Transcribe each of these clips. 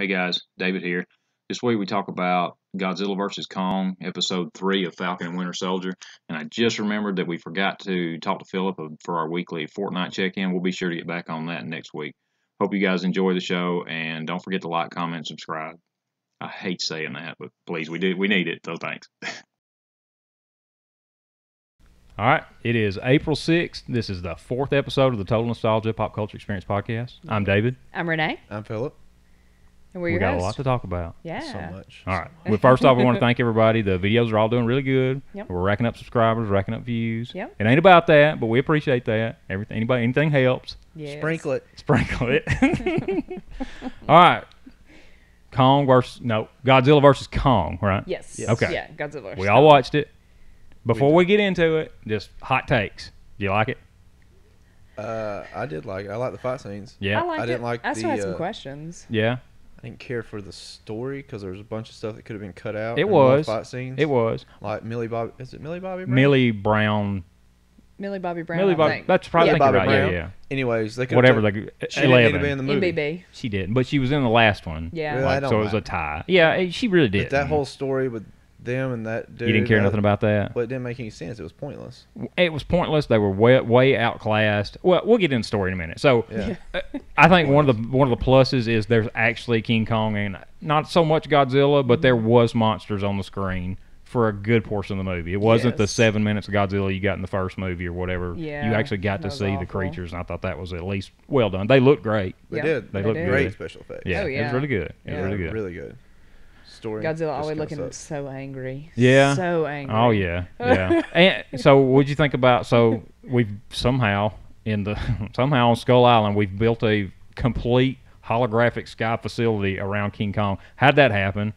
Hey guys, David here. This week we talk about Godzilla vs. Kong, episode 3 of Falcon and Winter Soldier. And I just remembered that we forgot to talk to Philip for our weekly Fortnite check-in. We'll be sure to get back on that next week. Hope you guys enjoy the show, and don't forget to like, comment, subscribe. I hate saying that, but please, we need it, so thanks. All right, it is April 6th. This is the 4th episode of the Total Nostalgia Pop Culture Experience Podcast. I'm David. I'm Renee. I'm Philip. And we're We your got hosts. a lot to talk about. Yeah. So much. All right. Well, first off, we want to thank everybody. The videos are all doing really good. Yep. We're racking up subscribers, racking up views. Yep. It ain't about that, but we appreciate that. Anything helps. Yes. Sprinkle it. Sprinkle it. All right. Godzilla versus Kong, right? Yes. Yes. Okay. Yeah, Godzilla. We all watched it. Before we get into it, just hot takes. Do you like it? I did like it. I like the fight scenes. Yeah. I liked I didn't it. like I still had the, some questions. Yeah. I didn't care for the story because there was a bunch of stuff that could have been cut out. It in more was. fight scenes. It was. Like Millie Bobby. Is it Millie Bobby Brown? Millie Brown. Millie Bobby Brown. Millie I Bobby. think. That's probably Yeah. thinking Bobby right. Brown. Yeah. Anyways, they could Whatever. Took, Like she didn't need to 11. be in the movie. MBB. She didn't, but she was in the last one. Yeah. Really? Like, I don't so it was a matter. tie. Yeah, she really did. But that whole story with them and that dude. You didn't care nothing about that. But it didn't make any sense. It was pointless. It was pointless. They were way outclassed. Well, we'll get into the story in a minute. So, Yeah. I think one of the pluses is there's actually King Kong and not so much Godzilla, but there was monsters on the screen for a good portion of the movie. It wasn't the Yes. 7 minutes of Godzilla you got in the first movie or whatever. Yeah, You actually got to that was see the awful. creatures, and I thought that was at least well done. They looked great. They Yeah, did. They looked did. good. Great special effects. Yeah, Oh, it was yeah. really good. It was Yeah. really good. Really good. Story. Godzilla just always kinda looking sucks. so angry. Yeah. So angry. Oh yeah, yeah. And so, what'd you think about? So we've somehow on Skull Island we've built a complete holographic sky facility around King Kong. How'd that happen?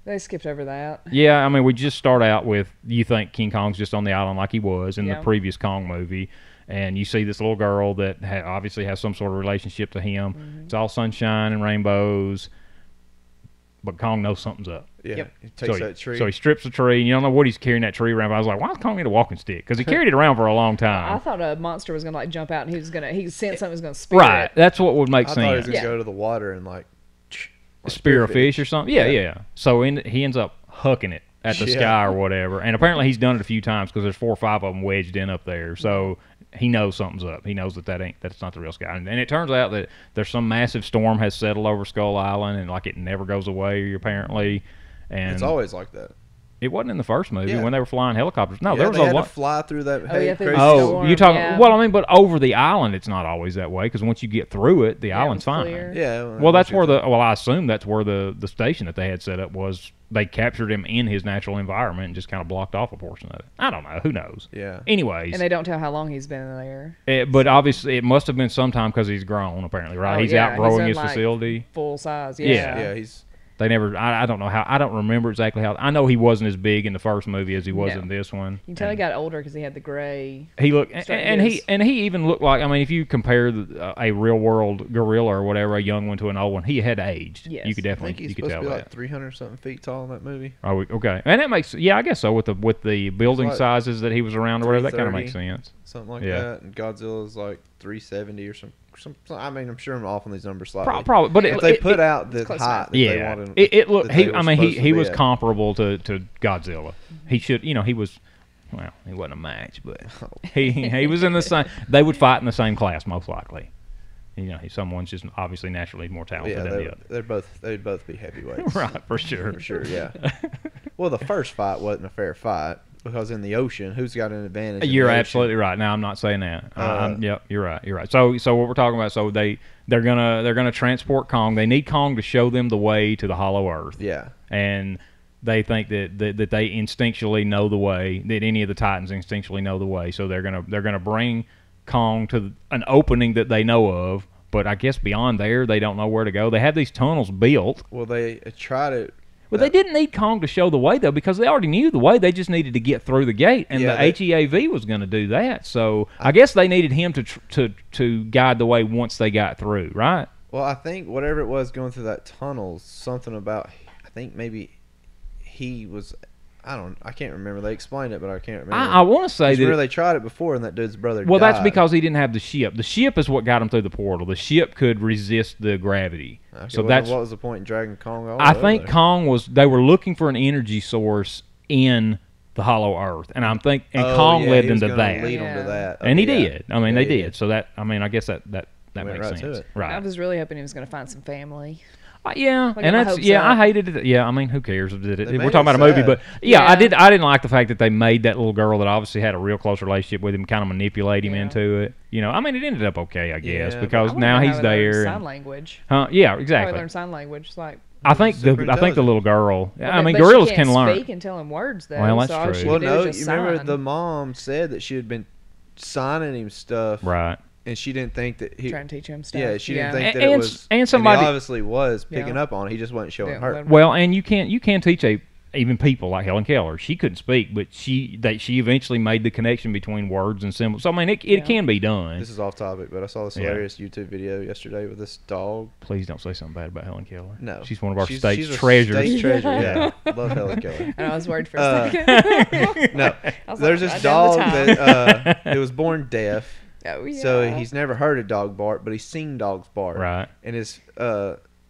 They skipped over that. Yeah, I mean we just start out with you think King Kong's just on the island like he was in the Yeah. previous Kong movie. And you see this little girl that obviously has some sort of relationship to him. Mm-hmm. It's all sunshine and rainbows, but Kong knows something's up. Yeah. Yep. He takes that tree. So he strips the tree, and you don't know what he's carrying that tree around. But I was like, why does Kong need a walking stick? Because he carried it around for a long I time. thought a monster was gonna like jump out and he sensed something was gonna spear Right. it. That's what would make I thought he was sense. going to Yeah. go to the water and like Spear a fish or something. Yeah, Yeah. yeah. So he ends up hucking it at the Yeah. sky or whatever. And apparently he's done it a few times because there's 4 or 5 of them wedged in up there. So he knows something's up. He knows that's not the real sky. And it turns out that there's some massive storm has settled over Skull Island, and like it never goes away apparently. And It's always like that. it wasn't in the first movie Yeah. when they were flying helicopters. No, Yeah, there was they a had lot. to fly through that Oh, yeah, through crazy the Oh, storm, you talking? yeah. Well, I mean, but over the island, it's not always that way because once you get through it, the Yeah, it island's was fine. clear. Yeah. Well, that's where I assume that's where the station that they had set up was. They captured him in his natural environment and just kind of blocked off a portion of it. I don't know. Who knows? Yeah. Anyways, And they don't tell how long he's been there. but obviously it must have been sometime because he's grown. Apparently, right? Oh, He's yeah, outgrowing in, his like, facility. Full size. Yeah. Yeah. He's. They never. I don't know how. I don't remember exactly how. I know he wasn't as big in the first movie as he was No. in this one. You can tell he And got older because he had the gray. he looked, Straight and his. he even looked like. I mean, if you compare a real world gorilla or whatever, a young one to an old one, he had aged. Yes. You could I definitely think he's you could supposed tell to be that. like 300 something feet tall in that movie. Are we okay? And that makes I guess so with the building like sizes that he was around or whatever. That kind of 330. makes sense. Something like Yeah. that. And Godzilla's like 370 or some. I mean, I'm sure I'm off on these numbers slightly. Probably, but If they put out the close height enough. that they yeah, wanted, it looked. that they He, were I mean, supposed to he be was at. comparable to Godzilla. He should, he was. Well, he wasn't a match, but he was in the same. They would fight in the same class most likely. Someone's just obviously naturally more talented Yeah, than the other. they'd both be heavyweights. Right, for sure. For sure, yeah. Well, the first fight wasn't a fair fight because in the ocean, who's got an advantage? in You're the ocean? absolutely right. Now I'm not saying that. Yep, you're right. You're right. So what we're talking about? So they're gonna transport Kong. They need Kong to show them the way to the Hollow Earth. Yeah. And they think that they instinctually know the way. That any of the Titans instinctually know the way. So they're gonna bring Kong to an opening that they know of. But I guess beyond there, they don't know where to go. They have these tunnels built. Well, they tried it. Well, they didn't need Kong to show the way, though, because they already knew the way. They just needed to get through the gate, and Yeah, the HEAV was going to do that. So I guess they needed him to guide the way once they got through, right? Well, I think whatever it was going through that tunnel, something about. I think maybe he was I can't remember. They explained it, but I can't remember. I want to say that they tried it before, and that dude's brother. Well, died. that's because he didn't have the ship. The ship is what got him through the portal. The ship could resist the gravity. Okay, So well, that's. what was the point in dragging Kong over? I think Kong was. They were looking for an energy source in the Hollow Earth, and Kong led them to that. Lead them to that. And he yeah. did. I mean, they Yeah. did. So that. I mean, I guess that Went makes right to sense. it. Right. I was really hoping he was going to find some family. Yeah, Like, and my that's hopes I up. hated it. Yeah, I mean, who cares? We're made talking it about a movie, sad. but yeah, I Yeah. didn't like the fact that they made that little girl that obviously had a real close relationship with him kind of manipulate him Yeah. into it. You know, I mean, it ended up okay, I guess, Yeah, because I now wonder he's how he learned there. Sign language. Yeah, How he exactly. learned sign language. It's like, I think Super the intelligent. little girl. I mean, but she gorillas can't can learn. speak and tell him words though. Well, that's so all true. she Well, could do no, is you just remember sign. the mom said that she had been signing him stuff, Right. and she didn't think that he. trying to teach him stuff. Yeah, she didn't think that And- it and was. and somebody- he obviously was picking Yeah. up on it. He just wasn't showing Yeah, her. well, Well, and you can teach even people like Helen Keller. She couldn't speak, but she eventually made the connection between words and symbols. So I mean, it Yeah. can be done. This is off topic, but I saw this Yeah. hilarious YouTube video yesterday with this dog. Please don't say something bad about Helen Keller. No, she's one of our she's state's a treasures. State treasure, Yeah. yeah. Love Helen Keller. And I was worried for a Uh, second. No, I was there's like, this right down the dog time. that it was born deaf, Oh, yeah. so he's never heard a dog bark, but he's seen dogs bark. Right. And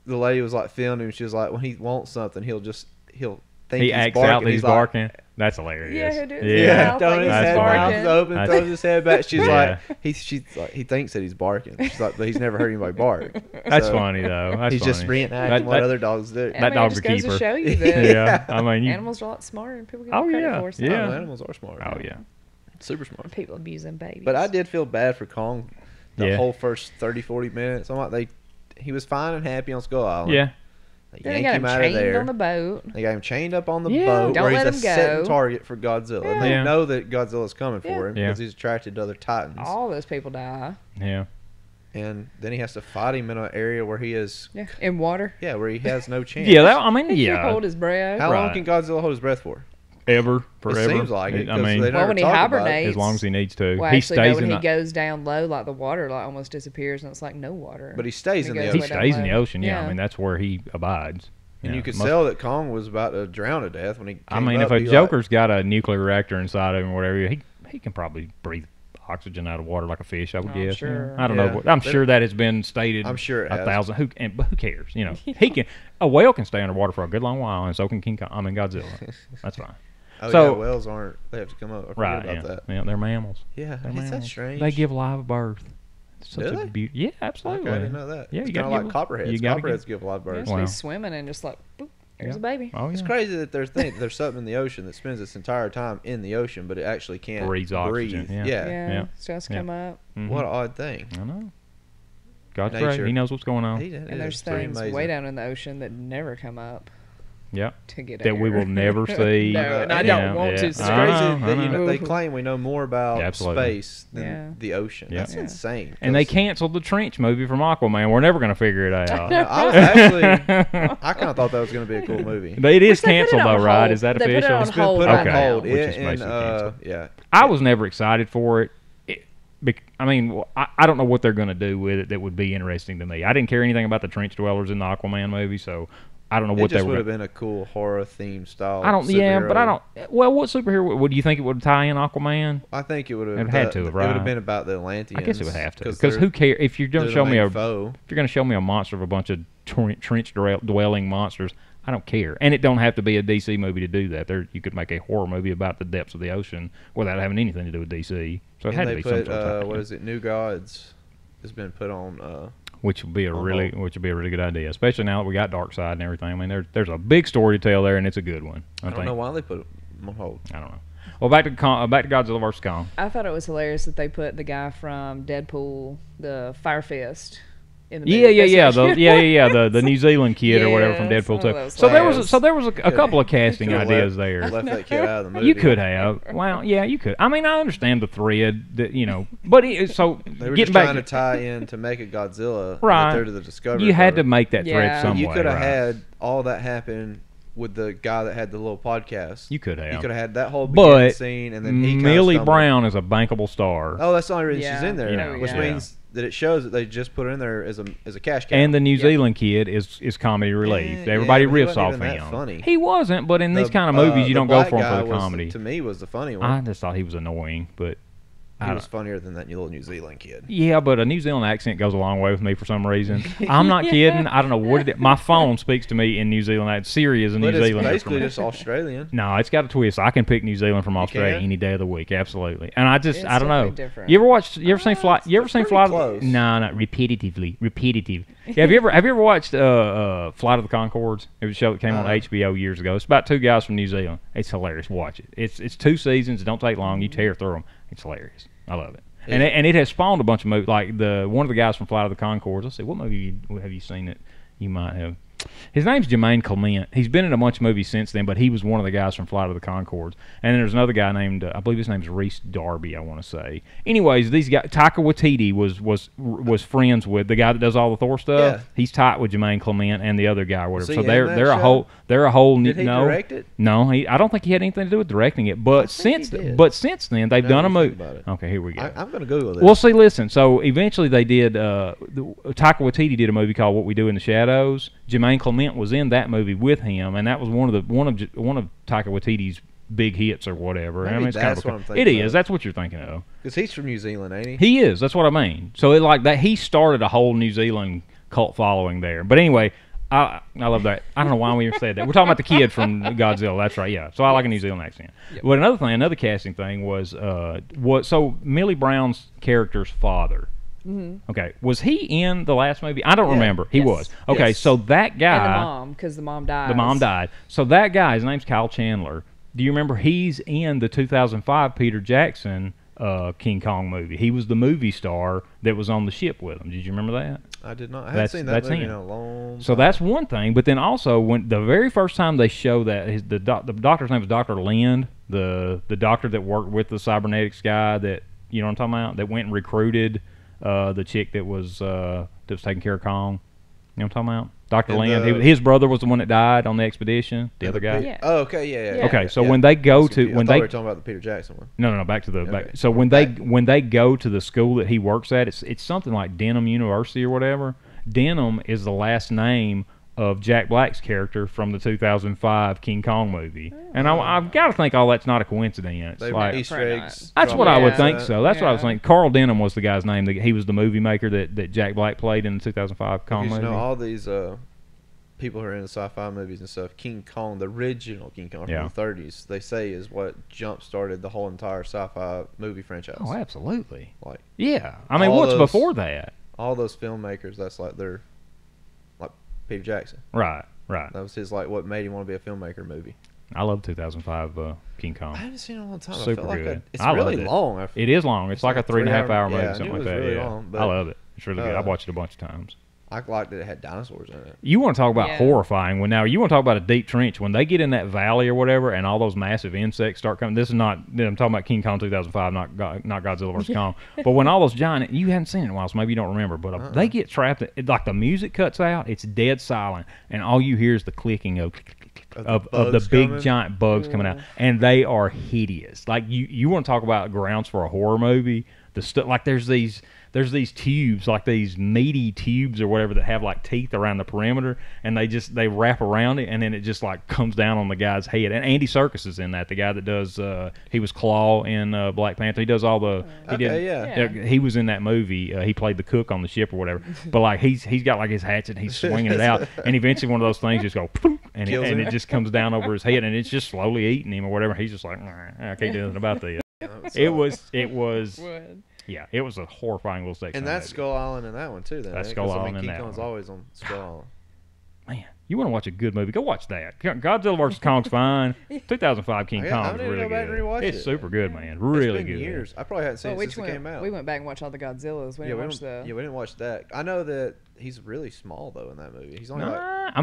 the lady was like filming him. She was like, when he wants something, he'll think He he's acts barking. out that he's like, barking. That's hilarious. Yeah, he'll do it. Yeah. Yeah. throwing his That's head funny. mouth open, That's- throws his head back. She's Yeah. like, she's like, he thinks that he's barking. She's like, but he's never heard anybody bark. That's So, funny though. That's He's funny. just reenacting That- what that- other dogs do. I that mean, dog's it a just goes keeper. to show you that Yeah. I mean, animals are a lot smarter than people give Oh, them credit yeah. for. So Yeah. Animals are smart. Oh yeah. Super smart. people abusing babies. But I did feel bad for Kong the Yeah. whole first 30, 40 minutes. I'm like, he was fine and happy on Skull Island. Yeah. They Then they yanked got him him out of chained there. on the boat. They got him chained up on the Yeah. boat Don't where let he's a him setting go. target for Godzilla. And they Yeah. know that Godzilla's coming for Yeah. him Yeah. because he's attracted to other titans. All those people die. Yeah. And then he has to fight him in an area where he is, Yeah, in water. where he has no chance. Yeah. I mean, He yeah. can hold his breath. How long Right. can Godzilla hold his breath for? Forever. It seems like it. I 'cause mean, they Well, never when he talk about it. hibernates, as long as he needs to. Well, He actually, no, stays when in he the. goes down low, like the water like almost disappears, and it's like no water. But he stays He in the goes He way ocean. down stays in the low. ocean. Yeah. I Yeah. mean, that's where he abides. And Yeah. you could Most- tell that Kong was about to drown to death when he came I mean, up, if a he, like, Joker's got a nuclear reactor inside of him or whatever, he can probably breathe oxygen out of water like a fish, I would Oh, guess. sure. I don't Yeah. know. I'm They- sure that has been stated. I'm sure it a has. thousand. But who cares? You know, he can. A whale can stay underwater for a good long while, and so can King Kong. I mean, Godzilla. That's fine. Oh, So- yeah, whales aren't. They have to come up. I forget Right. about Yeah. that. Yeah. They're mammals. Yeah, They're is that mammals. strange? They give live birth. It's Do such a they? beauty. Yeah, absolutely. Okay, I didn't know that. Yeah, it's you kind of gotta like give- copperheads. you gotta Copperheads give live You're birds. supposed to Wow. be swimming and just like, boop, there's Yeah. a baby. Oh, yeah. It's crazy that there's something in the ocean that spends its entire time in the ocean, but it actually can't Breathes oxygen, breathe. yeah. Yeah, Yeah. it's just Yeah. come up. Mhm. What an odd thing. I know. God's Nature. great. He knows what's going on. And there's things way down in the ocean that never come up Yeah. to get That we air. will never see. No, and I Yeah, don't want yeah. to. It's see. I crazy know, that I know. they claim we know more about Absolutely. space than Yeah. the ocean. Yeah. That's Yeah. insane. And they 'cause canceled the Trench movie from Aquaman. We're never going to figure it out. I was actually, I kind of thought that was going to be a cool movie. But it is Which they put it canceled on though, right? hold. Is that They put it official? on It's been hold put right on Okay. hold. Which is basically canceled. Yeah. I was never excited for it. I mean, I don't know what they're going to do with it that would be interesting to me. I didn't care anything about the trench dwellers in the Aquaman movie, so I don't know It what they just were. would have been a cool horror themed style. I don't. Yeah, but I superhero. don't. Well, what superhero? Would you think it would tie in Aquaman? I think it would have It had to have, It would right? have been about the Atlanteans. I guess it would have to. Because they're- who cares if you're going they're to show the me main a foe. if you're going to show me a monster of a bunch of trench dwelling monsters? I don't care, and it don't have to be a DC movie to do that. There, you could make a horror movie about the depths of the ocean without having anything to do with DC. So it And had to they be some put sort of what is it? New Gods has been put on. which would be a on really hold. good idea, especially now that we got Darkseid and everything. I mean, there's a big story to tell there, and it's a good one. I don't think. know why they put it on hold. I don't know. Well, back to Godzilla vs Kong. I thought it was hilarious that they put the guy from Deadpool, the Fire Fist, in the Yeah, movie. the New Zealand kid or whatever from Yes, Deadpool oh, 2. that was So there was a Could've- couple of casting could've ideas left- there. Left that kid out of the movie. You could have. Well, yeah, you could. I mean, I understand the thread that but so They were getting just back trying to tie in to make a Godzilla. Right. They're to the Discovery. you had to cover. make that thread Yeah. some You way. could have right? had all that happen with the guy that had the little podcast. You could have. You could have had that whole beginning But scene, and then he kinda Millie stumbled. Brown is a bankable star. Oh, that's the only reason she's Yeah. in there. You know, which yeah. means that it shows that they just put it in there as a cash cow. And the New Zealand kid is comedy relief. Everybody riffs off him. Funny. He wasn't, but in these kind of movies, you don't go for him for the comedy. To me, was the funny one. I just thought he was annoying, but he was funnier than that little New Zealand kid. Yeah, but a New Zealand accent goes a long way with me for some reason. I'm not kidding. I don't know what it is. My phone speaks to me in New Zealand. Siri is a New Zealander. It's basically just Australian. No, it's got a twist. I can pick New Zealand from Australia any day of the week. Absolutely. And I don't know. Different. You ever seen Flight? You ever seen Flight? Close. No, not repetitive. Yeah, have you ever watched Flight of the Conchords? It was a show that came on HBO years ago. It's about two guys from New Zealand. It's hilarious. Watch it. It's 2 seasons. It don't take long. You tear through them. It's hilarious. I love it. And it has spawned a bunch of movies. Like one of the guys from Flight of the Conchords. Let's see, what movie have you seen that you might have? His name's Jermaine Clement. He's been in a bunch of movies since then, but he was one of the guys from Flight of the Conchords. And then there's another guy named, I believe his name's Reese Darby, I want to say. Anyways, these guys, Taika Waititi was friends with the guy that does all the Thor stuff. Yeah. He's tight with Jermaine Clement and the other guy, or whatever. So they're a whole. Did he direct it? No, I don't think he had anything to do with directing it. But since then they've done a movie. Okay, here we go. I'm gonna Google this. Well, see, listen. So eventually they did. Taika Waititi did a movie called What We Do in the Shadows. Jermaine Clement was in that movie with him, and that was one of Taika Waititi's big hits or whatever. Maybe I mean, it's that's kind of what I'm thinking. It is. That's what you're thinking of. Because he's from New Zealand, ain't he? He is. That's what I mean. So it like that. He started a whole New Zealand cult following there. But anyway, I love that. I don't know why we even said that. We're talking about the kid from Godzilla. That's right. Yeah. So I like a New Zealand accent. Yep. But another casting thing was so Millie Brown's character's father. Mm-hmm. Okay, was he in the last movie? I don't remember. He was. Okay, so that guy. And the mom, because the mom died. The mom died. So that guy, his name's Kyle Chandler. Do you remember? He's in the 2005 Peter Jackson King Kong movie. He was the movie star that was on the ship with him. Did you remember that? I did not. I haven't seen that movie in a long time. So that's one thing. But then also, when the very first time they show that, the doctor's name was Dr. Lind, the doctor that worked with the cybernetics guy that, you know what I'm talking about, that went and recruited the chick that was taking care of Kong. You know what I'm talking about? Dr. Lind. His brother was the one that died on the expedition. The other guy. Yeah. Oh, okay, yeah. Okay, so when they go to we were talking about the Peter Jackson one. No, back to the back. So when they go to the school that he works at, it's something like Denham University or whatever. Denham is the last name of Jack Black's character from the 2005 King Kong movie. And I've got to think all that's not a coincidence. They like, Easter eggs. That's what I would think so. That's what I was thinking. Carl Denham was the guy's name. He was the movie maker that Jack Black played in the 2005 Kong movie. You know, all these people who are into sci-fi movies and stuff, King Kong, the original King Kong from the 30s, they say is what jump-started the whole entire sci-fi movie franchise. Oh, absolutely. Like, yeah. I mean, what's before that? All those filmmakers, that's like they're like Peter Jackson. Right. That was his, like, what made him want to be a filmmaker movie. I love 2005 King Kong. I haven't seen it in a long time. Super I feel good. Like it's really long. It is long. It's like a 3.5 hour movie, yeah, something like that. Really yeah, long, I love it. It's really good. I've watched it a bunch of times. I liked that it had dinosaurs in it. You want to talk about horrifying? You want to talk about a deep trench when they get in that valley or whatever, and all those massive insects start coming. This is not. I'm talking about King Kong 2005, not Godzilla vs Kong. But when all those giant, you hadn't seen it in a while, so maybe you don't remember. But they get trapped. Like the music cuts out, it's dead silent, and all you hear is the clicking of the big giant bugs coming out, and they are hideous. Like you want to talk about grounds for a horror movie? The stuff like there's these tubes, like these meaty tubes or whatever, that have like teeth around the perimeter, and they wrap around it, and then it just like comes down on the guy's head. And Andy Serkis is in that, the guy that does he was Claw in Black Panther. He does all the he was in that movie. He played the cook on the ship or whatever. But like he's got like his hatchet, and he's swinging it out, and eventually one of those things just go and it just comes down over his head, and it's just slowly eating him or whatever. He's just like, I can't do anything about this. It was yeah, it was a horrifying little section. And that's Skull Island in that one too. Then that's Skull Island in that one. King Kong's always on Skull Island. Man, you want to watch a good movie? Go watch that. Godzilla vs Kong's fine. 2005 King Kong is really good. It's super good, man. Really good. Years. I probably hadn't seen it since it came out. We went back and watched all the Godzillas. We didn't watch that. I know that he's really small though in that movie. He's only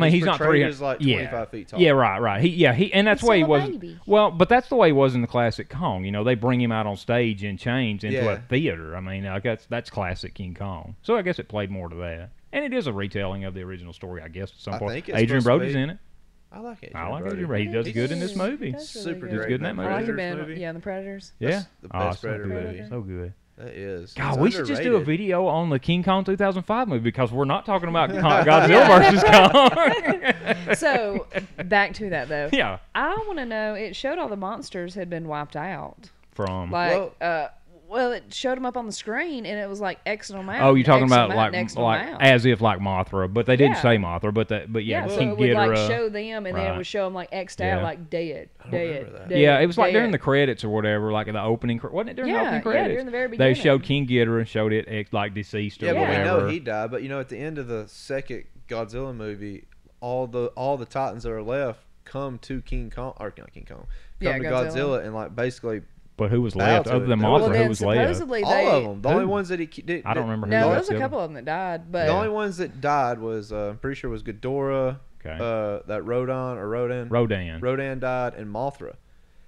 he's not 300. He's like 25 feet tall. Yeah, right. And that's the way he was. Well, but that's the way he was in the classic Kong. You know, they bring him out on stage in chains into a theater. I mean, that's classic King Kong. So I guess it played more to that. And it is a retelling of the original story, I guess, at some point. Adrian Brody's in it. I like it. Adrian Brody. He does good in this movie. Super good in that movie. I like him in The Predators. Yeah. The best Predator movie. So good. It is. God, It's we should just do a underrated. video on the King Kong 2005 movie because we're not talking about Godzilla versus Kong. So back to that though. Yeah. I want to know. It showed all the monsters had been wiped out. From Like, well, it showed them up on the screen, and it was like X amount. oh, you're talking X about amount, like X like amount. as if like Mothra, but they didn't Yeah. say Mothra, but yeah, So King it would like Ghidorah. show them, and then it Right. would show them like X'd Yeah. out, like dead, don't dead, remember that. dead. Yeah, it was like during dead. the credits or whatever, like in the opening. Wasn't it during the Yeah, opening yeah, credits? during the very They beginning. showed King Ghidorah and showed it like deceased or Yeah, but whatever. we know he died. But at the end of the second Godzilla movie, all the Titans that are left come to King Kong or not King Kong, Yeah, come to Godzilla. Godzilla and like basically But who was Bow left to other it. than Well, Mothra? Well, Who then was left? supposedly all they. of them. The only Who? ones that he did. I don't remember who No, left there was a the other- couple of them that died, but The only ones that died was I'm pretty sure was Ghidorah, Okay. that Rodan died, and Mothra.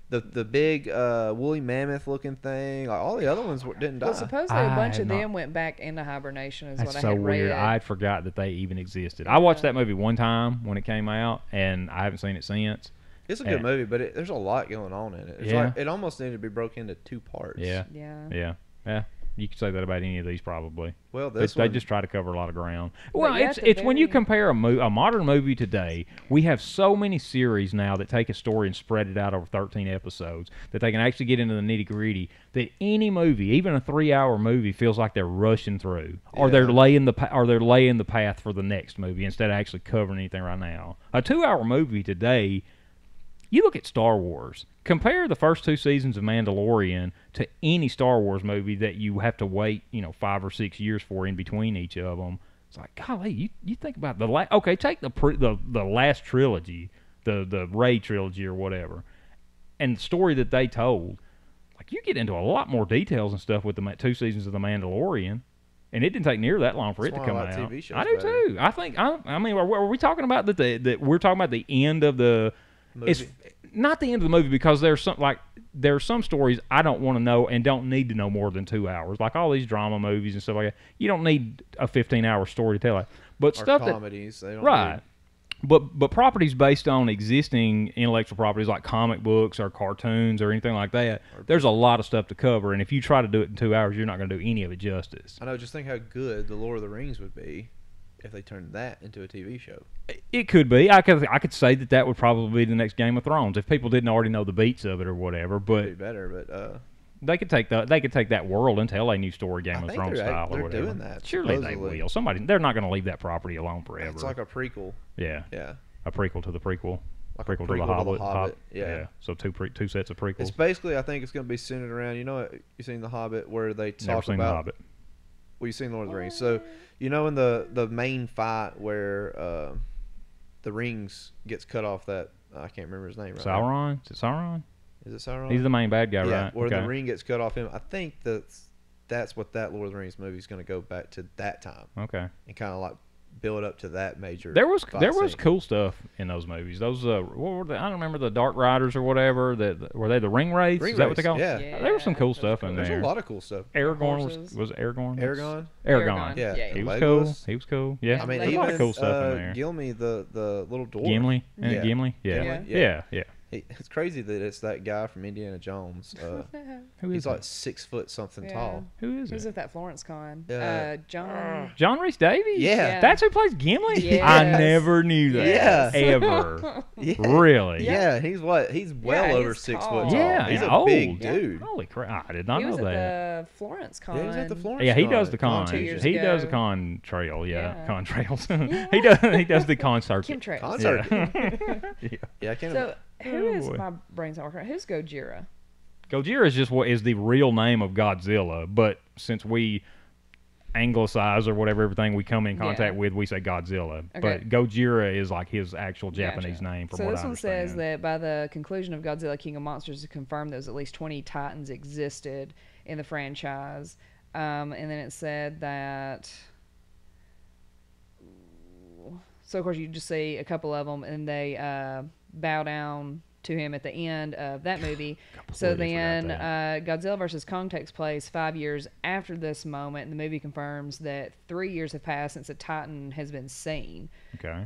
The big woolly mammoth looking thing, like all the other ones didn't die. well, supposedly a I bunch had of not- them went back into hibernation. Is That's what I so had weird. read. I forgot that they even existed. I watched that movie one time when it came out, and I haven't seen it since. It's a good movie, but there's a lot going on in it. It's Yeah. like, it almost needed to be broken into two parts. Yeah, Yeah. yeah. You could say that about any of these probably. Well, But this they one, just try to cover a lot of ground. But Well, yeah, it's at the when you very- compare a modern movie today, we have so many series now that take a story and spread it out over 13 episodes that they can actually get into the nitty gritty. That any movie, even a 3-hour movie, feels like they're rushing through, or they're laying the path for the next movie instead of actually covering anything right now. A 2-hour movie today. You look at Star Wars. Compare the first 2 seasons of Mandalorian to any Star Wars movie that you have to wait, 5 or 6 years for in between each of them. It's like, golly, you think about okay, take the last trilogy, the Rey trilogy or whatever, and the story that they told. Like, you get into a lot more details and stuff with the 2 seasons of the Mandalorian. And it didn't take near that long for That's it to why come I like out. TV shows I do better. too. I think. I mean, are we talking about that we're talking about the end of the? It's movie. not the end of the movie because there's some stories I don't want to know and don't need to know more than 2 hours. Like all these drama movies and stuff like that. You don't need a 15-hour story to tell it. But or stuff comedies. They don't right. need- But properties based on existing intellectual properties like comic books or cartoons or anything like that, there's a lot of stuff to cover. And if you try to do it in 2 hours, you're not going to do any of it justice. I know. Just think how good the Lord of the Rings would be if they turned that into a TV show. It could be. I could say that would probably be the next Game of Thrones if people didn't already know the beats of it or whatever. It'd But be better, but they could take that world and tell a new story, Game I of think Thrones style or they're whatever. doing that, Surely supposedly. they will. They're not going to leave that property alone forever. it's like a prequel. Yeah, Yeah. a prequel to the prequel. Like Prequel to the Hobbit. Yeah. So two sets of prequels. It's basically, I think it's going to be centered around, you seen The Hobbit where they Never talk seen about. the Hobbit. Well, you've seen Lord of the Rings. So, in the main fight where the rings gets cut off that, I can't remember his name right now. Sauron? Is it Sauron? Is it Sauron? He's the main bad guy, yeah, right? where Okay. the ring gets cut off him. I think that's what that Lord of the Rings movie is going to go back to that time Okay. and kind of like build up to that major. There was fight scene. cool stuff in those movies. Those what were they? I don't remember the Dark Riders or whatever. Were they the Ring Wraiths? Ring Is that what they Wraiths, call? yeah. There was some cool those stuff are in cool. There's there. a lot of cool stuff. Aragorn Horses. was Aragorn? Aragon. Aragorn. Yeah. Yeah, He was Legolas. cool. He was cool. Yeah. I mean, There's a even lot of cool stuff in there. Gimli, the little dwarf. Gimli. Yeah. Gimli. Yeah. Gimli, Yeah. Yeah. It's crazy that it's that guy from Indiana Jones. Who is He's like it? 6 foot something Yeah. tall. Who is Who's it? at that Florence con? John. John Rhys Davies? Yeah. That's who plays Gimli? Yes. I never knew that. Yes. Ever. Yeah. Really? Yeah, he's what? He's well Yeah, over he's 6 tall. foot tall. Yeah, he's and a old. big Yeah. dude. Holy crap. I did not He know was that. at the Florence con. Yeah, he was at the Florence. Yeah, he con does the con. 2 years He does the ago. con trail, yeah. Yeah. Con trails. he does the con circuit. Chemtrails. Concert. Yeah. Yeah, I can't. So who Oh, is boy. my brain's not working? Who's Gojira? Gojira is just what is the real name of Godzilla, but since we anglicize or whatever everything we come in contact Yeah. with, we say Godzilla. But Okay. Gojira is like his actual Japanese Gotcha. name from So what this I one understand. says that by the conclusion of Godzilla King of Monsters, it confirmed that at least 20 Titans existed in the franchise. And then it said that. So of course you just see a couple of them, and they bow down to him at the end of that movie. So Completely then forgot Godzilla vs. Kong takes place 5 years after this moment, and the movie confirms that 3 years have passed since a Titan has been seen. Okay.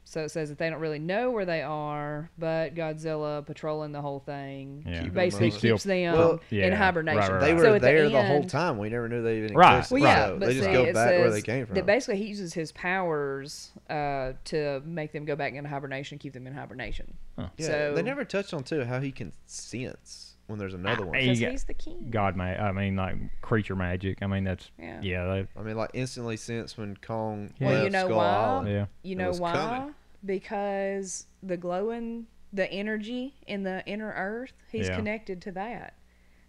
So it says that they don't really know where they are, but Godzilla patrolling the whole thing basically keeps them in hibernation. They were so there the whole time. We never knew they even Right. existed. Well, yeah, So but they just go back where they came from. That basically he uses his powers to make them go back into hibernation, keep them in hibernation. Huh. Yeah, so they never touched on too how he can sense when there's another one. because he's the king. Like creature magic. I mean, that's yeah. I mean, like instantly sense when Kong Well, left you know Skull why? Island. Yeah. You know was why? coming. Because the energy in the inner Earth, he's connected to that.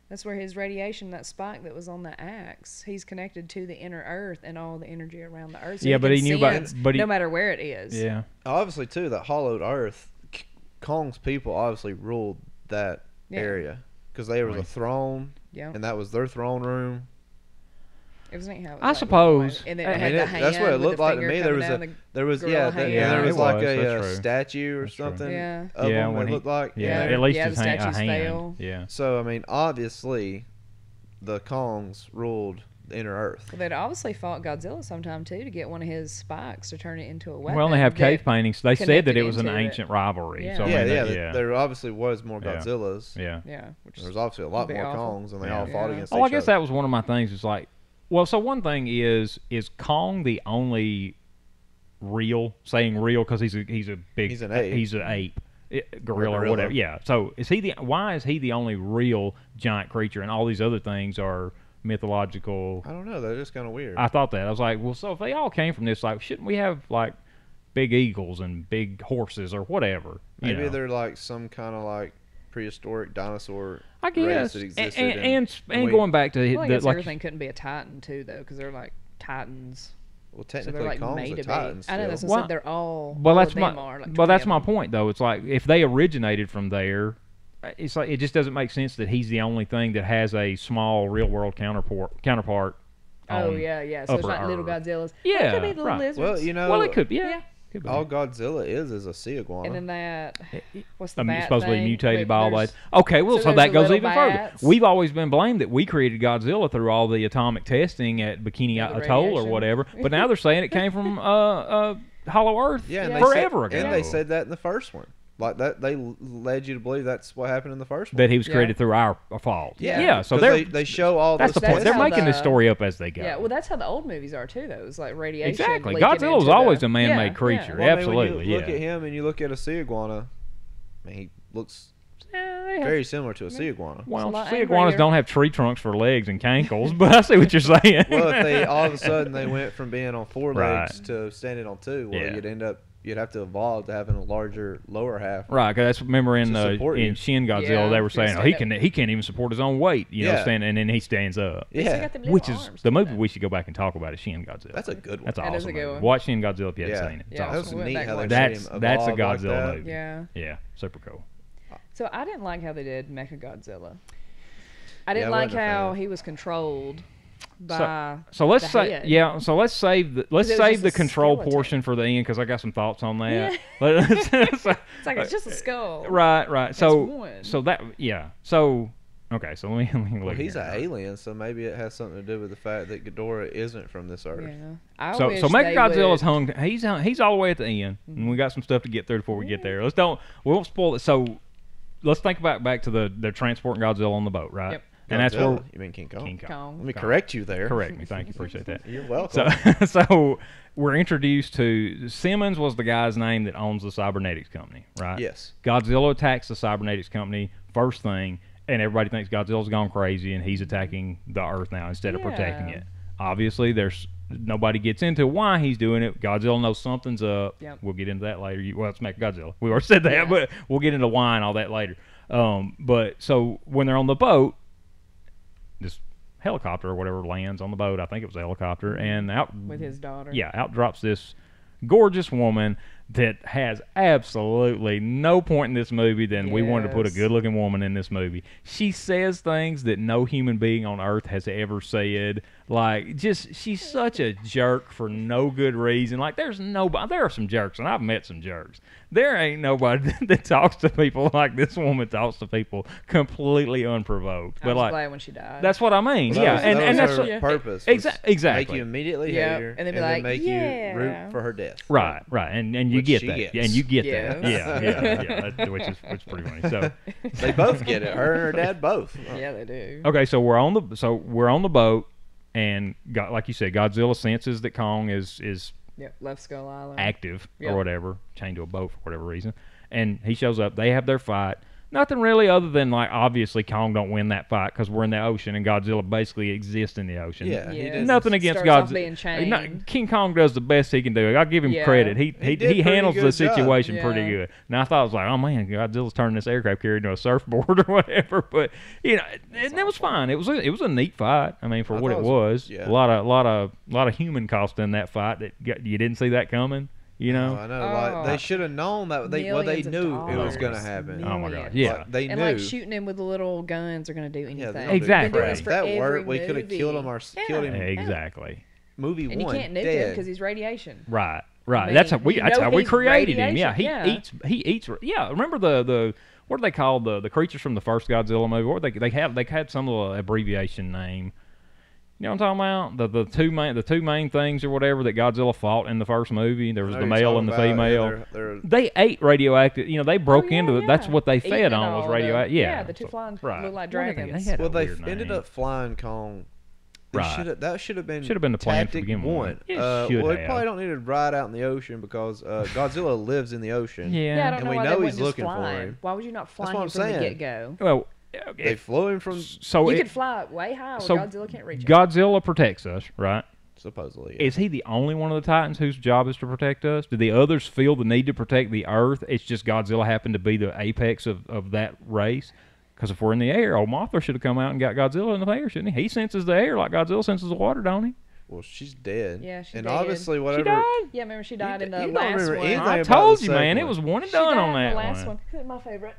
That's where his radiation, that spike that was on the axe, he's connected to the inner Earth and all the energy around the Earth. So but he knew sense about, no matter where it is. Yeah. Obviously, too, that hollowed Earth, Kong's people obviously ruled that area because there was a throne, and that was their throne room. It was neat how it was I suppose. and then it had the hand that's what it looked with the like to finger me. coming There was hand. there was it like was. That's a true. statue or That's true. something. Yeah. Of them, when it looked like. at least the his hand, a statues hand. fell. Yeah. So I mean, obviously, the Kongs ruled the inner Earth. Well, they'd obviously fought Godzilla sometime too to get one of his spikes to turn it into a weapon. Well, they have cave paintings. They said that it was an connected into ancient rivalry. Yeah. So, I mean, There obviously was more Godzillas. Yeah. There was obviously a lot more Kongs, and they all fought against each I other. guess that was one of my things. Is like, well, so one thing is Kong the only saying real because he's a big He's an ape. He's an ape. Gorilla or whatever. Yeah. So why is he the only real giant creature and all these other things are mythological? I don't know. They're just kind of weird. I thought that. I was like, well, so if they all came from this, like, shouldn't we have like big eagles and big horses or whatever? Maybe they're like some kind of like prehistoric dinosaur I guess. race that existed. And going back to I guess like everything couldn't be a Titan too, though, because they're like Titans. Well, So technically, they're like Kong's made a to Titan. be. I know that's still. what I said. They're all. Well, all that's of them are, like, that's my 20 of them. point, though. It's like if they originated from there, it's like it just doesn't make sense that he's the only thing that has a small real world counterpart. Oh yeah. So it's Upper not little Earth. Godzillas. Yeah, Well, it could be the little right. lizards. Well, you know, Well, it could be. Yeah. Could be. all Godzilla is a sea iguana. And then that, what's the bat supposedly thing? mutated by all There's- that. Okay, well, so so there's that the goes little even further. bats. We've always been blamed that we created Godzilla through all the atomic testing at Bikini Yeah, the Atoll or radiation. whatever. But now they're saying it came from Hollow Earth and forever they said, ago. And they said that in the first one. Like that, they led you to believe that's what happened in the first one. that he was Yeah. created through our fault. Yeah. So 'Cause they show all that's the this point. That's They're how making this the- story up as they go. Yeah, well, that's how the old movies are too, though. It's like radiation. Exactly. leaking Godzilla was into always the- a man-made Yeah, creature. yeah. Well, Absolutely, I mean, when you look yeah. at him and you look at a sea iguana, I mean, he looks very similar to a sea iguana. Well, a lot sea iguanas angrier. don't have tree trunks for legs and cankles, but I see what you're saying. Well, if they all of a sudden they went from being on four Right. legs to standing on two, well, Yeah. you'd have to evolve to having a larger lower half. Right, because that's remember in To support you. Shin Godzilla Yeah, they were to saying, oh, stand he can't even support his own weight, you know, Yeah. standing, and then he stands up. They still Yeah, got them little Which is arms, the don't movie they? we should go back and talk about is Shin Godzilla. that's a good one. That's an That is awesome a good movie. one. Watch Shin Godzilla if you haven't Yeah. seen it. It's Yeah, that awesome. was we went neat back how and they watched made it. him That's a evolve like Godzilla that. movie. Yeah. Yeah, super cool. So I didn't like how they did Mechagodzilla. I Yeah, didn't I like wasn't a how fan. he was controlled by. So let's the say, head. yeah. So let's save the it was just a control skeleton. portion for the end because I got some thoughts on that. It's like it's just a skull. Right. So one. So okay. So let me look. Well, he's here. an alien, so maybe it has something to do with the fact that Ghidorah isn't from this earth. Yeah. I So wish so they Mechagodzilla's would- hung. He's all the way at the end, and we got some stuff to get through before we get there. We won't spoil it. So let's think about back to the transporting Godzilla on the boat, right? Yep. And that's Godzilla? where You mean King Kong? King Kong. Kong. Let me correct you there. Correct me, thank you, appreciate that. You're welcome. So we're introduced to Simmons was the guy's name that owns the cybernetics company, right? Yes. Godzilla attacks the cybernetics company first thing, and everybody thinks Godzilla's gone crazy and he's attacking the Earth now instead of protecting Yeah. it. Obviously, nobody gets into why he's doing it. Godzilla knows something's up. Yep. We'll get into that later. Well, let's make Godzilla. We already said that, Yeah. but we'll get into why and all that later. But so when they're on the boat, this helicopter or whatever lands on the boat. I think it was a helicopter, and out with his daughter. yeah, out drops this gorgeous woman that has absolutely no point in this movie than we wanted to put a Yes. good-looking woman in this movie. She says things that no human being on earth has ever said. Like, just she's such a jerk for no good reason. Like, there are some jerks, and I've met some jerks. There ain't nobody that talks to people like this woman talks to people completely unprovoked. I But was like, glad when she died. that's what I mean. Well, yeah, that and was that's her what, purpose. Exactly. Make you immediately Yeah, hate her, and then be like, make yeah. you root for her death. right. And you which get she that. gets. Yeah, and you get Yes. that. Yeah. Which is pretty funny. So They both get it. Her and her dad both. Yeah, they do. okay, so we're on the boat, and like you said, Godzilla senses that Kong is Yep, left Skull Island. active Yep. or whatever, chained to a boat for whatever reason, and he shows up. They have their fight. Nothing really other than, like, obviously Kong don't win that fight because we're in the ocean and Godzilla basically exists in the ocean. Yeah, he doesn't- Nothing against Starts off Godzilla. being chained. King Kong does the best he can do. I'll give him Yeah. credit. He He did pretty handles good the job. situation Yeah. pretty good. Now I thought it was like, oh man, Godzilla's turning this aircraft carrier into a surfboard or whatever. But and it was fine. It was a neat fight. I mean, for I what thought it it was- was, yeah. a lot of human cost in that fight that you didn't see that coming. You know. I know. Like, they should have known that. They Millions of knew it was dollars. going to happen. Oh my God, Millions. yeah. Like, they And knew. like shooting him with the little guns are going to do anything. Yeah, they don't They've do Exactly. been doing this If for that every worked, we could have killed him or movie. killed him. Exactly. Movie And you one, can't nuke him dead. because he's radiation. Right. I mean, That's how we. you That's know how we he's created him. Yeah. radiation, He eats. Yeah. Remember the what are they called, the creatures from the first Godzilla movie? Or they had some little abbreviation name. You know what I'm talking about? The two main things or whatever that Godzilla fought in the first movie. There was I the know you're male and the talking about, female. yeah, they're- They ate radioactive. They broke into it. That's what they Eating fed it on was all, radioactive. Yeah, the two flying right. look like What did dragons. They had a Well, they weird ended name. up flying Kong. Right. That should have been the plan to tactic begin one. with. It Well, should we have. probably don't need to ride out in the ocean because Godzilla lives in the ocean. Yeah. Yeah, I don't And know we why know they he's wouldn't just looking fly for him. him. Why would you not fly That's him what I'm from the saying. get-go? Well, They flew him from so You could fly way high where so Godzilla can't reach him. Godzilla protects us, right? supposedly. Yeah. Is he the only one of the Titans whose job is to protect us? Do the others feel the need to protect the Earth? It's just Godzilla happened to be the apex of that race? Because if we're in the air, old Mothra should have come out and got Godzilla in the air, shouldn't he? He senses the air like Godzilla senses the water, don't he? Well, she's dead. Yeah, she's and dead. obviously She whatever. died? Yeah, remember she died in the you don't last remember one. anything I about told the you, man. second It was one and She done died on in that the last one. one. My favorite.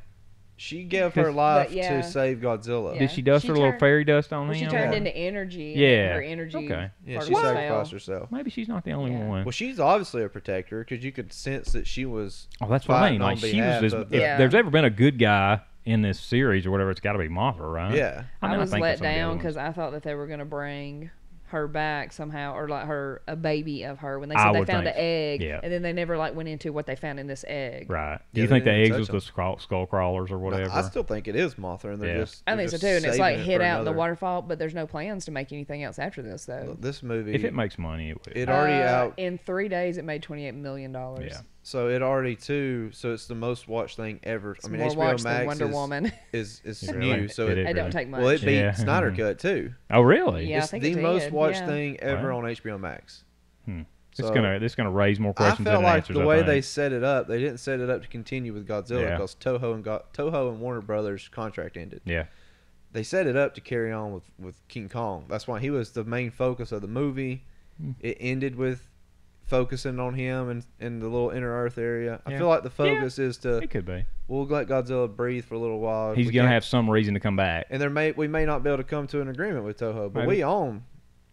She gave her life yeah. to save Godzilla. Yeah. Did she dust She her little turned- fairy dust on Well, him? she turned Yeah. into energy. Yeah. And her energy. Okay. Yeah, part she of her sacrificed spell. herself. Maybe she's not the only Yeah. one. Well, she's obviously a protector because you could sense that she was. Oh, that's what I mean. fighting on Like, she was behalf this, of if the- Yeah. there's ever been a good guy in this series or whatever, it's got to be Mothra, right? Yeah. I mean, I was think let that's some of the down other because ones. I thought that they were going to bring her back somehow, or like a baby of her when they I said they would found think an egg, yeah. and then they never like went into what they found in this egg. Right. Do Yeah, you they think the didn't eggs touch was the them. skull crawlers or whatever? I still think it is Mothra, and they're Yeah. just. I they're think so just too, and it's like saving it hid for out in the another- waterfall, but there's no plans to make anything else after this though. This movie. If it makes money, it will. It already out. In 3 days, it made $28 million. Yeah. So it already too. So it's the most watched thing ever. It's I mean, more HBO watched Max than Wonder Woman. is Really? new. So Did it, It don't take much. well, it beat Yeah. Snyder Cut too. Oh, really? Yeah, I it's think the it most did, watched yeah. thing ever Wow. on HBO Max. It's So- gonna raise more I questions felt than like answers. the I way think. they set it up, they didn't set it up to continue with Godzilla Yeah. because Toho and Warner Brothers contract ended. Yeah. They set it up to carry on with King Kong. That's why he was the main focus of the movie. It ended with focusing on him and in the little inner Earth area. I Yeah. feel like the focus is to It could be. we'll let Godzilla breathe for a little while. He's We gonna can't- have some reason to come back. and we may not be able to come to an agreement with Toho, but Maybe. we own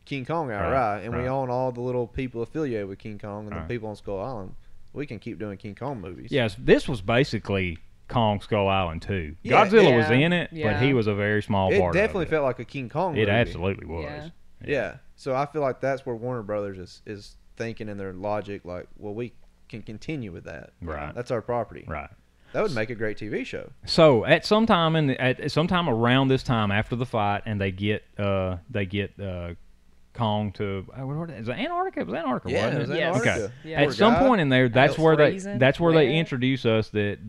King Kong outright, and we right. own all the little people affiliated with King Kong and Right. the people on Skull Island. We can keep doing King Kong movies. Yes, this was basically Kong Skull Island 2. Yeah, Godzilla was yeah, in it, but yeah. he was a very small It part definitely of it. felt like a King Kong movie. It absolutely was. Yeah. Yeah. So I feel like that's where Warner Brothers is thinking in their logic, like, well, we can continue with that. Right. That's our property. Right. That would make a great TV show. So at some time around this time after the fight, and they get Kong to is it Antarctica? It was Antarctica, Yeah, wasn't it was Yes. Antarctica. Okay. Yeah. At Poor some guy. point in there, that's It's where freezing, they wet. introduce us that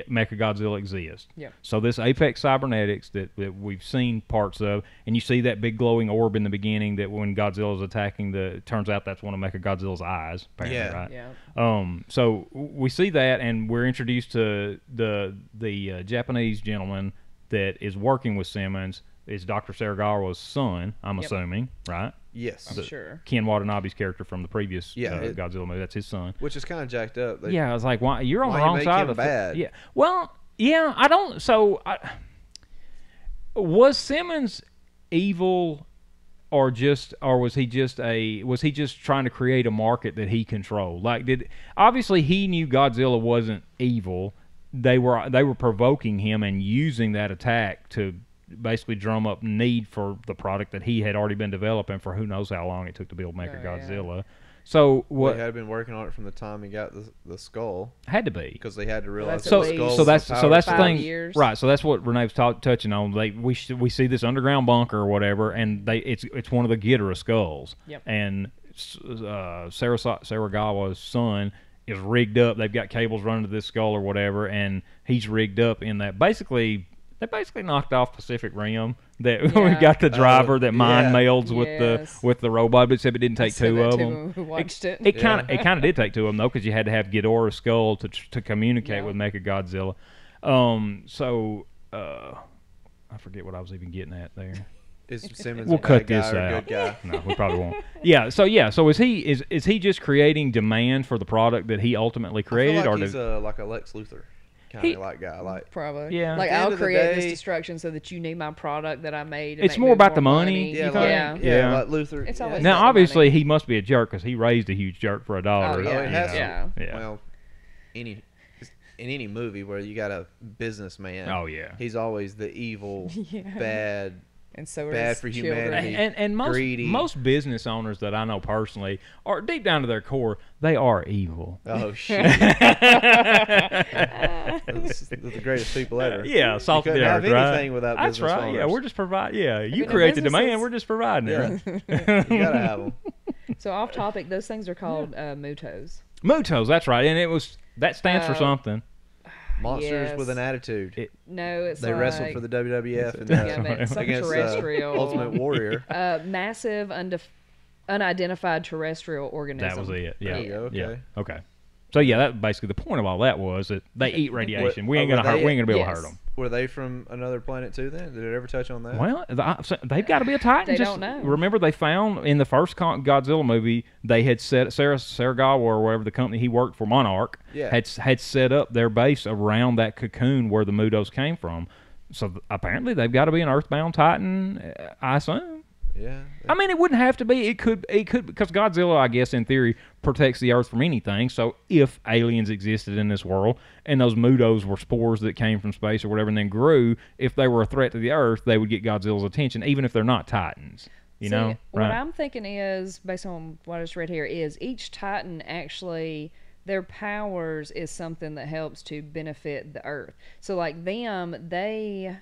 Mechagodzilla exists. Yep. So this Apex Cybernetics that we've seen parts of, and you see that big glowing orb in the beginning that when Godzilla's attacking, turns out that's one of Mechagodzilla's eyes. Apparently, Yeah. right? Yeah. So we see that, and we're introduced to the Japanese gentleman that is working with Simmons. Is Dr. Saragawa's son, I'm Yep. assuming, right? Yes. I'm sure. Ken Watanabe's character from the previous Yeah, Godzilla movie. That's his son. Which is kind of jacked up. Yeah, I was like, why? You're on why the you wrong make side him of the bad? Yeah. Well, yeah, I don't. So, was Simmons evil, or was he just trying to create a market that he controlled? Like, obviously he knew Godzilla wasn't evil. They were provoking him and using that attack to basically drum up need for the product that he had already been developing for who knows how long it took to build Mechagodzilla. So Well, what he had been working on it from the time he got the skull, had to be. because they had to realize that's that at the least- skull So was that's the so power that's the Five thing, years. right? So that's what Renee's touching on. We see this underground bunker or whatever, and it's one of the Ghidorah skulls. Yep. And Saragawa's son is rigged up. They've got cables running to this skull or whatever, and he's rigged up in that. They basically knocked off Pacific Rim. That we Yeah. got the driver that mind yeah. melds Yes. with the robot, but except it didn't take Said two that of too them. when we watched it. It kind of did take two of them though, because you had to have Ghidorah's skull to communicate Yeah. with Mechagodzilla. I forget what I was even getting at there. Is Simmons We'll a cut bad guy this or a out. good guy? No, we probably won't. So is he just creating demand for the product that he ultimately created, I feel like or he's like a Lex Luthor kind He- of like guy. Like, Probably. Yeah. Like, At the end I'll of the create this day- destruction so that you need my product that I made. to It's make more me about the money, yeah, you like, think? yeah, Yeah. like Luthor. It's yeah. always now about the obviously money. he must be a jerk because he raised a huge jerk for a dollar. Oh, yeah. it has to. Yeah. Yeah. Well, in any movie where you got a businessman, Oh yeah. he's always the evil, Yeah. bad. And so are Bad his for children. humanity. And greedy. most business owners that I know personally are deep down to their core, they are evil. Oh shit! That's the greatest people ever. Yeah, salt You of the couldn't have earth, right? anything without That's business right. Yeah, owners. we're just providing. Yeah, you no create the businesses. demand, we're just providing it. Yeah, Right? you gotta have them. So off topic, those things are called mutos. Mutos, that's right, and that stands for something. Monsters Yes. with an attitude. No, it's They like, wrestled for the WWF and Yeah, but it's something against terrestrial. Ultimate Warrior. Massive, unidentified terrestrial organism. That was it. Yeah. There you go, okay. Yeah. Okay. So yeah, that basically the point of all that was that they eat radiation. We ain't gonna were hurt. they- We ain't gonna be able to Yes. hurt them. Were they from another planet too? Then did it ever touch on that? Well, they've got to be a Titan. They Just don't know. remember, they found in the first Godzilla movie, they had set Saragawa or whatever the company he worked for, Monarch, Yeah. had set up their base around that cocoon where the Mutos came from. So apparently, they've got to be an Earthbound Titan, I assume. Yeah. I mean, it wouldn't have to be. It could because Godzilla, I guess, in theory, protects the Earth from anything. So if aliens existed in this world and those Mutos were spores that came from space or whatever and then grew, if they were a threat to the Earth, they would get Godzilla's attention, even if they're not Titans. You See, know, what right? I'm thinking is, based on what I just read here, is each Titan actually, their powers is something that helps to benefit the Earth. So like them, they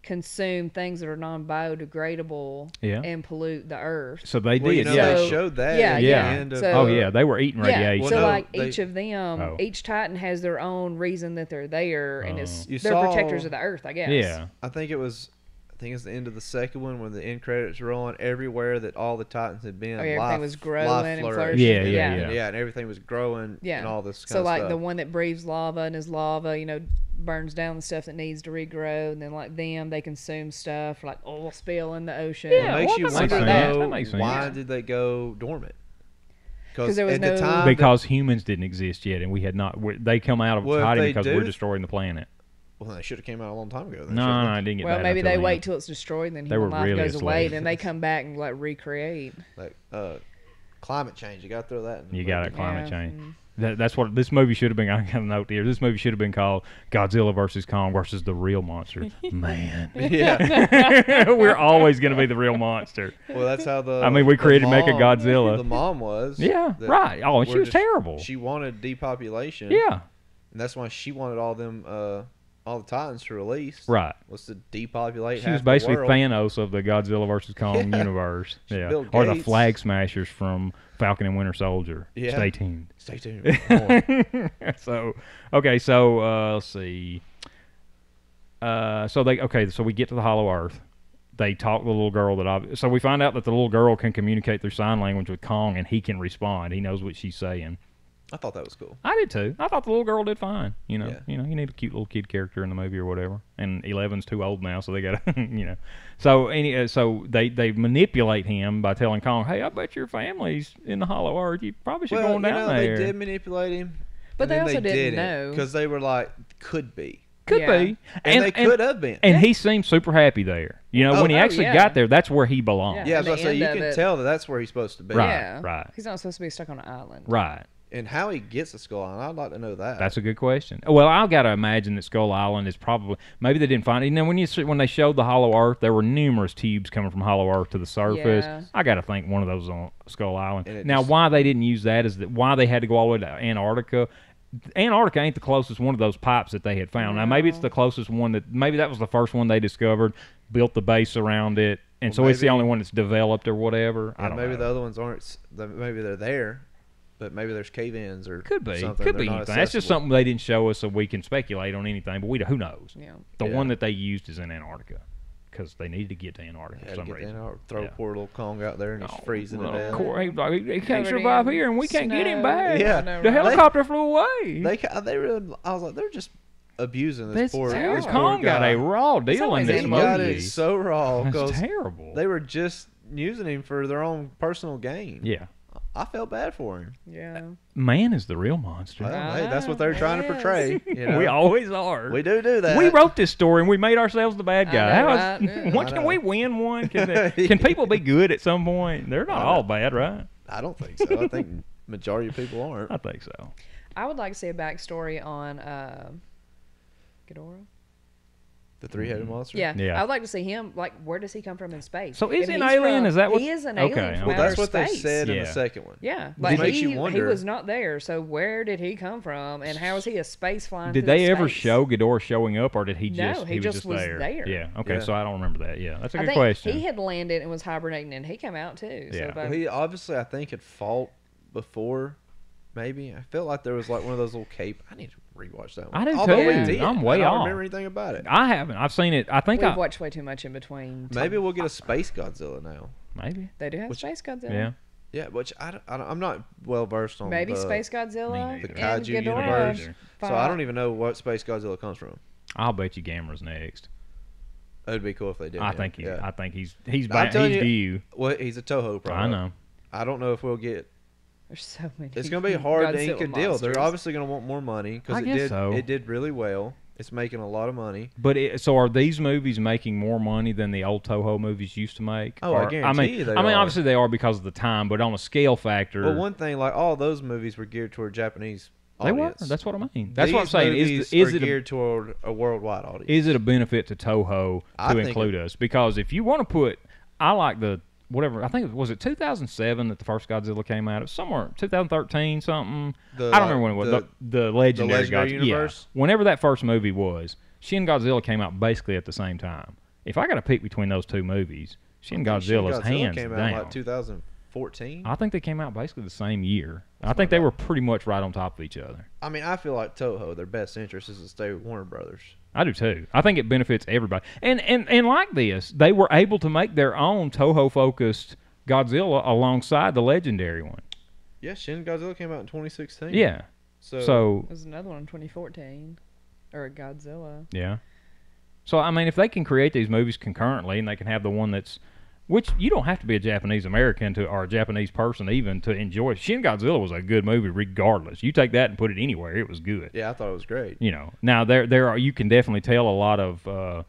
consume things that are non-biodegradable Yeah. and pollute the Earth. So they Well, did. you know, Yeah. they showed that Yeah, at yeah. the end of So- Oh yeah, they were eating radiation. Yeah, Well, so no, like they- each of them, Oh. each Titan has their own reason that they're there, and You they're saw- protectors of the Earth, I guess. Yeah. I think it's the end of the second one when the end credits rolling. Everywhere that all the Titans had been, Oh, yeah, everything life, was growing life and flourished. flourishing. Yeah, Yeah. yeah. And everything was growing. Yeah. And all this kind So of like stuff. the one that breathes lava and his lava, burns down the stuff that needs to regrow, and then like them, they consume stuff like oil spill in the ocean. Yeah, It makes well, you that makes wonder sense. though, That makes sense. why Yeah. did they go dormant? 'Cause there was at the no- time Because humans didn't exist yet, and we had not. They come out of Well, if hiding they because do- we're destroying the planet. well, they should have came out a long time ago. Then, No, shouldn't no, I didn't get Well, that maybe until they then. wait till it's destroyed, and then They human were life really goes away, asleep. then they come back and like recreate. they? Like climate change. You got to throw that in. You the got movie. it, climate Yeah. change. That's what this movie should have been. I got a note here. This movie should have been called Godzilla versus Kong versus the real monster. Man, Yeah. we're always going to be the real monster. Well, that's how the. I mean, we the created mom- Mechagodzilla. The mom was. Yeah, that right. Oh, and she we're was terrible. She wanted depopulation. Yeah, And that's why she wanted all the Titans to release. right. Was to depopulate. She half was basically the world. Thanos of the Godzilla versus Kong Yeah. universe. Yeah, Bill or the Gates. Flag Smashers from Falcon and Winter Soldier. Yeah. Stay tuned. Stay tuned. More. So okay, so let's see. So we get to the Hollow Earth. They talk to the little girl so we find out that the little girl can communicate through sign language with Kong, and he can respond. He knows what she's saying. I thought that was cool. I did too. I thought the little girl did fine. Yeah. You need a cute little kid character in the movie or whatever. And 11's too old now, so they got to, So they manipulate him by telling Kong, "Hey, I bet your family's in the Hollow Earth. You probably should go on down there." They did manipulate him. But they also didn't know. because they were like, could be, Could Yeah. be, and they could have been. And he seemed super happy there. When he actually yeah. got there, that's where he belonged. Yeah. Yeah, I was at about the to say end you of can it- tell that that's where he's supposed to be. Right. Yeah, right. He's not supposed to be stuck on an island. Right. And how he gets to Skull Island, I'd like to know that. That's a good question. Well, I've got to imagine that Skull Island is probably maybe they didn't find it. You know, when they showed the Hollow Earth, there were numerous tubes coming from Hollow Earth to the surface. Yeah. I got to think one of those on Skull Island. Now, just, why they didn't use that is that why they had to go all the way to Antarctica. Antarctica ain't the closest one of those pipes that they had found. No. Now, maybe it's the closest one maybe that was the first one they discovered, built the base around it, and so it's the only one that's developed or whatever. I don't know. Maybe the other ones aren't. Maybe they're there. But maybe there's cave-ins or could be something. anything. That's just something they didn't show us, so we can speculate on anything. But who knows? Yeah. The one that they used is in Antarctica because they needed to get to Antarctica for some reason. Throw poor little Kong out there and he's freezing to death. He can't survive here, and we can't get him back. Yeah, the helicopter flew away. I was like, they're just abusing this poor Kong got a raw deal in this movie. Got it so raw. That's terrible. They were just using him for their own personal gain. Yeah. I felt bad for him. Yeah. Man is the real monster. Well, hey, that's what they're trying to portray. You know? We always are. We do that. We wrote this story and we made ourselves the bad guy. Right? Can we win one? Can people be good at some point? They're not all bad, right? I don't think so. I think majority of people aren't. I think so. I would like to see a backstory on Ghidorah. The three-headed monster? Yeah. Yeah. I would like to see him, like, where does he come from in space? So is If he an he's alien? from- Is that what? He is an Okay, alien from okay. Well, that's outer what they space. said in Yeah. the second one. Yeah. Like, makes you he wonder. was not there, so where did he come from? And how is he a space flying Did through they ever space? show Ghidorah showing up, or did he No, just he was just just was there? there. Yeah. Okay. Yeah. So I don't remember that. Yeah, that's a I good think question. he had landed and was hibernating, and he came out too. Yeah. So Well, he obviously, I think, had fought before. Maybe I felt like there was like one of those little cape. I need to rewatch that one. I do Although too. we did, I'm way I don't off. remember anything about it. I haven't. I've seen it. I think We've watched way too much in between. Maybe we'll get a Space Godzilla now. maybe. They do have Space Godzilla. Yeah. Yeah, which I'm not well versed on. Maybe the, Space Godzilla The and kaiju Ghidorah universe. fought. So I don't even know what Space Godzilla comes from. I'll bet you Gamera's next. It'd be cool if they did. I yeah. think he's. Yeah. I think he's I'm telling you, due. Well, he's a Toho product. I know. I don't know if we'll get. There's so many. It's going to be hard to ink a Godzilla deal. monsters. They're obviously going to want more money because I guess so. It did really well. It's making a lot of money. But so are these movies making more money than the old Toho movies used to make? Oh, I guarantee you they I mean, are. obviously they are because of the time, but on a scale factor, Well, one thing, like all those movies were geared toward Japanese they were. audience. That's what I mean. That's what I'm These saying. movies Is are it geared toward a worldwide audience? is it a benefit to Toho I to think include us? Because if you want to put, I like the whatever. I think was it 2007 that the first Godzilla came out. It was somewhere 2013 something. I don't remember when it was. The legendary Legendary Godzilla. universe? Yeah. Whenever that first movie was, Shin Godzilla came out basically at the same time. If I got to pick between those two movies, Shin Godzilla's hands came down. out in like 2014. I think they came out basically the same year. I think they were pretty much right on top of each other. I mean, I feel like Toho, their best interest is to stay with Warner Brothers. I do too. I think it benefits everybody. And like this, they were able to make their own Toho-focused Godzilla alongside the legendary one. Yeah, Shin Godzilla came out in 2016. Yeah. So There's another one in 2014, or a Godzilla. yeah. So I mean, if they can create these movies concurrently, and they can have the one that's, which you don't have to be a Japanese American to, or a Japanese person even to enjoy. Shin Godzilla was a good movie regardless. You take that and put it anywhere, it was good. Yeah, I thought it was great. You know, now there are, you can definitely tell a lot of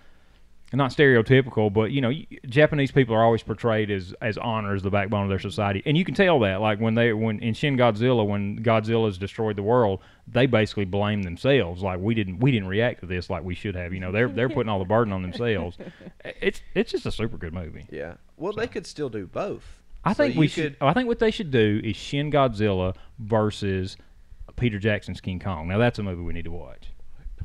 not stereotypical, but you know, Japanese people are always portrayed as honor as the backbone of their society, and you can tell that. Like when in Shin Godzilla, when Godzilla's destroyed the world, they basically blame themselves. Like we didn't react to this like we should have. You know, they're putting all the burden on themselves. It's just a super good movie. Yeah. Well, they could still do both. I think So we you should. I think what they should do is Shin Godzilla versus Peter Jackson's King Kong. Now that's a movie we need to watch.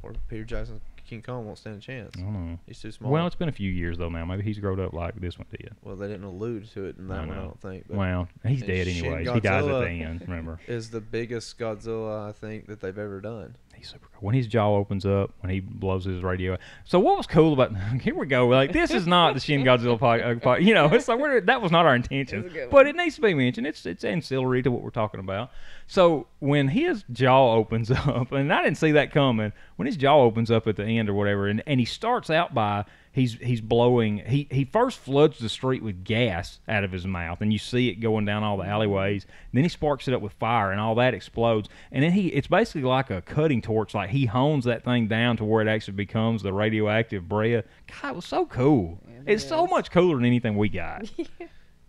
Poor Peter Jackson, King Kong won't stand a chance. I don't know. He's too small. Well, it's been a few years though now. Maybe he's grown up like this one did. Well, they didn't allude to it in that one, I don't think. But Well, he's and dead Shin anyways. He dies at the Godzilla end. Remember? is the biggest Godzilla I think that they've ever done. He's super cool. When his jaw opens up, when he blows his radio. So what was cool about? Here we go. Like this is not the Shin Godzilla podcast. You know, it's like that was not our intention, but it needs to be mentioned. It's ancillary to what we're talking about. So when his jaw opens up, and I didn't see that coming. When his jaw opens up at the end or whatever, and he starts out by he's blowing. He first floods the street with gas out of his mouth, and you see it going down all the alleyways. And then he sparks it up with fire, and all that explodes. And then it's basically like a cutting torch. Like he hones that thing down to where it actually becomes the radioactive breath. God, it was so cool. It's so much cooler than anything we got.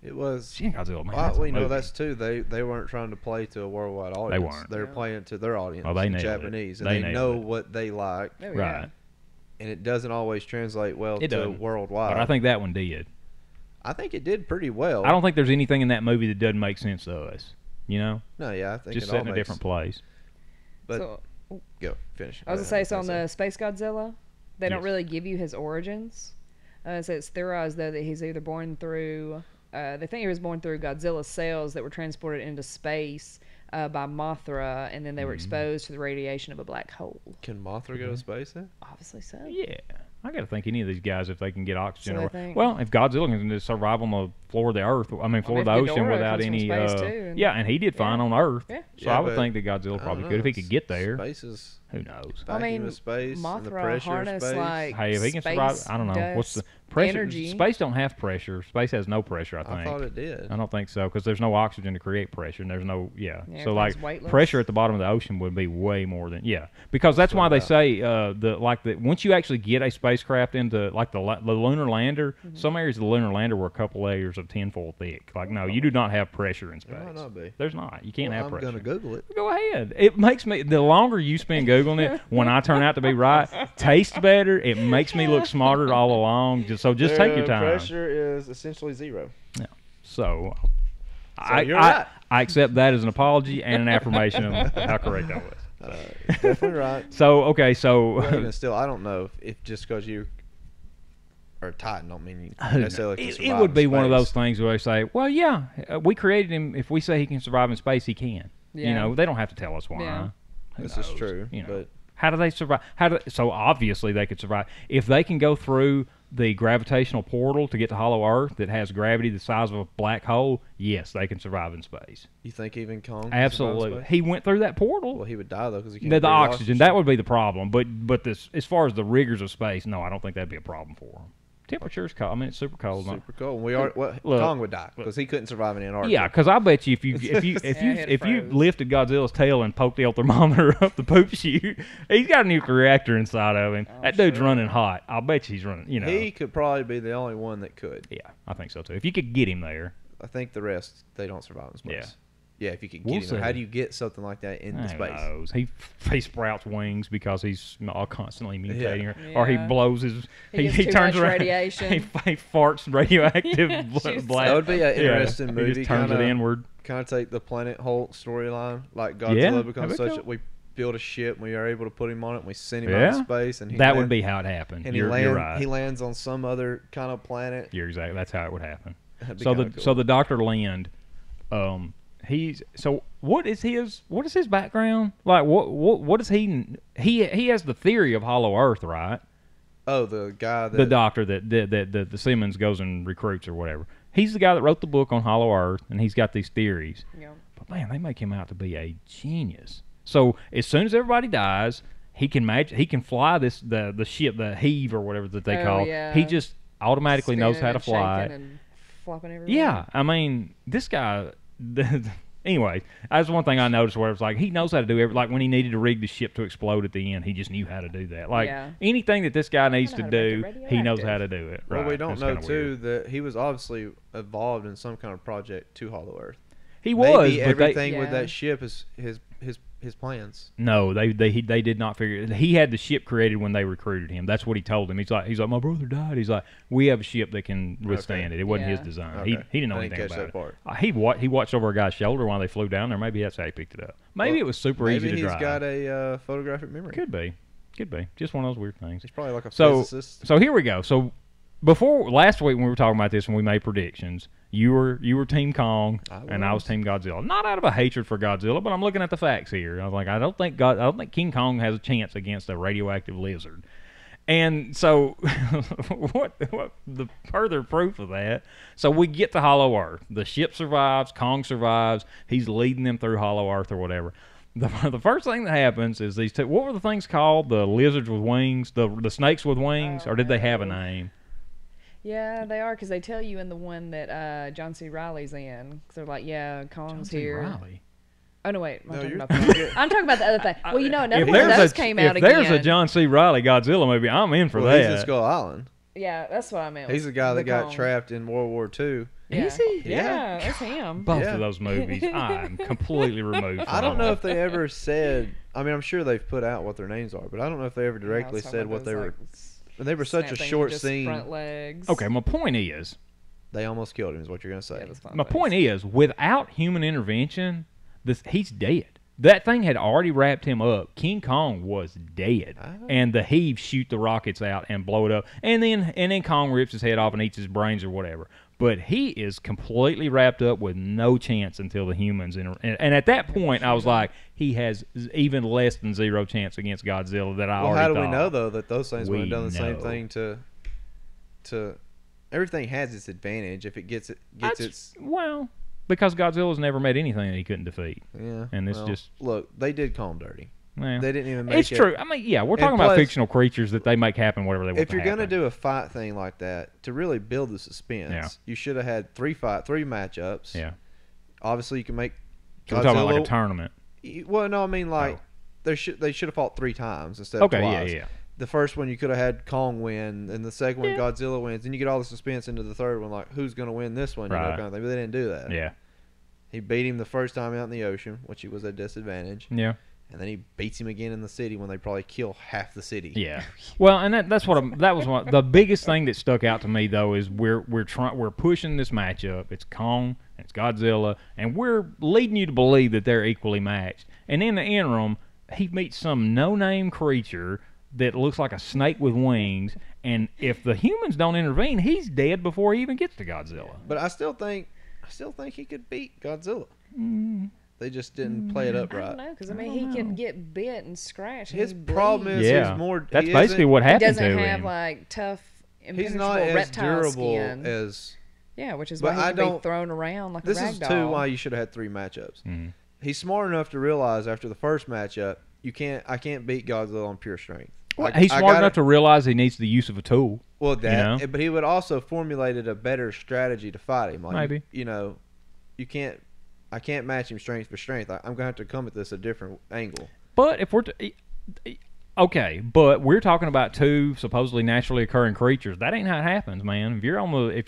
It was. Shin Godzilla, man. That's a Well, movie. that's too. They weren't trying to play to a worldwide audience. They weren't. They were playing to their audience, Oh, they nailed it. Japanese, and They they nailed know it. what they like, Oh, Right. yeah. and it doesn't always translate well It to doesn't. worldwide. But I think that one did. I think it did pretty well. I don't think there's anything in that movie that doesn't make sense to us. You know, No, yeah, I think just it set all in a makes. different place. But So, go finish. I was gonna say, so on the Space Godzilla, they don't Yes. really give you his origins. So it's theorized though that he's either born through. They think he was born through Godzilla's cells that were transported into space by Mothra, and then they were exposed to the radiation of a black hole. Can Mothra go to space then? Obviously so. Yeah, I got to think any of these guys if they can get oxygen. So Or, they think- well, if Godzilla can just survive on the floor of the Earth, I mean, floor of the Maybe ocean Ghidorah without comes from any. space, too, and- Yeah, and he did fine Yeah. on Earth. Yeah. So Yeah, I would but think that Godzilla I probably don't could know. if he could get there. Space is Who knows? I vacuum mean, of space and the Mothra pressure of harness space. like Hey, if he can space survive, I don't know. What's the dust pressure? energy. Space don't have pressure. Space has no pressure. I think. I thought it did. I don't think so because there's no oxygen to create pressure, and there's no Yeah, so like everything's weightless. pressure at the bottom of the ocean would be way more than because that's why they say once you actually get a spacecraft into like the lunar lander, Mm-hmm. some areas of the lunar lander were a couple layers of tinfoil thick. Like no, you do not have pressure in It space. might not be. There's not. You can't have I'm pressure. gonna Google it. Go ahead. It makes me the longer you spend googling it, when I turn out to be right, tastes better. It makes me look smarter all along. Just take your time. Pressure is essentially zero. So, you're right. I accept that as an apology and an affirmation of how correct I was. Definitely right. So okay, so Well, even still, I don't know if just because you are Titan don't mean you necessarily can it survive would in be one of space. those things where they say, well, yeah, we created him. If we say he can survive in space, he can. You Yeah. know, they don't have to tell us why. Yeah. Who This is knows? true, You know. but How do they survive? So obviously they could survive if they can go through the gravitational portal to get to Hollow Earth that has gravity the size of a black hole. Yes, they can survive in space. you think even Kong can Absolutely, survive in space? he went through that portal. Well, he would die though because he can't The breathe oxygen, that would be the problem. But this, as far as the rigors of space, no, I don't think that'd be a problem for him. Temperature's cold. I mean, it's super cold. Super cold. We are. Well, Look, Kong would die because he couldn't survive in Antarctica. Yeah, because I bet you if you he'd froze. lifted Godzilla's tail and poked the old thermometer up the poop chute, he's got a nuclear reactor inside of him. That dude's running hot. I'll bet you he's running. You know, He could probably be the only one that could. yeah, I think so too. If you could get him there, I think the rest they don't survive in space. Yeah. Yeah, if you could We'll get him. there. How see. do you get something like that into who space? knows? He sprouts wings because he's all constantly mutating, Yeah. or he Yeah. blows his. He gets too turns much around. radiation. He farts radioactive Shoots black. That would be an interesting He movie. just turns it inward. Kind of take the Planet Hulk storyline, like Yeah, Godzilla becomes that'd be such. cool. We build a ship, and we are able to put him on it, and we send him Yeah. out of space, and he That would land- be how it happened. And You're right. he lands on some other kind of planet. You're exactly. That's how it would happen. That'd be So kinda so cool. the Dr. Lind, what is his background? Like what is he has the theory of Hollow Earth, right? Oh, the guy that The doctor that the Simmons goes and recruits or whatever. He's the guy that wrote the book on Hollow Earth, and he's got these theories. Yeah. But man, they make him out to be a genius. So as soon as everybody dies, he can fly the ship, the heave or whatever that they Oh, call. yeah. He just automatically knows Spinning how to and fly. shaking and flopping everywhere. Yeah, I mean, this guy. Anyway, that's one thing I noticed where it's like he knows how to do everything. Like when he needed to rig the ship to explode at the end, he just knew how to do that. Like Yeah. anything that this guy needs I to know how to do, make it he knows radioactive. how to do it. Well, we Right, don't that's know kinda too weird. that he was obviously involved in some kind of project to Hollow Earth. He was, Maybe but everything with Yeah. that ship is his plans. no, they did not figure it. He had the ship created when they recruited him. That's what he told them. He's like my brother died. He's like, we have a ship that can withstand it. It wasn't his Yeah. design. Okay. He didn't know I didn't anything catch about that it. part. He watched over a guy's shoulder while they flew down there. Maybe that's how he picked it up. Maybe Well, it was super Maybe easy to he's drive. got a photographic memory. Could be, just one of those weird things. He's probably like a So physicist. so here we go. So before last week when we were talking about this and we made predictions, you were Team Kong and I was Team Godzilla. Not out of a hatred for Godzilla, but I'm looking at the facts here. I was like, I don't think King Kong has a chance against a radioactive lizard. And so, what the further proof of that? So we get to Hollow Earth. The ship survives. Kong survives. He's leading them through Hollow Earth or whatever. The first thing that happens is these two. What were the things called? The lizards with wings, the snakes with wings, or did they have a name? Yeah, they are because they tell you in the one that John C. Riley's in. 'Cause they're like, yeah, Kong's here. Riley. Oh no, wait, I'm No, talking you're- about the I'm talking about the other thing. Well, you know, another If one of there's those came out if there's again. a John C. Riley Godzilla movie, I'm in for Well, that. he's in Skull Island. Yeah, that's what I meant. He's the guy that got Kong. trapped in World War II. Yeah. Is he? Yeah, that's him. Both Yeah. of those movies, I'm completely removed from. I don't know them. if they ever said. I mean, I'm sure they've put out what their names are, but I don't know if they ever Yeah, I directly was talking said about what they those, were. like, They were such a snap thing, short just scene. Front legs. Okay, my point is, They almost killed him. Is what you're gonna say. Yeah, that's fine, my thanks. point is, without human intervention, he's dead. That thing had already wrapped him up. King Kong was dead, and the Heaves shoot the rockets out and blow it up, and then Kong rips his head off and eats his brains or whatever. But he is completely wrapped up with no chance until the humans and at that point, I was like, he has even less than zero chance against Godzilla. That I Well, already how do we thought. know though that those things would have We done the same know. thing to everything has its advantage if it gets its Well, because Godzilla's never met anything that he couldn't defeat. yeah. And it's well, just look, they did Kong dirty. well, They didn't even make it's it. true. I mean, yeah, we're And talking about plus, fictional creatures that they make happen whatever they want. If you're going to do a fight thing like that to really build the suspense, Yeah. you should have had three matchups. Yeah. Obviously, you can make. So we're talking about like a Godzilla- tournament. Well, no, I mean like Oh. they should have fought 3 times instead Okay, of yeah, twice. yeah. The first one you could have had Kong win, and the second one Yeah. Godzilla wins, and you get all the suspense into the third one, like who's going to win this one, you know, Right. kind of thing. But they didn't do that. Yeah. He beat him the first time out in the ocean, which he was at disadvantage, Yeah. and then he beats him again in the city when they probably kill half the city. Yeah. Well, and that was one the biggest thing that stuck out to me though is we're pushing this matchup. It's Kong, it's Godzilla, and we're leading you to believe that they're equally matched. And in the interim, he meets some no-name creature that looks like a snake with wings, and if the humans don't intervene, he's dead before he even gets to Godzilla. But I still think he could beat Godzilla. They just didn't play it up I don't right. know, because I mean, he can get bit and scratched. And His he problem bleeds. is Yeah. he's more. That's he basically isn't- what He happened doesn't to have him. like tough, He's impenetrable not as reptile durable skin. as. Yeah, which is But why I he can be don't- thrown around like This a is rag too doll. why you should have had 3 matchups. Mhm. He's smart enough to realize after the first matchup, I can't beat Godzilla on pure strength. Well, I he's smart gotta- enough to realize he needs the use of a tool. Well, that, know? but he would also formulated a better strategy to fight him. Like, Maybe. you know, I can't match him strength for strength. I'm gonna have to come at this a different angle. But if we're okay, but we're talking about 2 supposedly naturally occurring creatures. That ain't how it happens, man. If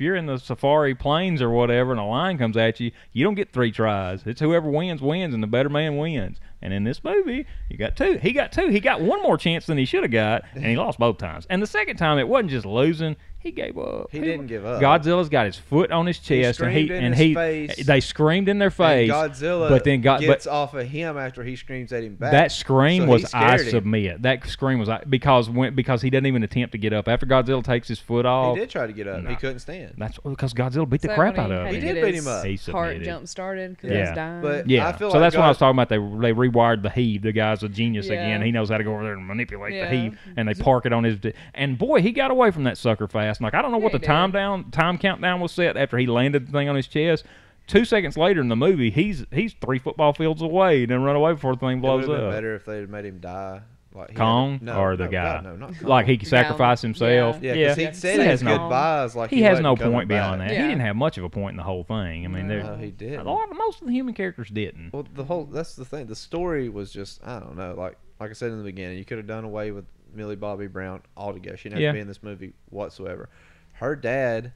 you're in the safari plains or whatever, and a lion comes at you, you don't get 3 tries. It's whoever wins, and the better man wins. And in this movie, you got 2. He got 2. He got one more chance than he should have got, and he lost both times. And the second time, it wasn't just losing. He gave up. He didn't give up. Godzilla's got his foot on his chest, screamed in his face. they screamed in their face. And Godzilla but then gets off of him after he screams at him back. that scream So was he I scared him. submit. That scream was because he doesn't even attempt to get up after Godzilla takes his foot off. He did try to get up. No. He couldn't stand. That's because Godzilla beat Is the that crap when out of had him. to He get did beat his him up. He Heart submitted. jump started because Yeah. he was dying. But Yeah, I feel so like that's what I was talking about. They rewired the heave. The guy's a genius Yeah. again. He knows how to go over there and manipulate the Yeah. heave, and they park it on his. And boy, he got away from that sucker fast. Like I don't know what Yeah, the he did. time countdown was set after he landed the thing on his chest. 2 seconds later in the movie, he's 3 football fields away and then run away before the thing It blows would have been up. better if they had made him die. Like he Kong had to- no, or the no, guy? God, no, not Kong. Like he sacrificed himself. Yeah, Yeah, because he said He his has no- goodbyes. Like he has no wasn't coming point beyond back. that. He Yeah. didn't have much of a point in the whole thing. I mean, No, he did. most of the human characters didn't. Well, that's the thing. The story was just I don't know. Like I said in the beginning, you could have done away with Millie Bobby Brown altogether. She didn't have Yeah. to be in this movie whatsoever. Her dad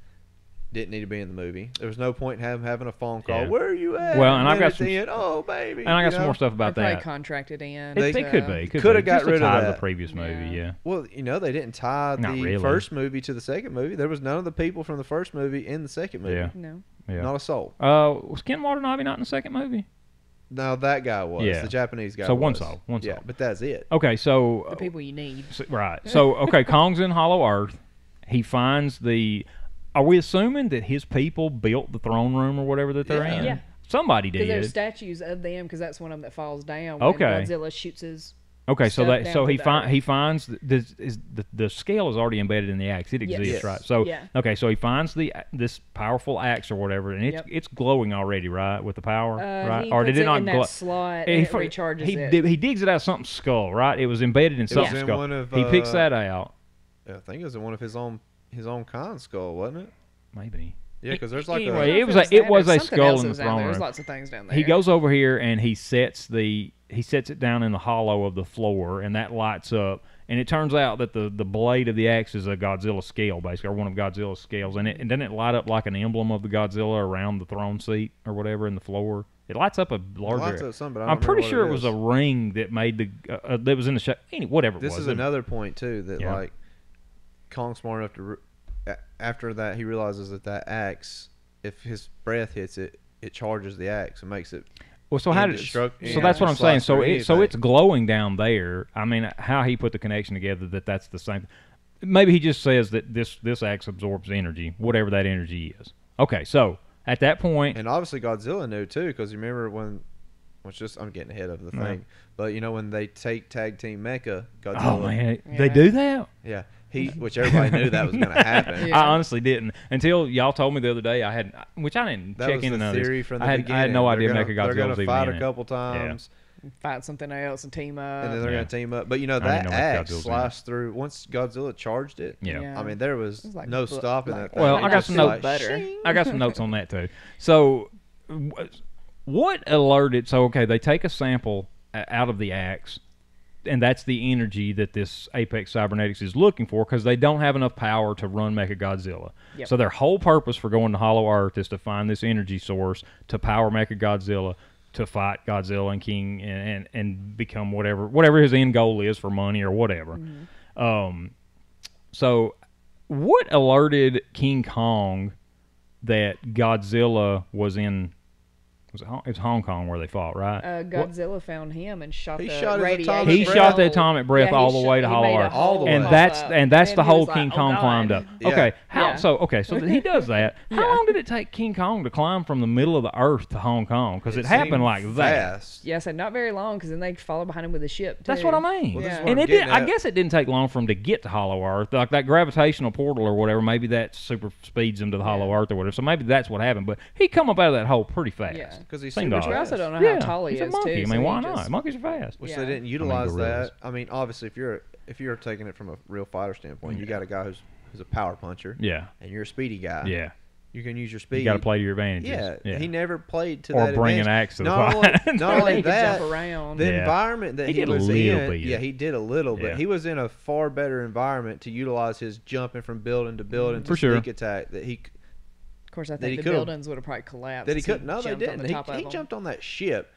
didn't need to be in the movie. There was no point in him having a phone call. Yeah. Where are you at? Well, and I've then got at some- the end, oh baby. And I got you some know? more stuff about They're probably that. contracted in. It to- could be. Coulda got Just to rid of tie to that. the previous movie. Yeah. Yeah. Well, they didn't tie Not the really. first movie to the second movie. There was none of the people from the first movie in the second movie. Yeah. No. Yeah. Not a soul. Was Ken Watanabe not in the second movie? No, that guy was. Yeah. The Japanese guy So was. one soul. Yeah, but that's it. Okay, so The people you need. right. So okay, Kong's in Hollow Earth. He finds the. Are we assuming that his people built the throne room or whatever that they're Yeah. in? Yeah. Somebody Because there's did. statues of them, because that's one of them that falls down when Okay. Godzilla shoots his... Okay, so stuff down to he the earth. he finds the scale is already embedded in the axe. It Yes. exists, Yes. right? So Yeah. okay, so he finds this powerful axe or whatever, and Yep. it's glowing already, right, with the power, right? He or puts did it not in glow? that slot He and it fir- recharges he, it. he digs it out of something's skull, right? It was embedded in was something's in skull. one of, He picks that out. I think it was in one of his own Khan skull, wasn't it? Maybe. Yeah, because there's like Anyway, a... it was a Something skull else in the was down throne there. There's room. lots of things down there. He goes over here and he sets it down in the hollow of the floor, and that lights up. And it turns out that the blade of the axe is a Godzilla scale, basically, or one of Godzilla's scales. And doesn't it light up like an emblem of the Godzilla around the throne seat or whatever in the floor? It lights up a larger. It lights up some, but I don't I'm pretty remember sure what it was a ring that made that was in the shape. Whatever it was. This is another point too that Yeah. like Kong's smart enough to after that he realizes that axe, if his breath hits it, it charges the axe and makes it. Well, so indestructible. that's what I'm saying. So anything. it's glowing down there. I mean, how he put the connection together that's the same. Maybe he just says that this axe absorbs energy, whatever that energy is. Okay, so at that point, And obviously Godzilla knew too, because you remember when, I'm getting ahead of the thing, but you know when they tag team Mecha, Godzilla. oh man, they do that. Yeah, which everybody knew that was going to happen. Yeah. I honestly didn't until y'all told me the other day. I didn't That check was into the none of this. theory from the I beginning. had no idea They're Mechagodzilla gonna was even fight in a it. couple times, Fight something else and team up. and then they're Yeah. going to team up. But you know I that didn't know axe Mechagodzilla's in it. sliced through once Godzilla charged it. Yeah. I mean, there was was like no bu- stopping like- that thing. Well, It I got just some like, notes. butter. shing. I got some notes on that too. So, what alerted? So, okay, they take a sample out of the axe, and that's the energy that this Apex Cybernetics is looking for because they don't have enough power to run Mechagodzilla. Yep. So, their whole purpose for going to Hollow Earth is to find this energy source to power Mechagodzilla to fight Godzilla and King and become whatever his end goal is for money or whatever. So, what alerted King Kong that Godzilla was in? It was Hong Kong where they fought, right? Godzilla found him and shot He the shot his radiation. atomic He breath. shot the atomic breath Yeah, all the way to he Hollow made a Earth, All the way. and pop that's up. and that's And the he whole was like, King "Oh, Kong God." climbed up. Yeah. Okay, Yeah. so he does that. How long did it take King Kong to climb from the middle of the Earth to Hong Kong? Because it happened seemed like that. fast. Yeah, I said not very long because then they followed behind him with a ship. Too. That's what I mean. Well, this is Yeah. what And I'm it did. getting I at. guess it didn't take long for him to get to Hollow Earth, like that gravitational portal or whatever. Maybe that super speeds him to the Hollow Earth or whatever. So maybe that's what happened. But he come up out of that hole pretty fast. Yeah. Because he's Seemed super odd. We fast. also don't know Yeah, how tall he he's a is monkey. too. I so mean, he why just- not? Monkeys are fast. Which Yeah. they didn't utilize gorillas. that. I mean, obviously, if you're taking it from a real fighter standpoint, you got a guy who's a power puncher, Yeah, and you're a speedy guy. yeah. You can use your speed. You got to play to your advantages. Yeah, he never played to Or that bring an advantage. axe to the not fight. Only, not Or only he could that, jump around. the Yeah. environment that He he did a was little in, bit. yeah, he did a little Yeah. bit. He was in a far better environment to utilize his jumping from building to building to For sure. sneak attack that he Of course, I that he think the could've- buildings would have probably collapsed. that he as he couldn't. No, they jumped on didn't. the top of He them. jumped on that ship,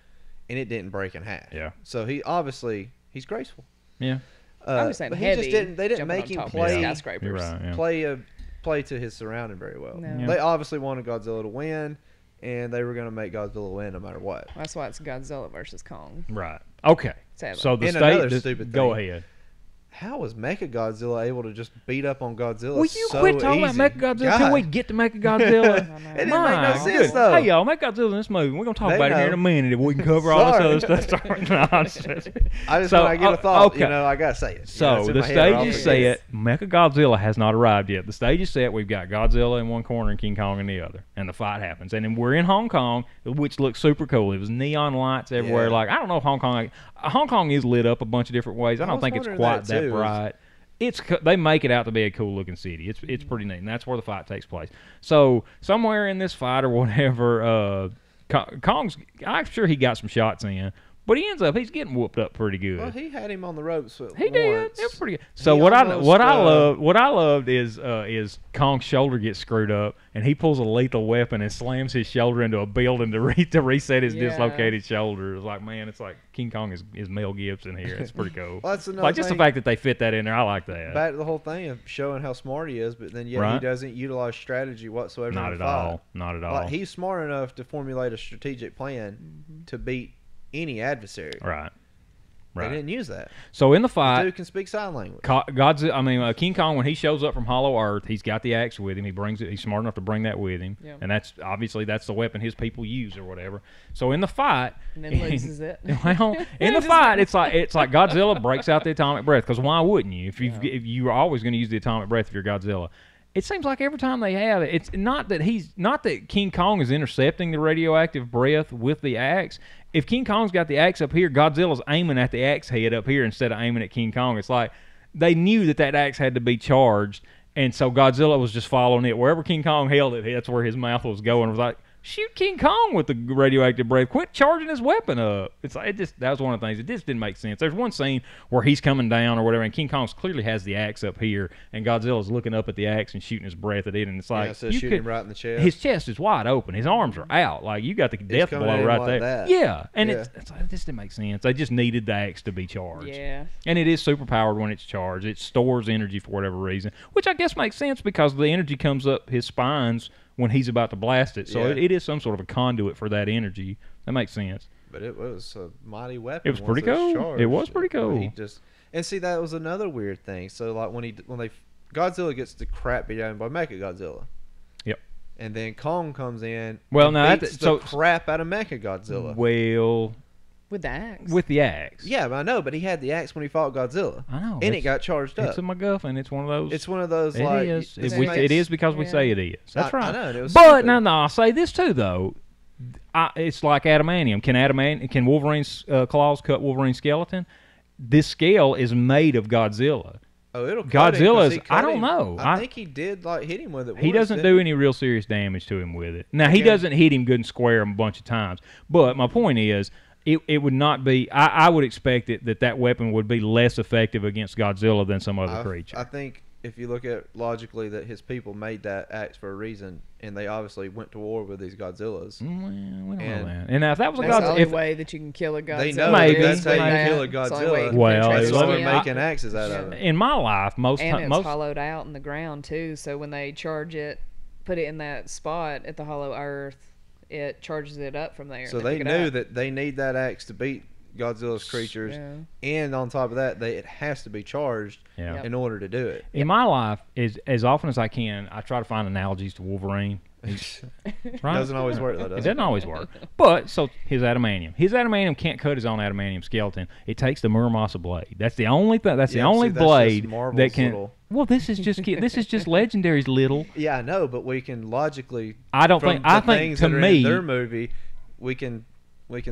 and it didn't break in half. Yeah. So he's graceful. Yeah. I'm just saying but heavy. he just didn't. They didn't jumping make on him top of play skyscrapers. You're right. Yeah. play to his surrounding very well. No. Yeah. They obviously wanted Godzilla to win, and they were going to make Godzilla win no matter what. That's why it's Godzilla versus Kong. Right. Okay. Sadly. So the And another state. stupid Go thing. ahead. How was Mechagodzilla able to just beat up on Godzilla Will you so quit talking easy? about Mechagodzilla God. till we get to Mechagodzilla? I know. It didn't make no My sense, goodness. though. Hey, y'all, Mechagodzilla in this movie. We're going to talk They about it here in know. a minute if we can cover all this Sorry. other stuff. No, it's just- I just So, when I get a thought, okay. I got to say it. It's So in the my head or stage I'll is forget. set. Mechagodzilla has not arrived yet. The stage is set. We've got Godzilla in one corner and King Kong in the other, and the fight happens. And then we're in Hong Kong, which looks super cool. It was neon lights everywhere. Yeah. Like I don't know if Hong Kong is lit up a bunch of different ways. I don't was think it's wondering quite that, that too. bright. They make it out to be a cool looking city. It's pretty neat, and that's where the fight takes place. So somewhere in this fight or whatever, Kong's. I'm sure he got some shots in. But he's getting whooped up pretty good. Well, he had him on the ropes. He did. once. It was pretty good. So He what almost, I loved is Kong's shoulder gets screwed up and he pulls a lethal weapon and slams his shoulder into a building to reset his Yeah. dislocated shoulder. It's like, man, it's like King Kong is Mel Gibson here. It's pretty cool. Well, that's another Like just the thing. fact that they fit that in there, I like that. Back to the whole thing of showing how smart he is, but then yet Right. he doesn't utilize strategy whatsoever. Not in at the fight. all. Not at all. Like, he's smart enough to formulate a strategic plan to beat any adversary. Right. They Right. didn't use that. So in the The fight, dude can speak sign language. King Kong, when he shows up from Hollow Earth, he's got the axe with him. He brings it. He's smart enough to bring that with him, Yeah. and that's the weapon his people use or whatever. So in the fight, And then loses it. well, in the fight, it's like Godzilla breaks out the atomic breath because why wouldn't you? If you're always going to use the atomic breath if you're Godzilla. It seems like every time they have it, it's not that King Kong is intercepting the radioactive breath with the axe. If King Kong's got the axe up here, Godzilla's aiming at the axe head up here instead of aiming at King Kong. It's like they knew that axe had to be charged, And so Godzilla was just following it. Wherever King Kong held it, that's where his mouth was going. It was like, shoot King Kong with the radioactive breath. Quit charging his weapon up. It's like, that was one of the things. It just didn't make sense. There's one scene where he's coming down or whatever, and King Kong clearly has the axe up here, and Godzilla's looking up at the axe and shooting his breath at it, and it's like, so shooting him right in the chest. His chest is wide open. His arms are out. Like, you got the death blow right there. That. Yeah, and it's like, it just didn't make sense. They just needed the axe to be charged. Yeah. And it is super powered when it's charged. It stores energy for whatever reason, which I guess makes sense because the energy comes up his spines when he's about to blast it. So it is some sort of a conduit for that energy. That makes sense. But it was a mighty weapon. It was pretty cool. It was pretty cool. And see, that was another weird thing. So like when Godzilla gets the crap beat out of him by Mechagodzilla. Yep. And then Kong comes in. Well, and beats the crap out of Mechagodzilla. Well, with the axe. With the axe. Yeah, I know, but he had the axe when he fought Godzilla. I know. And it got charged up. It's a MacGuffin. It's one of those. It's one of those. It like, is. It is because we say it is. That's right. I know. It was but stupid. no, I'll say this too though. It's like adamantium. Can Wolverine's claws cut Wolverine's skeleton? This scale is made of Godzilla. Oh, it'll cut Godzilla's. him, I don't know. I think he did like hit him with it. He doesn't do any real serious damage to him with it. Now he doesn't hit him good and square a bunch of times. But my point is, it would not be. I would expect that weapon would be less effective against Godzilla than some other creature. I think if you look at logically that his people made that axe for a reason, and they obviously went to war with these Godzillas. Well, we don't know that. And now if that was a That's the only Godzilla, way that you can kill a Godzilla. They know that's how you kill a Godzilla. Well, that's why they're they're making axes out of it. in my life, it's hollowed out in the ground too. So when they charge it, put it in that spot at the hollow earth, it charges it up from there. So they knew that they need that axe to beat Godzilla's creatures, and on top of that, it has to be charged in order to do it. In my life, as often as I can, I try to find analogies to Wolverine. Right? Doesn't always work though, does it? It doesn't always work. But so his adamantium can't cut his own adamantium skeleton. It takes the Muramasa blade. That's the only thing. That's the only blade that can. Well, this is just Legendary's little. Yeah, I know, but we can logically. I think to me, in their movie, we can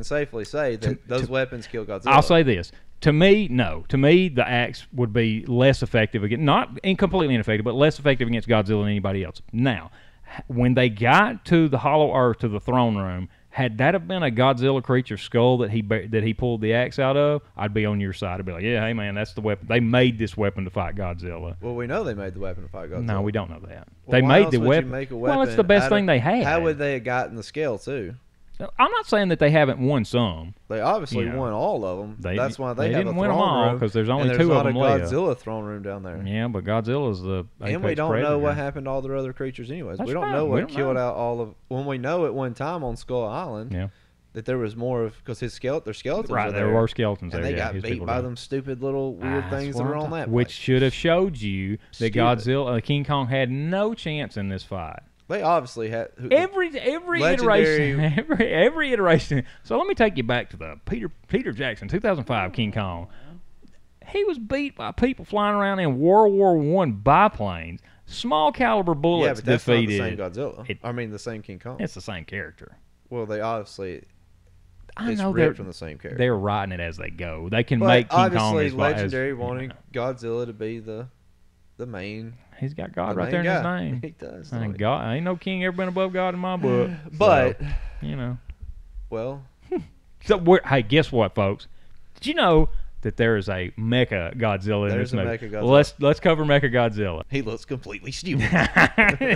safely say that those weapons kill Godzilla. I'll say this. To me, no. To me, the axe would be less effective against, not completely ineffective, but less effective against Godzilla than anybody else. Now, when they got to the Hollow Earth, to the throne room, had that have been a Godzilla creature skull that he pulled the axe out of, I'd be on your side. I'd be like, yeah, hey man, that's the weapon. They made this weapon to fight Godzilla. Well, we know they made the weapon to fight Godzilla. No, we don't know that. Well, they made the weapon. Well, it's the best thing they had. How would they have gotten the scale too? I'm not saying that they haven't won some. They obviously won all of them. That's why they have didn't a win them throne all room, because there's only and two of them not a left. Godzilla throne room down there. Yeah, but Godzilla's the apex and we don't predator. know what happened to all the other creatures anyways. That's we don't right. know what killed out all of. When we know at one time on Skull Island, that there was more of because their skeletons. Right, there were skeletons and there. they got beat by them stupid little weird things that are on that. Which should have showed you that Godzilla, King Kong had no chance in this fight. They obviously had every iteration, every iteration. So let me take you back to the Peter Jackson 2005 King Kong. He was beat by people flying around in World War I biplanes. Small caliber bullets defeated. Yeah, but that's not the same Godzilla. The same King Kong. It's the same character. Well, they obviously. I know ripped from the same character. They're writing it as they go. They can make King Kong as Legendary wanting Godzilla to be the main. He's got God right there in his name. He does. Ain't no king ever been above God in my book. But so, well. So hey, guess what, folks? Did you know that there is a Mecha Godzilla in this movie? Let's cover Mecha Godzilla. He looks completely stupid.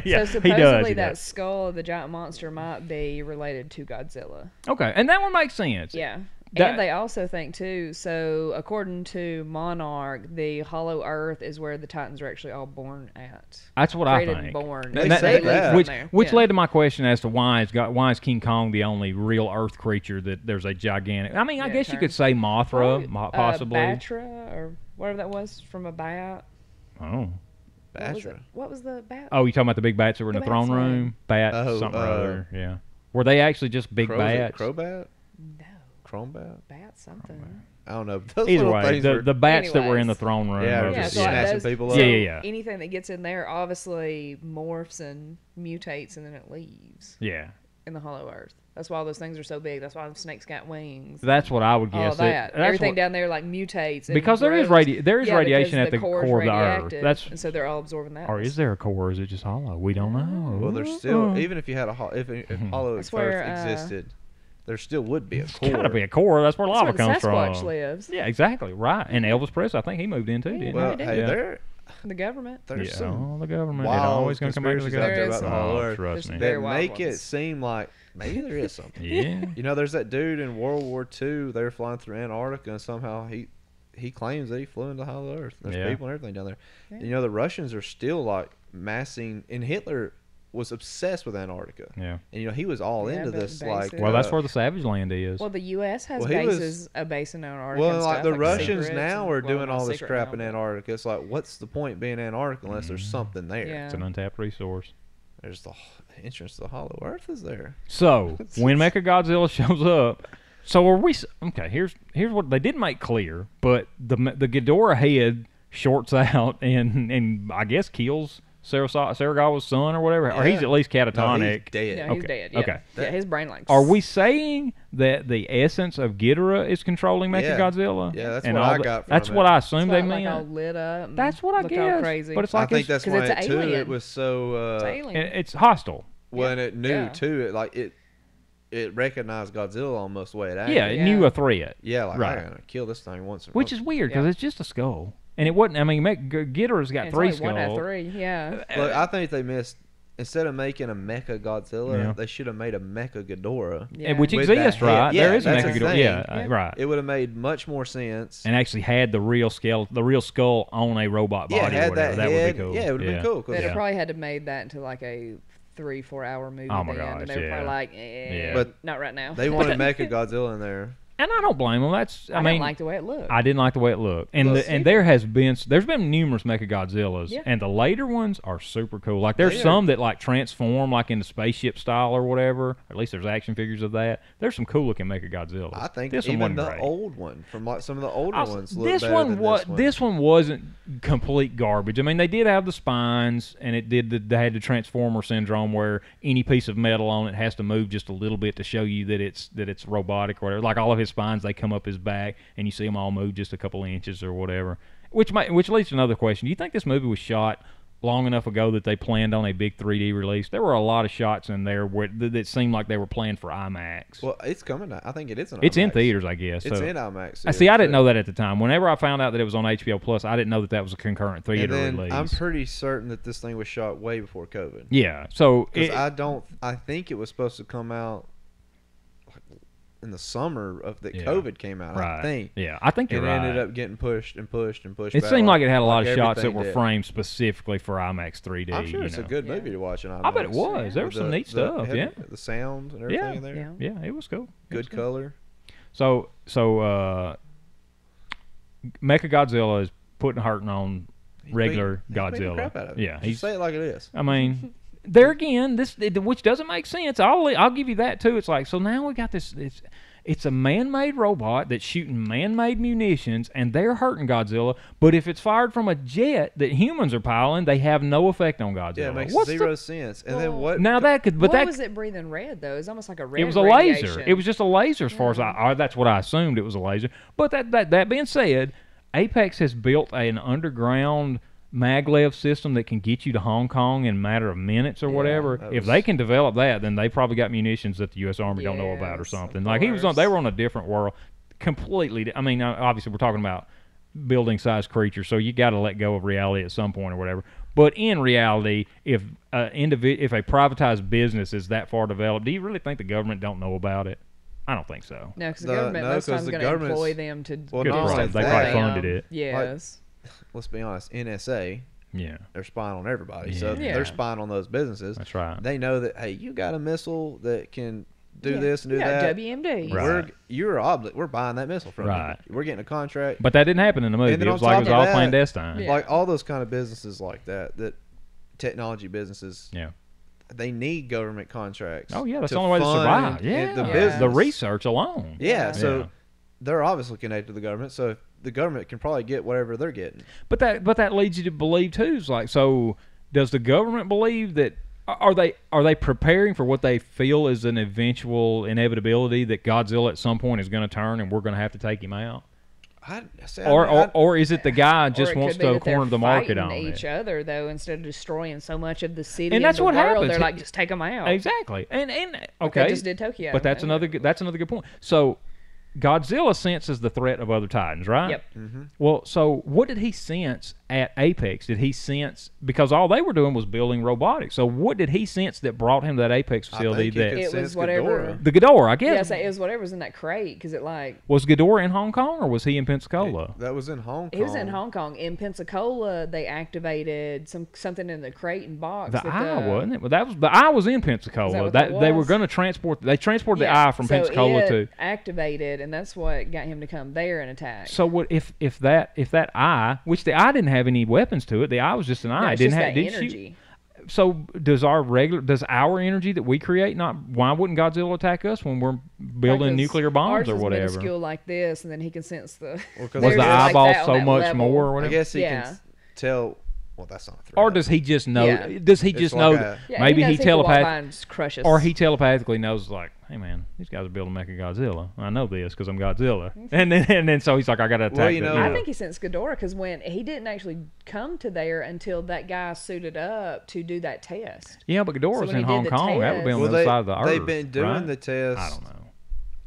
So supposedly that skull of the giant monster might be related to Godzilla. Okay, and that one makes sense. Yeah. And they also think, too, so according to Monarch, the Hollow Earth is where the Titans are actually all born at. That's what I think. And born. They say that. Which led to my question as to why is King Kong the only real Earth creature that there's a gigantic... I mean, I guess you could say Mothra, possibly. Batra, or whatever that was, from a bat. Oh. Batra. What was the bat? Oh, you talking about the big bats that were in the throne room? Bat, something or other, yeah. Were they actually just big bats? Crobat? No. Chrombat? Bat something. I don't know. Those Either way, the bats that were in the throne room. Just smashing people up. Yeah. Anything that gets in there obviously morphs and mutates, and then it leaves. Yeah. In the Hollow Earth. That's why all those things are so big. That's why the snakes got wings. That's what I would guess. All that. That's Everything what, down there like mutates. And because there is grows. radiation at the core core of the Earth. and so they're all absorbing that. Or is there a core? Or is it just hollow? We don't know. Well, there's still, even if you had if hollow That's Earth where, existed, there still would be a core. Gotta be a core. That's where lava That's where comes the Sasquatch from. lives. Yeah, exactly. Right. And Elvis Presley, I think he moved in too, didn't Well, he? hey, Yeah. The government. there's Yeah, some the government. It's wild always going to come back to the conspiracies government. out there about the Hollow Earth. Trust me. Very that wild make it ones. seem like maybe there is something. Yeah. You know, there's that dude in World War II. They were flying through Antarctica, and somehow he claims that he flew into Hollow Earth. There's Yeah. people and everything down there. Yeah. You know, the Russians are still like massing, and Hitler was obsessed with Antarctica. Yeah. And you know, he was all Yeah, into but this. bases. Like, Well, that's where the Savage Land is. Well, the U.S. has Well, he was- bases, a base in Antarctica. well, and like stuff, the like Russians secrets now and- are well, doing not all this secret crap now, in but- Antarctica. It's like, what's the point being Antarctica unless there's something there? Yeah. It's an untapped resource. There's the entrance to the Hollow Earth is there. So when Mechagodzilla shows up, so are we? Okay, here's what they didn't make clear, but the Ghidorah head shorts out and I guess kills Saragawa's son or whatever, or he's Yeah. at least No, catatonic. he's dead. Yeah, he's Okay, dead. Yeah. okay. Yeah, his brain like. Are we saying that the essence of Ghidorah is controlling Yeah. Godzilla? Yeah, that's And what all I that- got from That's it. what I assumed they like all meant. lit up. And That's what I looked guess. All crazy. But it's I like think that's 'cause why it's it an too. alien. It was so. It's alien. it's hostile. When it knew Yeah. too, it like it recognized Godzilla almost the way it acted. Yeah, it Yeah. knew a threat. Yeah, like Right. I'm gonna kill this thing once. Which is weird because Yeah. it's just a skull, and it wasn't. I mean, Ghidorah's got It's three only one out of skulls. three. Yeah. Look, I think they missed. Instead of making a Mecha Godzilla, Yeah. they should have made a Mecha Ghidorah. Yeah. Which With exists, that head. right? Yeah, There is a that's Mecha the Ghidorah. thing. Yeah, Yeah. right. It would have made much more sense. And actually had the real skull on a robot body yeah, or had whatever. that That head. would be cool. Yeah, it would have been cool. 'cause- They'd Yeah. have probably had to made that into like a 3-4 hour movie. Oh my then, gosh, and they were yeah. probably like, Yeah. But not right now. They wanted Mecha Godzilla in there. And I don't blame them. That's I mean, didn't like the way it looked. I didn't like the way it looked, and Look, and there's been numerous Mechagodzillas, Yeah. and the later ones are super cool. Like there's They are. some that like transform like into spaceship style or whatever. Or at least there's action figures of that. There's some cool looking Mechagodzillas. I think this one even wasn't the great. old one from like some of the older Also, ones. Look this better one than was this one. this one wasn't complete garbage. I mean, they did have the spines, and it did. They had the Transformer syndrome where any piece of metal on it has to move just a little bit to show you that it's robotic or whatever. Like all of his spines, they come up his back, and you see them all move just a couple inches or whatever. Which leads to another question: do you think this movie was shot long enough ago that they planned on a big 3D release? There were a lot of shots in there that seemed like they were planned for IMAX. Well, it's coming out. I think it is in It's in IMAX. theaters, I guess. It's so. in IMAX. I see. I didn't know that at the time. Whenever I found out that it was on HBO Plus, I didn't know that was a concurrent And theater then release. I'm pretty certain that this thing was shot way before COVID. Yeah. So Because it, I think it was supposed to come out in the summer of that Yeah. COVID came out. right. I think. Yeah, I think And you're it right. ended up getting pushed and pushed and pushed. It back, seemed like it had a lot of shots that everything were did. framed specifically for IMAX 3D. I'm sure you it's a know. good Yeah. movie to watch in IMAX. I bet it was. There was some neat stuff. Yeah. The sound and everything Yeah. in there. Yeah. Yeah, it was cool. It was Good cool. color. So Mechagodzilla is putting hurting on regular He's beating the Godzilla. crap out of it. Yeah, Just he's. say it like it is. I mean, there again, which doesn't make sense. I'll give you that too. It's like, so now we got this. It's a man-made robot that's shooting man-made munitions, and they're hurting Godzilla. But if it's fired from a jet that humans are piloting, they have no effect on Godzilla. Yeah, it makes What's zero sense. And then Well, what? now that could, but what that was it breathing red though? It was almost like a red. it was a laser. radiation. It was just a laser, as far as that's what I assumed it was a laser. But that being said, Apex has built an underground maglev system that can get you to Hong Kong in a matter of minutes or Yeah, whatever. that If was- they can develop that, then they probably got munitions that the U.S. Army don't know about or Yes, something. of Like he was on, course. they were on a different world, completely. I mean, obviously we're talking about building-sized creatures, so you got to let go of reality at some point or whatever. But in reality, if a privatized business is that far developed, do you really think the government don't know about it? I don't think so. No, because the The- government no, most 'cause times the going to government's- employ them to. Well, Good not price. only They that, probably funded it. Yes. Let's be honest. NSA, Yeah, they're spying on everybody. So Yeah. they're spying on those businesses. that's right. They know that, hey, you got a missile that can do Yeah. this and do Yeah, that. WMD. Right. We're buying that missile from Right. you. We're getting a contract. But that didn't happen in the movie. And then It on was like it top was of all that- clandestine. Yeah. Like all those kind of businesses like that technology businesses, Yeah. they need government contracts. Oh yeah, that's to the only way to fund survive. Yeah, the Yeah. business. the research alone. Yeah, so Yeah. they're obviously connected to the government. So if the government can probably get whatever they're getting. But that leads you to believe too. Is like, so does the government believe that Are they preparing for what they feel is an eventual inevitability that Godzilla at some point is going to turn and we're going to have to take him out? Or is it the guy just wants to corner the market on each it? other though, instead of destroying so much of the city And that's the what world, happens. they're like, just take them out. Exactly. And Like okay, they just did Tokyo. but that's another good point. So Godzilla senses the threat of other Titans, right? Yep. Mm-hmm. Well, so what did he sense at Apex? Did he sense, because all they were doing was building robotics? So what did he sense that brought him to that Apex facility? It was whatever. The Ghidorah, I guess. Yeah, it was whatever's in that crate because it like. Was Ghidorah in Hong Kong or was he in Pensacola? That was in Hong Kong. He was in Hong Kong. In Pensacola, they activated something in the crate and box. The eye, wasn't it? Well, that was the eye was in Pensacola. They were going to transport. They transported the eye from Pensacola to activated, and that's what got him to come there and attack. So what if that eye, which the eye didn't have any weapons to it, the eye was just an eye. No, It it's didn't just have that did energy. So does our energy that we create not? Why wouldn't Godzilla attack us when we're building nuclear bombs ours or is whatever? minuscule like this, and then he can sense the. Well, Was the eyeball so much more or I whatever? guess he Yeah. can tell. Well, that's not a threat. Or does he just know? Yeah. Does he just like know? a- Yeah, maybe he he knows can walk by telepathically, and just crush us. or he telepathically knows, like, hey man, these guys are building Mechagodzilla. I know this because I'm Godzilla. And then so he's like, I got to attack. Well, you know, I think he sensed Ghidorah because when he didn't actually come to there until that guy suited up to do that test. Yeah, but Ghidorah's when in he did Hong the Kong. That would be on Well, the other side of the Earth. they've been doing right? the test. I don't know.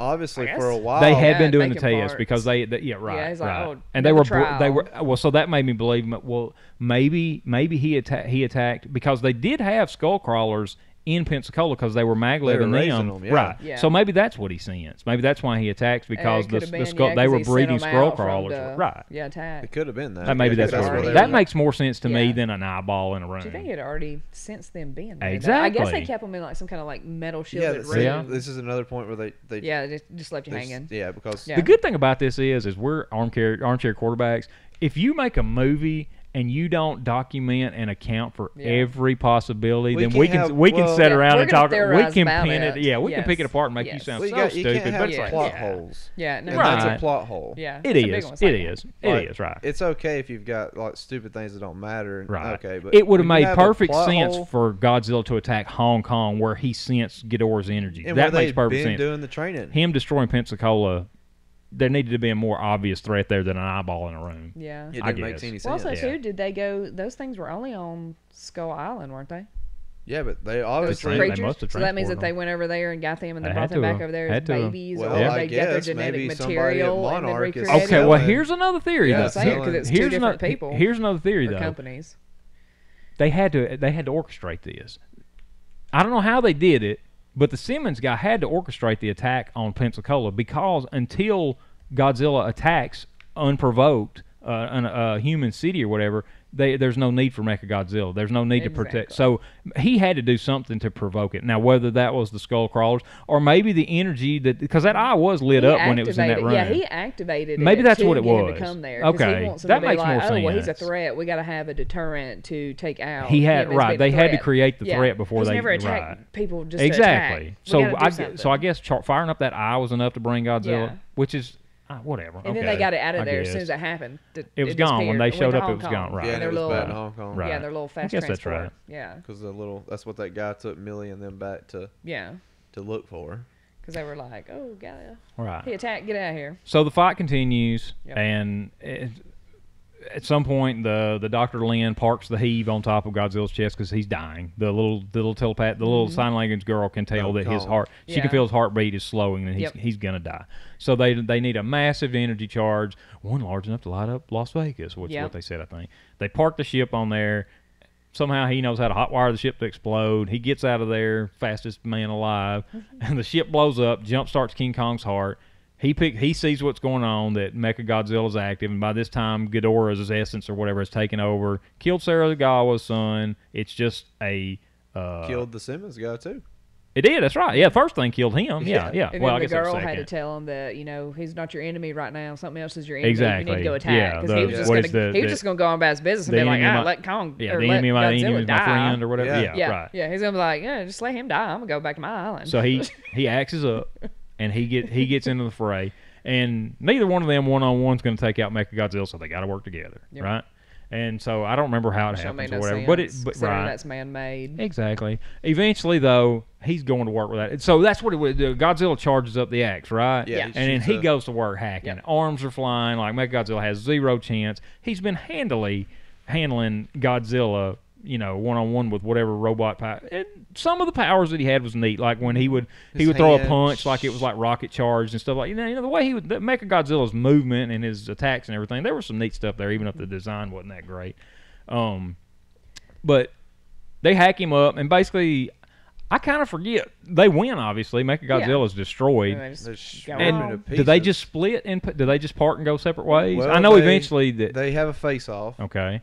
Obviously, I for a guess. while. They had yeah, been doing the making test because parts. yeah, right, Yeah, he's like, right. oh, And they another were trial. well, so that made me believe. Well, maybe he attacked because they did have skull crawlers in Pensacola because they were magleving raising them, them, yeah. right? Yeah. So maybe that's what he sensed. Maybe that's why he attacked because It could've been, skull, yeah, they 'cause were he sent breeding them skull out from crawlers, the- right? Yeah, attack. It could have been that. That maybe Yeah, that's 'cause what where they that were. makes more sense to me Yeah. than an eyeball in a room. Do you think it had already sensed them being there? I Exactly. guess they kept them in like some kind of like metal Yeah, shielded room. Yeah. this is another point where they Yeah, they just left you they- hanging. Yeah, because Yeah. The good thing about this is we're armchair quarterbacks. If you make a movie and you don't document and account for Yeah. every possibility, We then can we can have- we can well- sit Yeah, around we're and gonna talk. We theorize can about pin it. it. Yeah, we can pick it Yes. apart and make you Yes. sound well, so you stupid. can't have But it's like, plot yeah. holes. Yeah, no, And Right. that's a plot hole. Yeah, it it's a big is. one. It's It like, is. Like, It is. Right. It's okay if you've got like stupid things that don't matter. Right. Okay, but It would have when you made a perfect plot sense hole, for Godzilla to attack Hong Kong where he sensed Ghidorah's energy. and That where makes they've perfect been sense. doing the training. Him destroying Pensacola, there needed to be a more obvious threat there than an eyeball in a room. Yeah. It I didn't make guess. any Well, sense. also Yeah. too, did they go? Those things were only on Skull Island, weren't they? Yeah, but they Those obviously. They creatures. must have So that means that transported they them. went over there and got them, and They they had brought them to back have. over there Had as to have. babies, Well, or I they got their guess genetic maybe somebody at material and then Monarch is recreated. Okay, well selling- here's another theory. Yeah, though. I'm saying because it's two Here's different ano- people Here's another theory or though. companies. They had to orchestrate this. I don't know how they did it, but the Simmons guy had to orchestrate the attack on Pensacola because until Godzilla attacks unprovoked a human city or whatever, there's no need for Mechagodzilla. There's no need to protect. Exactly. So he had to do something to provoke it. Now, whether that was the skull crawlers or maybe the energy because that eye was lit up when it was in that room. Yeah, he activated. Maybe it that's to what it get him was. to come there. 'Cause Okay, he wants him that to be makes like, more oh, well, he's a sense. threat. We got to have a deterrent to take out. He had him as right. being They a had to threat. create the Yeah. threat before He's they never attacked right. people just Exactly. To attack. So We gotta do I something. guess firing up that eye was enough to bring Godzilla, Yeah. which is whatever. And then okay, they got it out of I there as guess. soon as that happened. It was gone. When disappeared. they It went showed to up, it Hong was Kong. gone. Right. Yeah, and Their it was little, bad in Hong Kong. Right. Yeah, their little fast guess that's transport. right. Yeah, Because that's what that guy took Millie and them back to yeah. look for. Because they were like, oh, God, Right. he attacked. Get out of here. So the fight continues, Yep. and at some point, the Dr. Lin parks the heave on top of Godzilla's chest because he's dying. The little telepath, the little sign language girl can tell that his heart. She can Yeah. feel his heartbeat is slowing, and he's gonna die. So they need a massive energy charge, one large enough to light up Las Vegas, which is what they said. I think they park the ship on there. Somehow he knows how to hotwire the ship to explode. He gets out of there, fastest man alive, and the ship blows up. Jump starts King Kong's heart. He sees what's going on, that Mechagodzilla's active, and by this time Ghidorah's essence or whatever has taken over, killed Saragawa's son. It's just a Killed the Simmons guy too. It did. That's right. Yeah, first thing killed him. Yeah. And Well, then I the guess that was girl had to second. tell him that he's not your enemy right now. Something else is your enemy. You Exactly. need to go attack. Yeah, Because he was just what going is to the- just going to go on about his business and the be like, enemy of my- let Kong Yeah, or the let enemy of my enemy Godzilla is my die. friend or whatever. Yeah. Yeah, right. Yeah, he's gonna be like, yeah, just let him die. I'm gonna go back to my island. So he axes up, and he gets into the fray, and neither one of them one-on-one's going to take out Mechagodzilla, so they got to work together, Yep. right? And so I don't remember how it Which don't happens make or no whatever. sense, But considering right. that's man-made. Exactly. Eventually, though, he's going to work with that. So that's what it would do. Godzilla charges up the axe, right? Yeah. And then he goes to work hacking. Yep. Arms are flying. Like Mechagodzilla has zero chance. He's been handling Godzilla, one-on-one with whatever robot power. And some of the powers that he had was neat. Like when he would throw a punch like it was like rocket charged and stuff like the way he would Mechagodzilla's movement and his attacks and everything. There was some neat stuff there, even if the design wasn't that great. But they hack him up, and basically, I kind of forget. They win, obviously. Mechagodzilla's destroyed. And do they just split? Do they just part and go separate ways? Well, I know eventually that they have a face-off. Okay.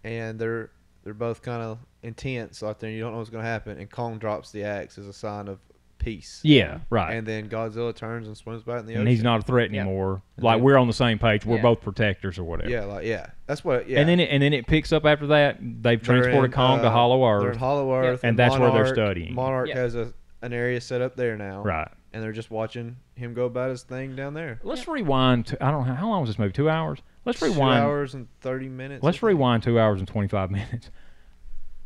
And they're both kind of intense out there. And you don't know what's going to happen. And Kong drops the axe as a sign of peace. Yeah, right. And then Godzilla turns and swims back in the ocean. And he's not a threat anymore. Like we're on the same page. We're both protectors or whatever. Yeah, that's what. Yeah. And then it picks up after that. They've transported Kong to Hollow Earth. They're in Hollow Earth, and that's where they're studying. Monarch has an area set up there now. Right. And they're just watching him go about his thing down there. Let's rewind. I don't know how long was this movie. 2 hours. Let's rewind. 2 hours and 30 minutes. Let's rewind 2 hours and 25 minutes.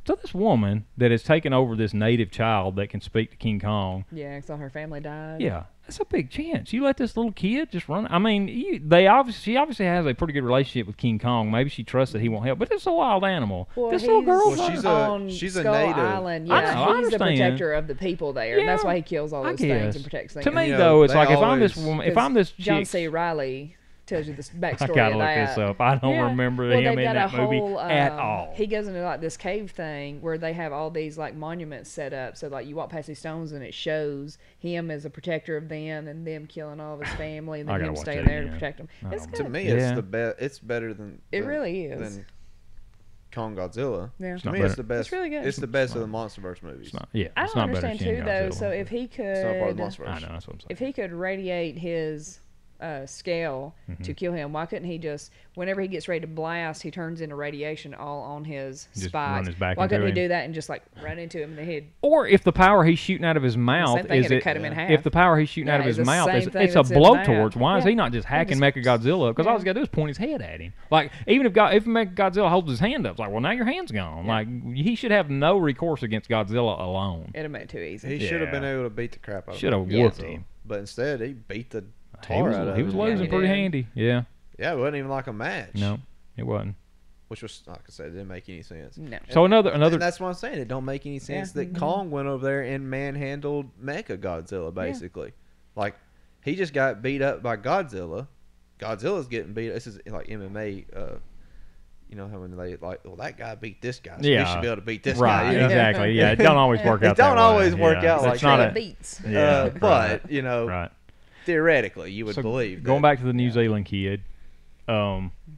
So this woman that has taken over this native child that can speak to King Kong. Yeah, so her family died. Yeah, that's a big chance. You let this little kid just run. I mean, she obviously has a pretty good relationship with King Kong. Maybe she trusts that he won't help, but it's a wild animal. Well, this little girl. Well, she's a Skull native. Island. I Yeah, know, I he's the understand. protector of the people there, and that's why he kills all those things and protects things. To me, you know, though, it's they like if I'm always- this woman, if I'm this John chick, C. Riley tells you this backstory I gotta of look that. this up. I don't remember well, him they've in got that a movie whole, at all. He goes into like this cave thing where they have all these like monuments set up. So like you walk past these stones and it shows him as a protector of them and them killing all of his family and then him staying there to protect them. It's good. To me, it's the best. It's better than It really is. Than Kong Godzilla. Yeah. To me, it's the best. It's really good. It's the best of the MonsterVerse movies. I don't understand too though. So if he could, It's not part of the MonsterVerse. I know that's what I'm saying. if he could radiate his scale to kill him, why couldn't he just, whenever he gets ready to blast, he turns into radiation all on his Just spikes? run his back Why into couldn't he him? do that and just like run into him in the head? Or if the power he's shooting out of his mouth Same thing, is it'd it, cut him in half. if the power he's shooting out of it's his the mouth same is thing it's a that's in blowtorch, that. why is Yeah. he not just hacking just- Mechagodzilla? Because all he's got to do is point his head at him. Like even if Mechagodzilla holds his hand up, it's like, well, now your hand's gone. Like he should have no recourse against Godzilla alone. It'd have made it too easy. He should have been able to beat the crap out of Should have him. whooped him. But instead, he beat the He tar was, out of he was him. losing he pretty did. handy. Yeah. Yeah, it wasn't even like a match. No, it wasn't. Which was, like I said, it didn't make any sense. No. So another And that's what I'm saying. It don't make any sense Yeah. that Kong went over there and manhandled Mecha Godzilla, basically. Like, he just got beat up by Godzilla. Godzilla's getting beat up. This is like MMA. You know how when they like, well, that guy beat this guy, so we should be able to beat this right, guy. You know? exactly. Yeah, it don't always work out. It don't that always way. work Yeah. out It's like not that. a, Beats. yeah, But you know, right. theoretically, you would So believe. Going that, back to the New Zealand kid,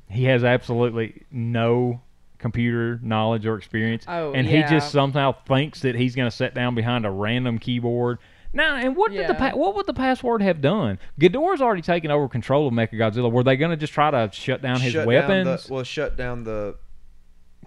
he has absolutely no computer knowledge or experience, and he just somehow thinks that he's going to sit down behind a random keyboard. Now, and what did what would the password have done? Ghidorah's already taken over control of Mechagodzilla. Were they going to just try to shut down his weapons? Shut down the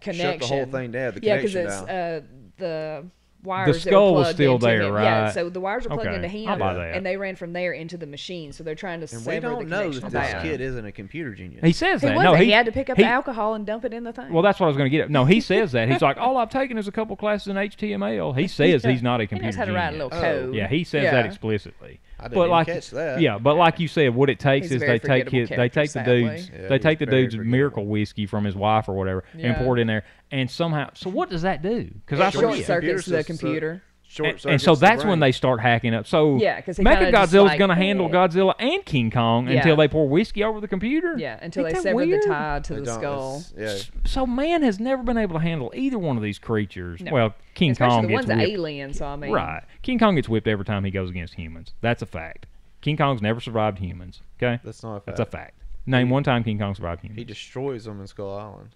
Connection. Shut the whole thing down. The yeah, because connection it's down. the wires. The skull that were was plugged still into there, him. right? Yeah, so the wires are plugged Okay, into him, I'll buy that. and they ran from there into the machine. So they're trying to And sever we the don't know connection that of this that. kid isn't a computer genius. He says He that. wasn't. No, He had to pick up the alcohol and dump it in the thing. Well, that's what I was going to get at. No, he says that. He's like, all I've taken is a couple classes in HTML. He says he's not a he computer knows how to write a genius. little code. Yeah, he says that explicitly. I didn't But even like, catch that. yeah, but like you said, what it takes He's a is very they take forgettable they take the character, dude's sadly. Yeah, they take the he's very dude's forgettable. miracle whiskey from his wife or whatever and pour it in there, and somehow. So what does that do? Because I Short forget. circuits the Computer computer. And so that's when they start hacking up. So Yeah, 'cause he kinda just Mechagodzilla's like, going to handle Godzilla and King Kong until they pour whiskey over the computer. Yeah, until Ain't they that sever weird? the tie to They the don't- skull. Yeah. So man has never been able to handle either one of these creatures. No. Well, King Especially Kong the gets one's whipped. alien, so I mean. Right. King Kong gets whipped every time he goes against humans. That's a fact. King Kong's never survived humans. Okay? That's not a fact. That's a fact. Name one time King Kong survived humans. He destroys them in Skull Island.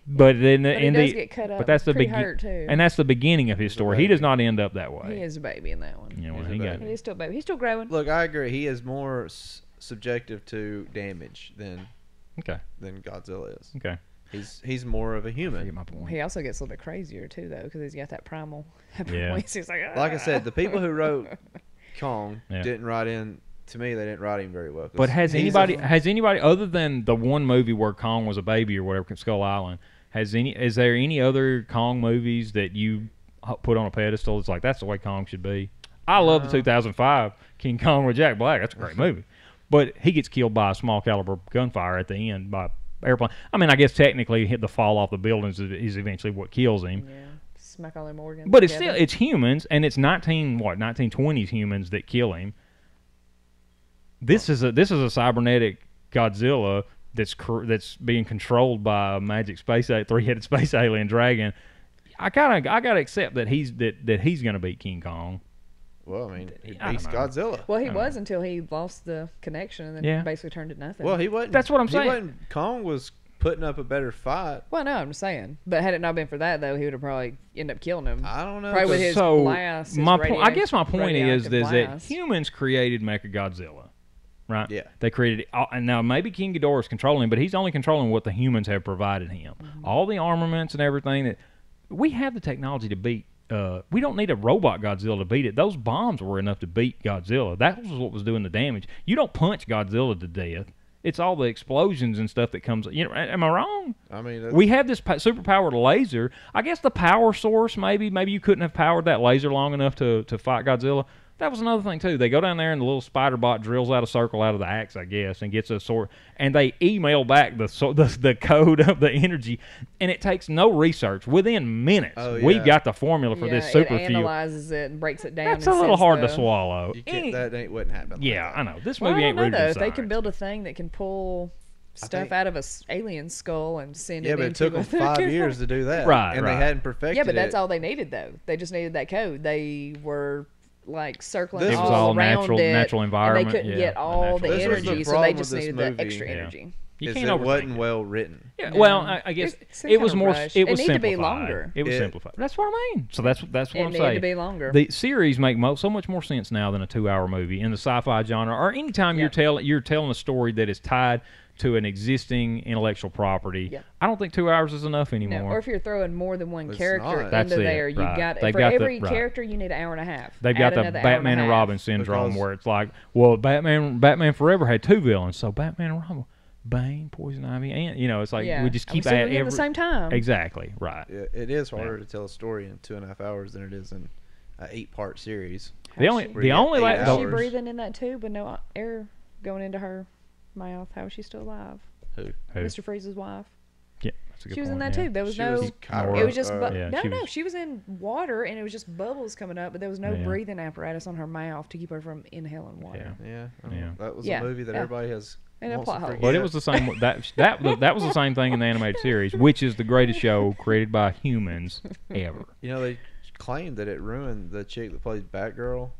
But then But he in does the get cut up but that's the pretty hurt, too. and that's the beginning of his story. He does not end up that way. He is a baby in that one. You know, He's he a got baby. He is still a baby. He's still growing. Look, I agree. He is more subjective to damage than okay. Godzilla is. Okay. He's more of a I human. get my point. He also gets a little bit crazier, too, though, because he's got that primal Yeah. voice. He's like, Like I said, the people who wrote Kong Yeah. didn't write in to me, they didn't write him very well. But has anybody other than the one movie where Kong was a baby or whatever, Skull Island, is there any other Kong movies that you put on a pedestal? It's like that's the way Kong should be. I love the 2005 King Kong with Jack Black. That's a great movie. But he gets killed by a small caliber gunfire at the end by airplane. I mean, I guess technically the fall off the buildings is eventually what kills him. Yeah, smack all them organs. But together. it's humans, and it's 1920s humans that kill him. This is a cybernetic Godzilla that's being controlled by a magic three-headed space alien dragon. I gotta accept that he's gonna beat King Kong. Well, I mean, he I beats don't know. Godzilla. Well, he was until he lost the connection and then basically turned to nothing. Well, he wasn't. That's what I'm saying. Kong was putting up a better fight. Well, no, I'm saying. But had it not been for that, though, he would have probably ended up killing him. I don't know. Probably with his blast. I guess my point is that blast. humans created Mechagodzilla, right? Yeah. They created, and now maybe King Ghidorah is controlling, but he's only controlling what the humans have provided him. Mm-hmm. All the armaments and everything that we have the technology to beat. We don't need a robot Godzilla to beat it. Those bombs were enough to beat Godzilla. That was what was doing the damage. You don't punch Godzilla to death. It's all the explosions and stuff that comes. You know, am I wrong? I mean, We have this super-powered laser. I guess the power source, maybe you couldn't have powered that laser long enough to fight Godzilla. That was another thing, too. They go down there and the little spider bot drills out a circle out of the axe, I guess, and gets a sword. And they email back the code of the energy, and it takes no research. Within minutes, we've got the formula for this super it fuel. analyzes it and breaks it down. That's and a little hard to the- swallow. that wouldn't happen. Yeah, like I know. This Well, movie I ain't don't rooted know, though. in If they can science. build a thing that can pull stuff out of a alien skull and send Yeah, it but it into took them 5 years to do that. Right, And right. they hadn't perfected it. Yeah, but that's all they needed, though. They just needed that code. They were like circling This was all all around natural- it, natural environment, and they couldn't yeah, get all the natural This was the energy, so problem they with just this needed the movie. extra Yeah. energy. You is can't it overthink wasn't it. well written. Yeah, No. well, I guess It's it was kinda more. rushed. It was It needed to be simplified. longer. It was simplified. That's what I mean. So that's what It I'm needed saying. to be longer. The series make so much more sense now than a 2-hour movie in the sci-fi genre, or anytime you're telling a story that is tied to an existing intellectual property. Yep. I don't think 2 hours is enough anymore. No, or if you're throwing more than one It's character not. That's into it, there, you've right. got They've for got the- every right. character you need an hour and a half. They've got Add the another hour and a Batman and half. Robin syndrome Because- where it's like, well, Batman Forever had 2 villains, so Batman and Robin, Bane, Poison Ivy, and it's like we just keep at adding at the same time. Exactly, right. It is harder to tell a story in 2.5 hours than it is in an 8-part series. The only Where you got 8 Is she hours. breathing in that tube with no air going into her mouth? How is she still alive? Who? Mr. Freeze's wife. Yeah, that's a good She was in point, that yeah. tube. There was She no. was It Nora. was just Yeah, no. She was in water, and it was just bubbles coming up, but there was no Yeah. breathing apparatus on her mouth to keep her from inhaling water. Yeah. Yeah, that was Yeah. a movie that Yeah. everybody has. And a wants plot to hole. forget. But it was the same. That was the same thing in the animated series, which is the greatest show created by humans ever. They claimed that it ruined the chick that plays Batgirl.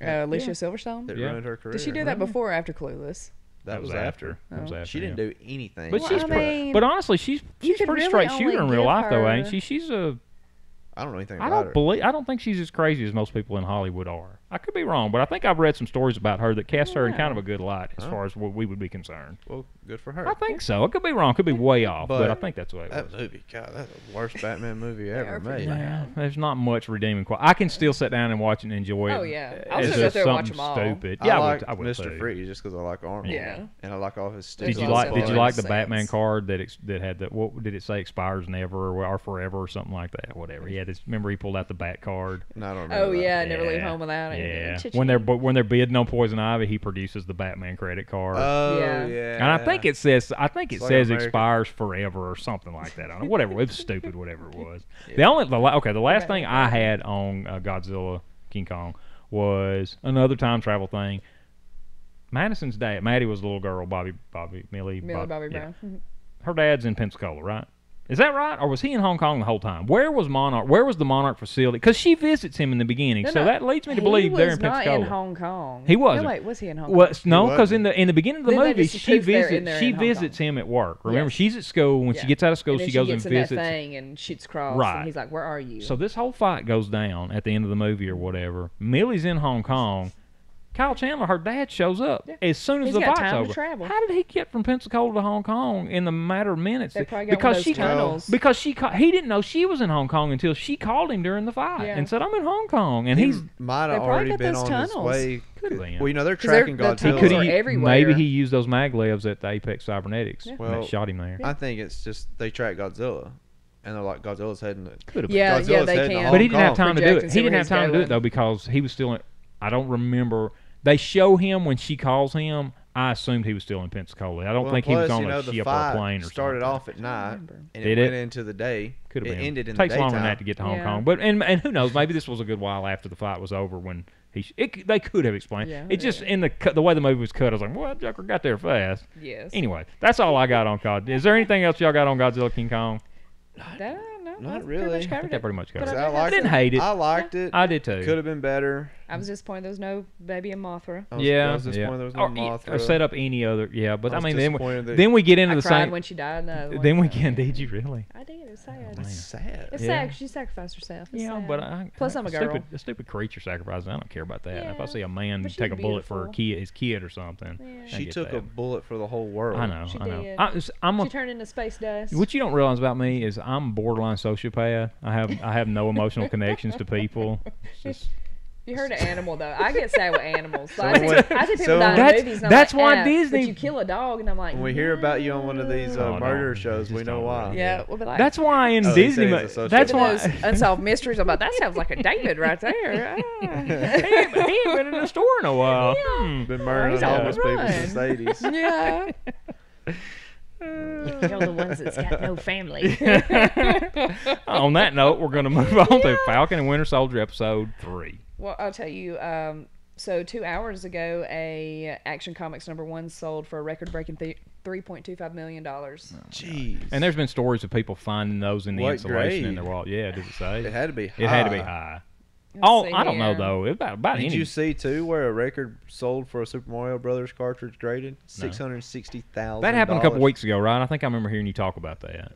Alicia Yeah. Silverstone. That Yeah. ruined her career. Did she do that before or after Clueless? That was after. That was Oh. after. She didn't yeah. do anything. But Well, she's. I mean, but honestly, she's you could pretty really straight only shooter in real give life, though, her- ain't she? She's a. I don't know anything I about don't her. believe. I don't think she's as crazy as most people in Hollywood are. I could be wrong, but I think I've read some stories about her that cast her in kind of a good light as Oh. far as what we would be concerned. Well, good for her. I think so. I could be wrong. Could be way off, but But I think that's the way it That was. movie, God, that's the worst Batman movie are ever pretty made. bad. Yeah, there's not much redeeming quality. I can still sit down and watch it and enjoy it. Oh, yeah. I'll It's still go just through and watch something them all. stupid. I Yeah, like I would Mr. too. Freeze just because I like Arnold. Yeah. And I like all his Did stupid. you There's like? also Did you like the sense. Batman card that had the what did it say expires never or forever or something like that? Whatever. He had this. Remember he pulled out the Bat card. No, I don't remember. Oh that. yeah, never leave home without it. Yeah. Cha-ching. When they're bidding on Poison Ivy, he produces the Batman credit card. Oh Yeah. yeah. And I think it says It's like says American. expires forever or something like that. I don't know. Whatever. It was stupid. Whatever it was. The last thing I had on Godzilla King Kong was another time travel thing. Madison's dad. Maddie was a little girl. Millie Millie Bobby yeah. Brown. Mhm. Her dad's in Pensacola, right? Is that right? Or was he in Hong Kong the whole time? Where was Monarch? Where was the Monarch facility? Because she visits him in the beginning, so that leads me to believe they're in Pensacola. He was not in Hong Kong. He wasn't. No, wait, was he in Hong Well, Kong? no, He because wasn't. in the beginning of the Then they movie, just she poof there in there in Hong visits Kong. him at work. Remember, Yes. she's at school. When she Yeah. gets out of school, And then she goes gets and in visits. that thing and shoots cross. Right. And he's like, "Where are you?" So this whole fight goes down at the end of the movie or whatever. Millie's in Hong Kong. Kyle Chandler, her dad, shows up as soon as He's the got fight's time to over. travel. How did he get from Pensacola to Hong Kong in the matter of minutes? They probably got one of those tunnels. Because he didn't know she was in Hong Kong until she called him during the fight Yeah. and said, "I'm in Hong Kong," and He he's might They have probably already got been those on tunnels. his way Could have been. Well, you know they're 'Cause they're- tracking the Godzilla. tunnels are everywhere. Maybe he used those maglevs at the Apex Cybernetics. Yeah. And Well, that shot him there. I think it's just they track Godzilla, and they're like Godzilla's heading. Could have been. Yeah, Godzilla's they heading to can. Hong But he didn't have Kong. time to do Project it. and He see didn't where have he's time to do it going. though because he was still in. I don't remember. They show him when she calls him. I assumed he was still in Pensacola. I don't think he was on a the ship or fight a plane or started something. off at night, remember. and Did it it? went into the day. Could have It been. ended in Takes the longer than daytime. that to get to Hong Yeah. Kong. But and who knows? Maybe this was a good while after the fight was over when they could have explained. Yeah, It just in the way the movie was cut. I was like, well, Joker got there fast. Yes. Anyway, that's all I got on God. Is there anything else y'all got on Godzilla King Kong? No, Not that's really. pretty much I covered think that it. pretty much But covers it. I I did liked didn't it. hate it. I liked it. I did too. Could have been better. I was disappointed there was no baby and Mothra. I was disappointed there was no Or, Mothra. set up any other. Yeah, but I I was mean, disappointed that- then we get into I the cried same. when she died. No, Then we get. Did you really? I did. It was sad. man. That's sad. It's Yeah. sad 'cause she sacrificed herself. It's Yeah, sad. but Plus, I'm a girl. A stupid creature sacrifice. I don't care about that. If I Yeah, see a man but she's take a bullet for beautiful. his kid or something, Yeah. I She get took that. a bullet for the whole world. I know. She I know. did. I'm a She turned into space dust. What you don't realize about me is I'm a borderline sociopath. I have no emotional connections to people. It's just, You heard an animal though. I get sad with animals. So Like, when- I see people so die in That's- movies. And I'm that's like, why yeah, Disney- But you kill a dog, and I'm like, When we hear about you on one of these Oh, murder no, shows, just we know don't why. worry. yeah, we'll be like, that's why in Oh, they Disney. say he's a That's even why. those unsolved mysteries. I'm like, that sounds like a David right there. he ain't been in the store in a while. Hmm. Been murdering he's on homeless the people run. since the 80s. Yeah. You're the ones that's got no family. On that note, we're going to move on to Falcon and Winter Soldier episode 3. Well, I'll tell you. So 2 hours ago, a Action Comics #1 sold for a record-breaking $3.25 million. Jeez. And there's been stories of people finding those in the What insulation in grade? their wall. Yeah, did it say? It had to be high. It had to be high. Let's Oh, see I don't know here. though. About Did any. you see too where a record sold for a Super Mario Brothers cartridge graded? $660,000. That happened a couple weeks ago, right? I think I remember hearing you talk about that.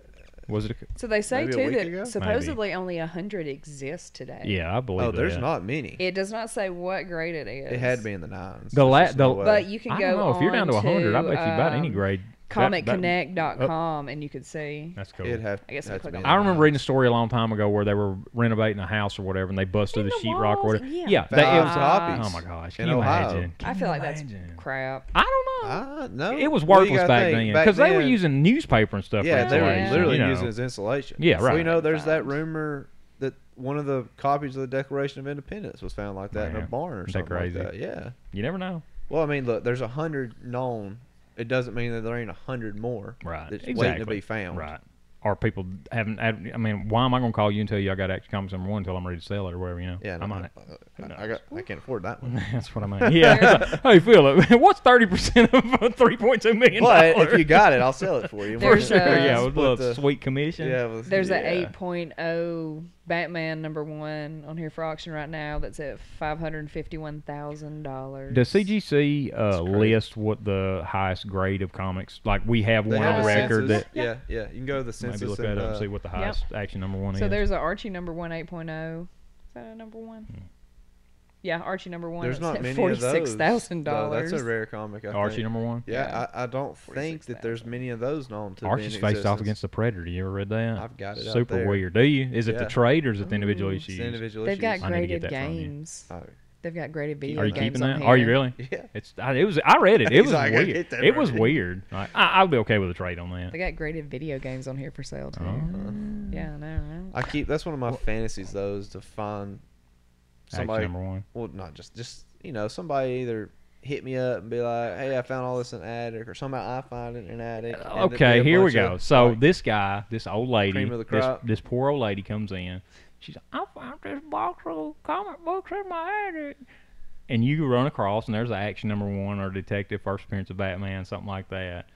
Was it? So they say Maybe a too week that ago? supposedly only 100 exist today. Yeah, I believe Oh, there's that. not many. It does not say what grade it is. It had to be in the 9s. The la- There's just no the- way. But you can I go don't know if you're down to 100. I bet you about any um, grade. ComicConnect.com and you could see. That's cool. It'd have, I guess have I'll to be click in on I the remember 9s. reading a story a long time ago where they were renovating a house or whatever, and they busted In the the sheetrock or walls? whatever. Yeah. Yeah, it 5 was. copies Oh my gosh! in Can you Ohio. imagine? I Can feel you like that's imagine? crap. I don't know. No. It was Well, you worthless gotta back think, then back because they were then- using newspaper and stuff. Yeah, for they were insulation, literally you know. using it as insulation. Yeah, right. So, you know, there's that Found. rumor that one of the copies of the Declaration of Independence was found like that in a Man, barn or isn't that something crazy? like that. Yeah. You never know. Well, I mean, look, there's 100 known. It doesn't mean that there ain't 100 more Right. that's Exactly. waiting to be found. Right. Or people haven't. I mean, why am I going to call you and tell you I got Action Comics #1 until I'm ready to sell it or whatever? You know. Yeah, I might. I can't afford that one. That's what I mean. Yeah. Hey, Philip, what's 30% of $3.2 million? But if you got it, I'll sell it for you. There's Sure, a- yeah, with a Split little the- sweet commission. Yeah, There's yeah. a 8.0 Batman #1 on here for auction right now that's at $551,000. Does CGC crazy. list what the highest grade of comics? Like we have They one have on a record census. that Yeah. You can go to the census maybe look and that up and see what the highest Action #1 is. So there's a Archie #1 8.0. Is that a #1? Yeah, Archie #1. there's it's not at many of those. $46,000. though. That's a rare comic. I Archie think. #1. Yeah, I don't think that there's 46,000. many of those known to Archie's be in faced off existence. against the Predator. You ever read that? I've got it out Super there. weird. Do you? Is it the Yeah. trade or is it the individual Ooh. It's issues? the individual They've got issues. I need to get graded that from you. games. Oh, They've got graded video Are you games keeping on that? here. Are you really? yeah. I read it. It He's was like, I weird. get that It was right. weird. Like, I'll be okay with a trade on that. They got graded video games on here for sale too. Oh. Yeah, I know, right? I keep. That's one of my fantasies, though, is to find somebody. Action #1. Well, not just somebody either hit me up and be like, "Hey, I found all this in an attic," or somehow I find it in an attic. and it'd be Okay, a here we bunch go. of, So like, this guy, this old lady, cream of the crop. this poor old lady comes in. She's like, I found this box of comic books in my attic. And you run across, and there's Action #1 or Detective First Appearance of Batman, something like that.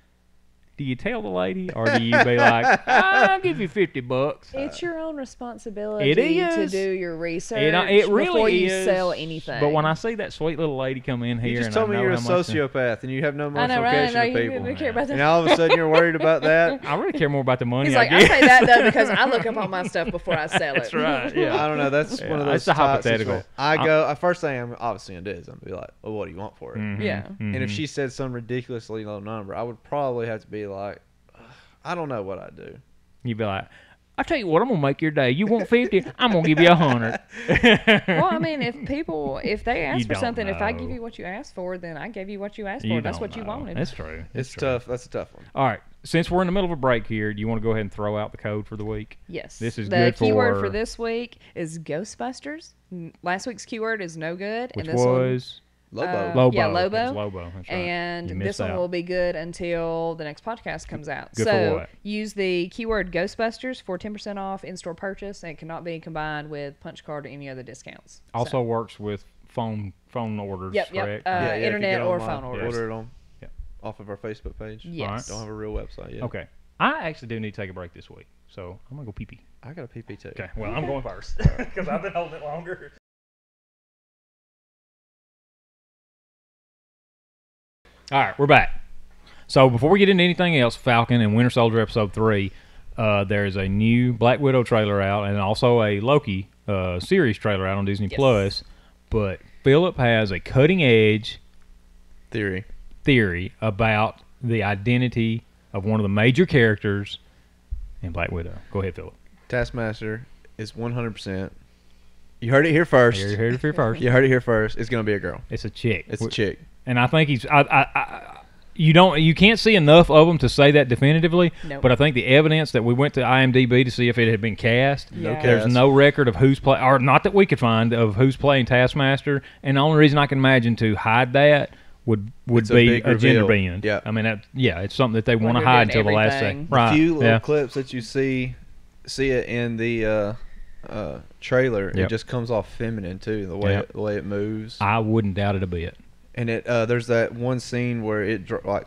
Do you tell the lady, or do you be like, I'll give you $50? It's your own responsibility It is. to do your research It really before you is. sell anything. But when I see that sweet little lady come in here, You just and told I me know you're a how much sociopath and you have no I know, emotional right? connection No, to you people. don't care about that. And all of a sudden you're worried about that. I really care more about the money. He's like, I I get. say that though because I look up all my stuff before I sell it. That's right. Yeah. I don't know. That's Yeah, one of those. it's a tight hypothetical. situations. I go. First thing I'm obviously gonna do is I'm gonna be like, "Oh, what do you want for it?" Mhm, Yeah. mhm. And if she said some ridiculously low number, I would probably have to be like, "I don't know what I'd do." You'd be like, I tell you what, I'm gonna make your day. You want 50? I'm gonna give you 100. Well, I mean, if they ask for don't something, if I know. give you what you asked for, then I gave you what you asked You for. That's don't what you know. wanted. That's true. It's tough. That's a tough one. All right. Since we're in the middle of a break here, do you want to go ahead and throw out the code for the week? Yes. This is the good keyword for for this week is Ghostbusters. Last week's keyword is no good, which and this was Lobo. Lobo. Yeah, It was Lobo. Lobo. That's right. You And missed this one out. will be good until the next podcast comes out. Good for so what? use the keyword Ghostbusters for 10% off in-store purchase, and it cannot be combined with punch card or any other discounts. Also So, works with phone orders, Yep, yep. correct? Yeah, if you internet get or online, phone orders. Order it on Yeah. off of our Facebook page. Yes. Don't have a real website yet. Okay. I actually do need to take a break this week, so I'm going to go pee-pee. I got a PP too. Okay, well, I'm going first because I've been holding it longer. All right, we're back. So before we get into anything else, Falcon and Winter Soldier Episode 3, there's a new Black Widow trailer out and also a Loki series trailer out on Disney+. Yes. But Philip has a cutting-edge theory about the identity of one of the major characters in Black Widow. Go ahead, Philip. Taskmaster is 100%. You heard it here first. You heard it here first. You heard it here first. It's gonna be a girl. It's a chick. It's a chick. And I think he's. You can't see enough of them to say that definitively. Nope. But I think the evidence that we went to IMDb to see if it had been cast. Yeah. There's cast. no record of who's play, or not that we could find of who's playing Taskmaster. And the only reason I can imagine to hide that would It's a be big a gender reveal. bend. Yeah. I mean, it's something that they When want to they're hide doing until the last everything. second. Right. A few little yeah. clips that you see it in the trailer. Yep. It just comes off feminine too. The way Yep. the way it moves. I wouldn't doubt it a bit. And it there's that one scene where Black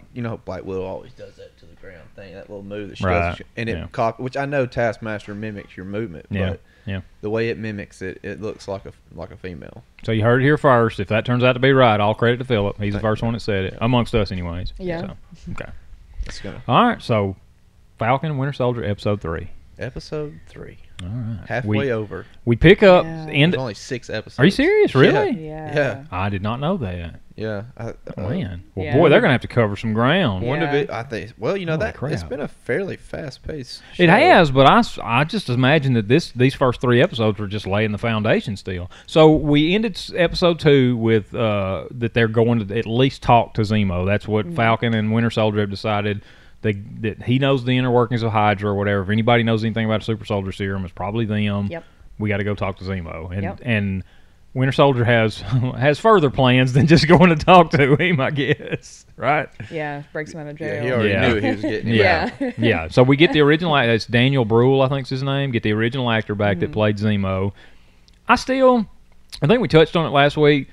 Widow always does that to the ground thing, that little move that she Right. does, and it Yeah. which I know Taskmaster mimics your movement, Yeah. but Yeah. the way it mimics it, it looks like a female. So you heard it here first. If that turns out to be right, all credit to Philip. He's the Thank first you. one that said it, amongst us anyways. Yeah. So, okay. It's gonna All right. So Falcon and Winter Soldier Episode 3. episode 3, All right. halfway over. We pick up Yeah. end. There's only 6 episodes. Are you serious? Really? Yeah. Yeah. I did not know that. Yeah. Man. Well, Yeah. boy, they're gonna have to cover some ground. One of Yeah. it, I think. Well, Holy that crap. it's been a fairly fast paced. It has, but I just imagine that these first 3 episodes were just laying the foundation still. So we ended episode 2 with that they're going to at least talk to Zemo. That's what Falcon and Winter Soldier have decided. That he knows the inner workings of Hydra or whatever. If anybody knows anything about a super soldier serum, it's probably them. Yep. We got to go talk to Zemo, and Yep. and Winter Soldier has further plans than just going to talk to him, I guess. Right? Yeah. Breaks him out of jail. Yeah, he already Yeah. knew he was getting him Yeah. out. Yeah. So we get the original. It's Daniel Bruhl, I think's his name. Get the original actor back that played Zemo. I think we touched on it last week.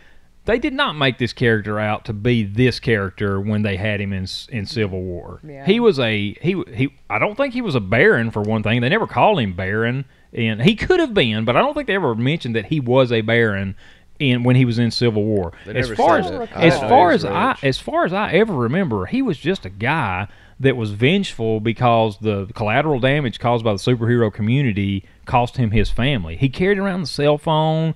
They did not make this character out to be this character when they had him in Civil War. Yeah. He was he. I don't think he was a Baron for one thing. They never called him Baron, and he could have been, but I don't think they ever mentioned that he was a Baron when he was in Civil War. They As never far said as that. I as didn't know far he as was I rich. as far as I ever remember, he was just a guy that was vengeful because the collateral damage caused by the superhero community cost him his family. He carried around the cell phone,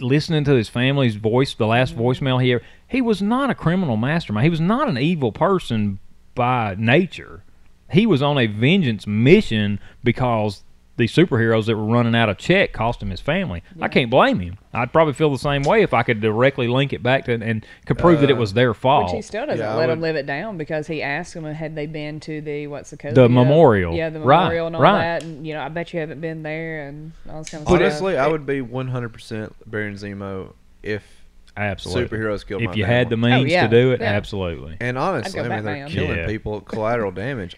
listening to his family's voice, the last voicemail he ever. He was not a criminal mastermind. He was not an evil person by nature. He was on a vengeance mission because the superheroes that were running out of check cost him his family. I can't blame him. I'd probably feel the same way if I could directly link it back to and could prove that it was their fault. Which he still doesn't Yeah, I let them would- live it down because he asked them had they been to the The memorial. Yeah, the Right, memorial and all right. that, and I bet you haven't been there and all this kind of Honestly, stuff. I would be 100% Baron Zemo if Absolutely. superheroes killed my If you had the family. means yeah, to do it, yeah. absolutely. And honestly, I'd go I mean, they're Batman. killing Yeah. people, collateral damage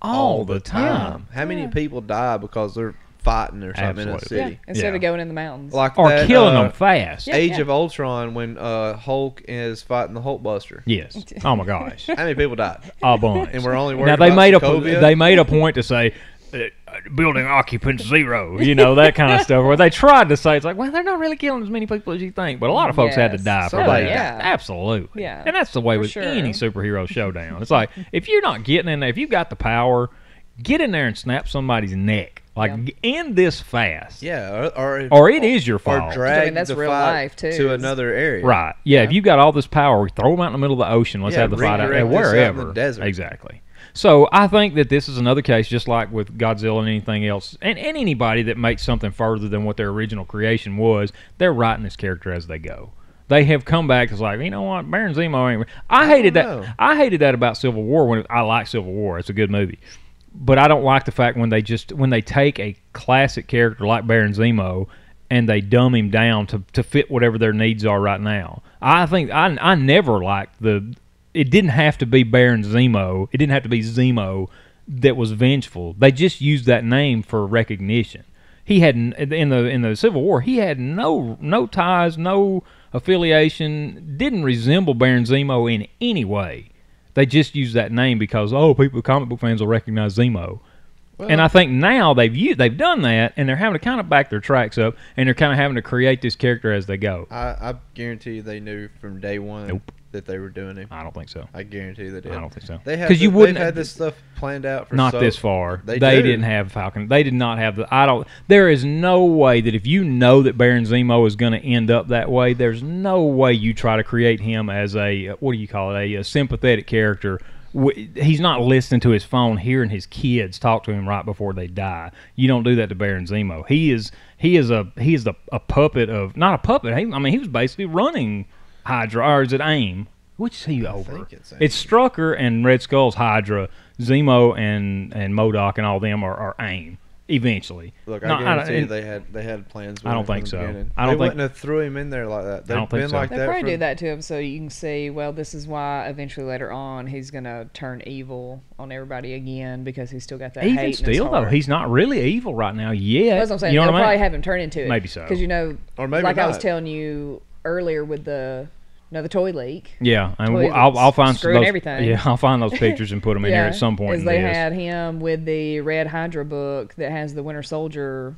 All the time. How many people die because they're fighting or something in a Absolutely. Yeah, city? instead Yeah. of going in the mountains. Like Or that, killing them fast. Yeah. Age of Ultron when Hulk is fighting the Hulkbuster. Yes. Oh my gosh. How many people died? A bunch. And we're only worried Now about Sokovia? they made a point to say building occupants 0, that kind of stuff. Where they tried to say it's like, well, they're not really killing as many people as you think, but a lot of folks had to Yes. die for Somebody that. died. Absolutely. Yeah, And that's the way for with sure. any superhero showdown. It's like if you're not getting in there, if you've got the power, get in there and snap somebody's neck. Like end this fast. Yeah, Or it is your fault. Or drag I mean, that's the real fight life, too. to another area. Right. Yeah, if you've got all this power, throw them out in the middle of the ocean. Let's Yeah, have the fight out there, redirect this out in wherever. the desert. Exactly. So I think that this is another case, just like with Godzilla and anything else, and anybody that makes something further than what their original creation was, they're writing this character as they go. They have come back as like, you know what, Baron Zemo ain't. I hated that. I hated that about Civil War. I like Civil War. It's a good movie. But I don't like the fact when they take a classic character like Baron Zemo and they dumb him down to fit whatever their needs are right now. I think I never liked it didn't have to be Baron Zemo. It didn't have to be Zemo that was vengeful. They just used that name for recognition. He had in the Civil War, he had no ties, no affiliation, didn't resemble Baron Zemo in any way. They just used that name because comic book fans will recognize Zemo. Well, and I think now they've done that, and they're having to kind of back their tracks up, and they're kind of having to create this character as they go. I guarantee you they knew from day one that they were doing it. I don't think so. I guarantee you they did. I don't think so. Because they've had this stuff planned out for not this far. They do. Didn't have Falcon. They did not have there is no way that if you know that Baron Zemo is going to end up that way, there's no way you try to create him as a a sympathetic character. He's not listening to his phone, hearing his kids talk to him right before they die. You don't do that to Baron Zemo. He is a puppet of, not a puppet. He was basically running Hydra, or is it AIM? Which is he over? It's Strucker and Red Skull's Hydra. Zemo and MODOK and all them are AIM. Eventually. Look, I guarantee they had plans. I don't think so. They wouldn't have threw him in there like that. I don't think so. They probably do that to him so you can see, well, this is why eventually later on he's going to turn evil on everybody again because he's still got that hate in his heart. Though, he's not really evil right now yet. That's what I'm saying. They'll probably have him turn into it. Maybe so. Because, or maybe like not. I was telling you earlier with the toy leak. Yeah, and I'll find those, everything. Yeah, I'll find those pictures and put them in here at some point. Because they had him with the Red Hydra book that has the Winter Soldier.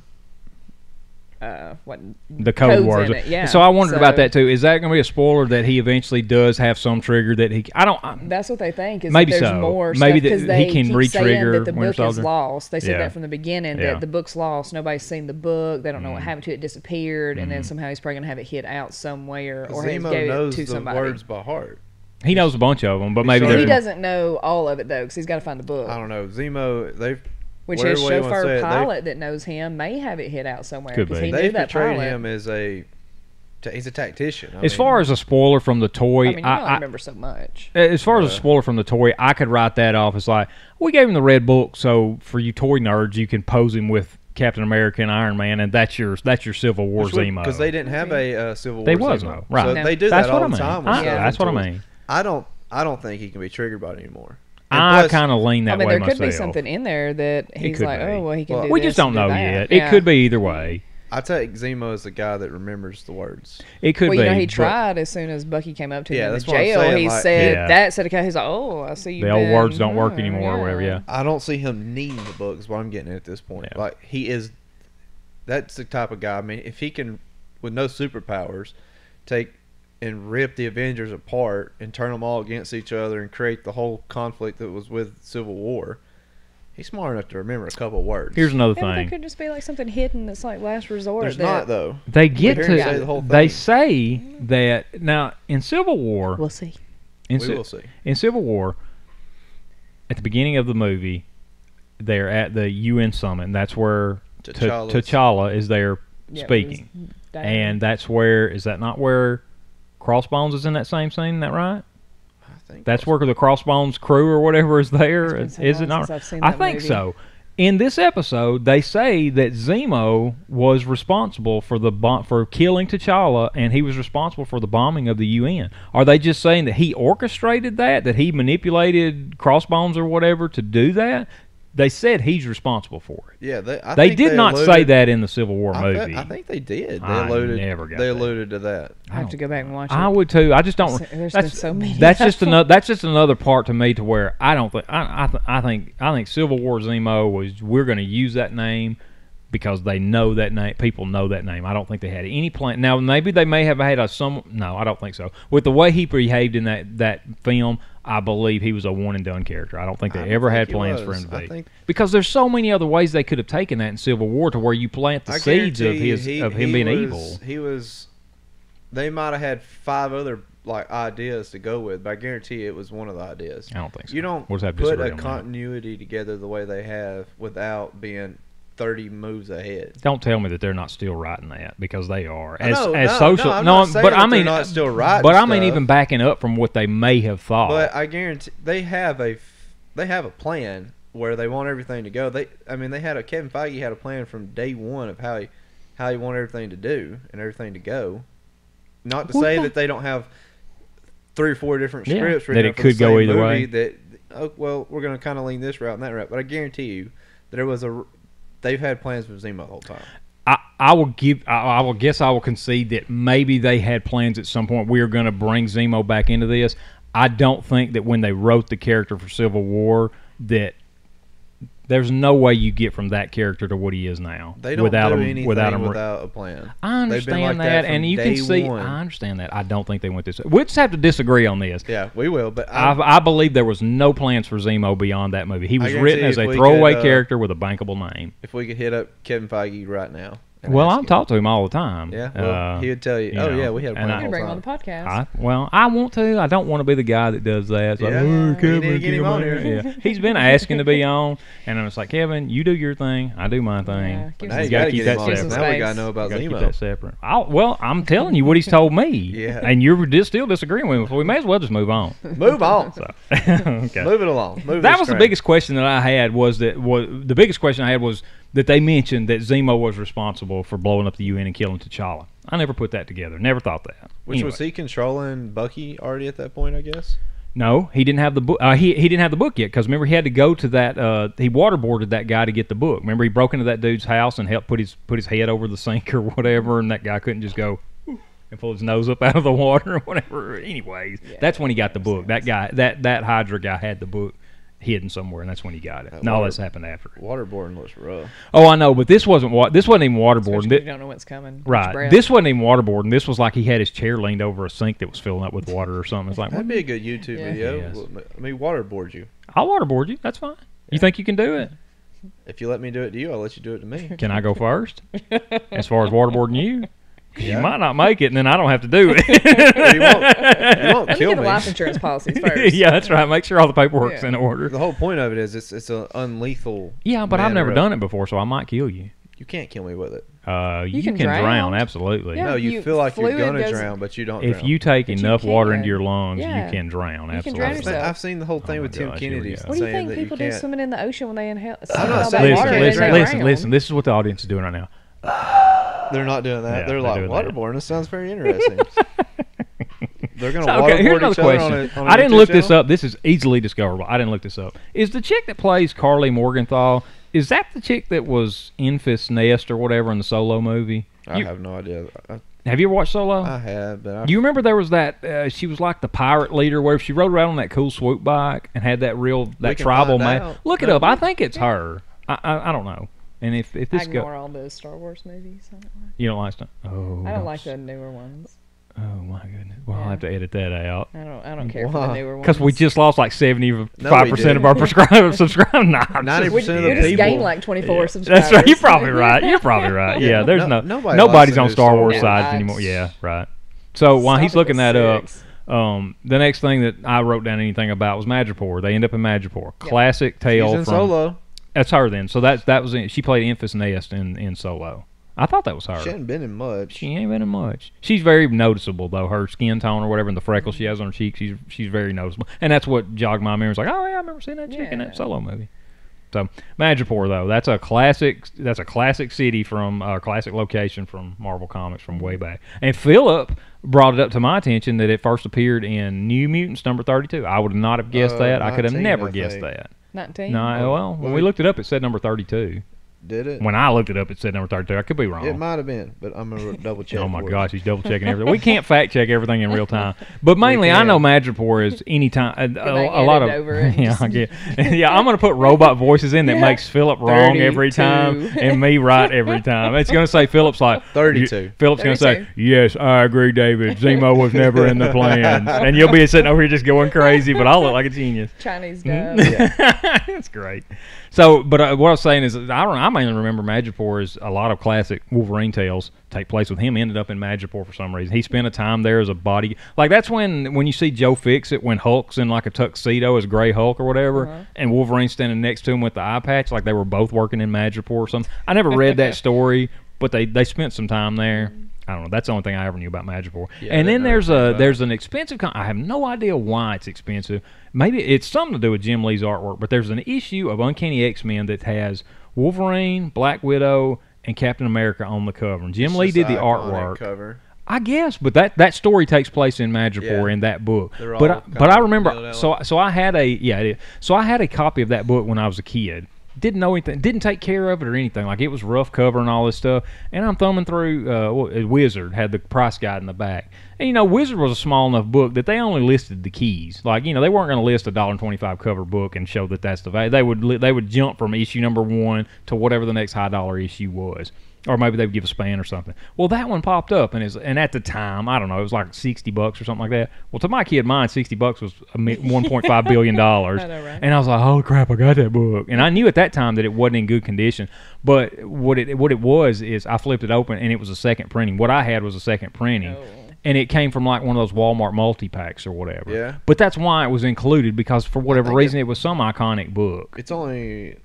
The code words. In it. Yeah. So I wondered about that too. Is that going to be a spoiler that he eventually does have some trigger that he? That's what they think. Is maybe that there's so. More maybe stuff, that he can re-trigger that the book is lost. They said Yeah. that from the beginning that the book's lost. Nobody's seen the book. They don't know what happened to it. It disappeared, and then somehow he's probably going to have it hid out somewhere, or he gave it to somebody. Zemo knows the words by heart. He knows a bunch of them, but maybe he doesn't know all of it though, because he's got to find the book. I don't know. Zemo, which his chauffeur pilot that knows him may have it hid out somewhere. Could be. They portrayed him as he's a tactician. As far as a spoiler from the toy, I mean, I remember so much. As far as a spoiler from the toy, I could write that off as like, we gave him the red book, so for you toy nerds, you can pose him with Captain America and Iron Man, and that's your Civil War Zemo. Because they didn't have a Civil War. They was no right. So they do that all the time. That's what I mean. I don't think he can be triggered by it anymore. I kind of lean that way myself. There could be something in there that he's like, oh, well, he can do this. We just don't know yet. Yeah. It could be either way. I take Zemo as the guy that remembers the words. It could be. He tried as soon as Bucky came up to him in the that's what I'm jail. saying, He said that said he's like, oh, I see you. The old words don't work anymore or whatever. Yeah. I don't see him needing the book. Is what I'm getting at this point. Yeah. Like he is. That's the type of guy. I mean, if he can, with no superpowers, take and rip the Avengers apart and turn them all against each other and create the whole conflict that was with Civil War, he's smart enough to remember a couple of words. Here's another thing. There could just be like something hidden that's like last resort. There's not though. They say that now in Civil War. We'll see. We will see. In Civil War, at the beginning of the movie, they're at the UN summit, and that's where T'Challa is there speaking, and that's where is that not where Crossbones is in that same scene? Isn't that right? I think that's where the Crossbones crew or whatever is there. Is it not? I think so. In this episode, they say that Zemo was responsible for for killing T'Challa, and he was responsible for the bombing of the UN. Are they just saying that he orchestrated that he manipulated Crossbones or whatever to do that? They said he's responsible for it. Yeah, they did not say that in the Civil War movie. I think they did. They alluded to that. I have to go back and watch it. I would too. I just don't. There's been so many. That's just another part to me to where I don't think. I think Civil War Zemo was. We're going to use that name because they know that name. People know that name. I don't think they had any plan. Now maybe they may have had No, I don't think so. With the way he behaved in that film, I believe he was a one and done character. I don't think they ever had plans for him to be. Because there's so many other ways they could have taken that in Civil War to where you plant the seeds of him being evil. They might have had 5 other like ideas to go with, but I guarantee it was one of the ideas. I don't think so. You don't We'll just have to put disagree a on that. continuity together the way they have without being 30 moves ahead. Don't tell me that they're not still writing that, because they are. I'm Social, not saying but I that mean, they're not still writing but I mean, stuff. even backing up from what they may have thought. But I guarantee they have a plan where they want everything to go. Kevin Feige had a plan from day one of how he wanted everything to do and everything to go. Not to say that they don't have 3 or 4 different scripts that written it up for could the go same either movie way. We're going to kind of lean this route and that route. But I guarantee you they've had plans for Zemo the whole time. I will concede that maybe they had plans at some point. We are going to bring Zemo back into this. I don't think that when they wrote the character for Civil War that there's no way you get from that character to what he is now. They don't without do him, anything without a plan. I understand like that, from and you day can see. one. I understand that. I don't think they went this. We'll just have to disagree on this. Yeah, we will. But I believe there was no plans for Zemo beyond that movie. He was guarantee written as a if we throwaway could, character with a bankable name. if we could hit up Kevin Feige right now. Well, I've talked to him all the time. Yeah, well, he would tell you. Oh, yeah, we had a plan and the You whole can bring him time. on the podcast. I want to. I don't want to be the guy that does that. It's like, Yeah. "Oh, We Kevin, need to get him on here." Yeah. He's been asking to be on, and I'm just like, Kevin, you do your thing, I do my thing. Yeah, give Now us you some got to space. get him on Give there. us Now some we space. got to know about Gotta keep Zemo. that separate. Well, I'm telling you what he's told me, Yeah. and you're still disagreeing with him, so we may as well just move on. Move on. So, okay. Move it along. Move That this was the train. biggest question that I had. The biggest question I had was that they mentioned that Zemo was responsible for blowing up the UN and killing T'Challa. I never put that together. Never thought that. Which was he controlling Bucky already at that point, I guess? No, he didn't have the book. He didn't have the book yet, because remember, he had to go to that. He waterboarded that guy to get the book. Remember, he broke into that dude's house and helped put his head over the sink or whatever, and that guy couldn't just go and pull his nose up out of the water or whatever. Anyways, that's when he got the book. That guy, that Hydra guy, had the book hidden somewhere, and that's when he got it. No, that's happened after. Waterboarding looks rough. Oh, I know, but this wasn't even Especially waterboarding. when you don't know what's coming. Right. Breath. This wasn't even waterboarding. This was like he had his chair leaned over a sink that was filling up with water or something. It's like, That'd be a good YouTube Yeah. video. Yes. I mean, waterboard you. I'll waterboard you. That's fine. You think you can do it? If you let me do it to you, I'll let you do it to me. Can I go first? As far as waterboarding you? 'Cause you might not make it, and then I don't have to do it. You won't Let me kill get a me. life insurance policy first. Yeah, that's right. Make sure all the paperwork's Yeah. in order. The whole point of it is it's an unlethal. Yeah, but I've manner never of- done it before, so I might kill you. You can't kill me with it. You can can drown, drown. absolutely. Yeah. No, you you- feel like you're fluid gonna goes- drown, but you don't. If drown. you take But you enough water can. into your lungs, Yeah. you can drown. You can Absolutely. drown I've yourself. seen the whole thing Oh with my Tim gosh, here we Kennedy go. What do you saying think that people you do can't. swimming in the ocean when they inhale? not suck all that saying water you and can't they listen. drown? This is what the audience is doing right now. They're not doing that. Yeah, they're they're like doing that. waterboarding. It sounds very interesting. They're gonna So, okay, here's waterboard another each other question. on a I didn't YouTube look this channel? up. This is easily discoverable. I didn't look this up. Is the chick that plays Carly Morgenthau, is that the chick that was in Fist Nest or whatever in the Solo movie? I have no idea. Have you ever watched Solo? I have, but Do you remember there was that she was like the pirate leader where she rode around on that cool swoop bike and had that We can tribal find man? out. Look it up. I think it's her. I don't know. And if I this ignore go, all those Star Wars movies. I don't like, you don't like stuff. Oh, I don't like the newer ones. Oh my goodness. Well, I'll Yeah. have to edit that out. I don't care for the Why? newer ones. Because we just lost like 75% didn't. of our subscribers. Nah, I'm 90% just- we of the just people- gained like 24 subscribers. That's right. You're probably right. You're probably right. Yeah, Yeah, there's nobody nobody's likes the on new Star Star Wars Wars. sides Yeah, anymore. I- Yeah, right. So while he's Stop looking at that up, 6. the next thing that I wrote down anything about was Madripoor. They end up in Madripoor. Classic She's tale in from Solo. That's her then. So that was she played Enfys Nest in Solo. I thought that was her. She hadn't been in much. She ain't been in much. She's very noticeable though. Her skin tone or whatever, and the freckles she has on her cheeks, she's very noticeable. And that's what jogged my memory. It's like, oh yeah, I remember seeing that chick in that Yeah. Solo movie. So Madripoor though, that's a classic city from a classic location from Marvel Comics from way back. And Philip brought it up to my attention that it first appeared in New Mutants number 32. I would not have guessed that. I could have 19, never I guessed think. that. 19. No, well, when we looked it up, it said number 32. Did it? When I looked it up, it said number 32. I could be wrong. It might have been, but I'm gonna double check. Oh my for us. gosh, he's double checking everything. We can't fact check everything in real time, but mainly I can. know Madripoor is anytime a lot of edit over it. yeah, I get, yeah. I'm gonna put robot voices in that Yeah. makes Philip wrong every 32. time and me right every time. It's gonna say Philip's like 32. Philip's gonna say 32. yes, I agree, David. Zemo was never in the plans, and you'll be sitting over here just going crazy, but I'll look like a genius. Chinese Mhm. dub. That's great. So, but what I was saying is, I mainly remember Madripoor as a lot of classic Wolverine tales take place with him. Ended up in Madripoor for some reason. He spent a time there as a body. Like that's when you see Joe Fixit when Hulk's in like a tuxedo as Gray Hulk or whatever, and Wolverine's standing next to him with the eye patch, like they were both working in Madripoor or something. I never read that story, but they spent some time there. I don't know. That's the only thing I ever knew about Madripoor. Yeah, and then there's an expensive. I have no idea why it's expensive. Maybe it's something to do with Jim Lee's artwork. But there's an issue of Uncanny X-Men that has Wolverine, Black Widow, and Captain America on the cover. And Jim Lee did the artwork. Cover. I guess, but that story takes place in Madripoor in that book. But I remember. So I had a copy of that book when I was a kid. Didn't know anything, didn't take care of it or anything. Like, it was rough cover and all this stuff. And I'm thumbing through, Wizard had the price guide in the back. And, Wizard was a small enough book that they only listed the keys. Like, they weren't going to list a $1.25 cover book and show that that's the value. They would jump from issue number 1 to whatever the next high dollar issue was. Or maybe they would give a span or something. Well, that one popped up, and at the time, I don't know, it was like $60 or something like that. Well, to my kid, mine, $60 was $1.5 billion. I know, right? And I was like, oh, crap, I got that book. And I knew at that time that it wasn't in good condition. But what it was is I flipped it open, and it was a second printing. What I had was a second printing. Oh. And it came from like one of those Walmart multi-packs or whatever. Yeah. But that's why it was included, because for whatever reason, it was some iconic book. It's only...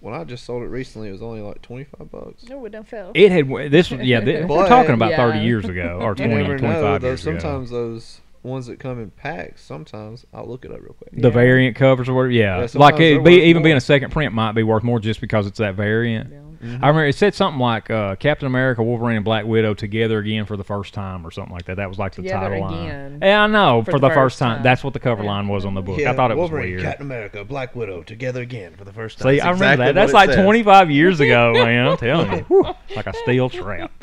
When I just sold it recently, it was only like $25. No, it don't feel. It had this. Yeah, we're talking about 30 years ago or 20, 25 years ago. Sometimes those ones that come in packs, sometimes I'll look it up real quick. The variant covers or whatever. Yeah, like even being a second print might be worth more just because it's that variant. Yeah. Mm-hmm. I remember it said something like Captain America, Wolverine, and Black Widow together again for the first time or something like that. That was like the title line. Yeah, I know, for the first time. That's what the cover line was on the book. I thought it was weird. Captain America, Black Widow together again for the first time. See, I remember that. That's like 25 years ago, man. I'm telling you. Whew, like a steel trap.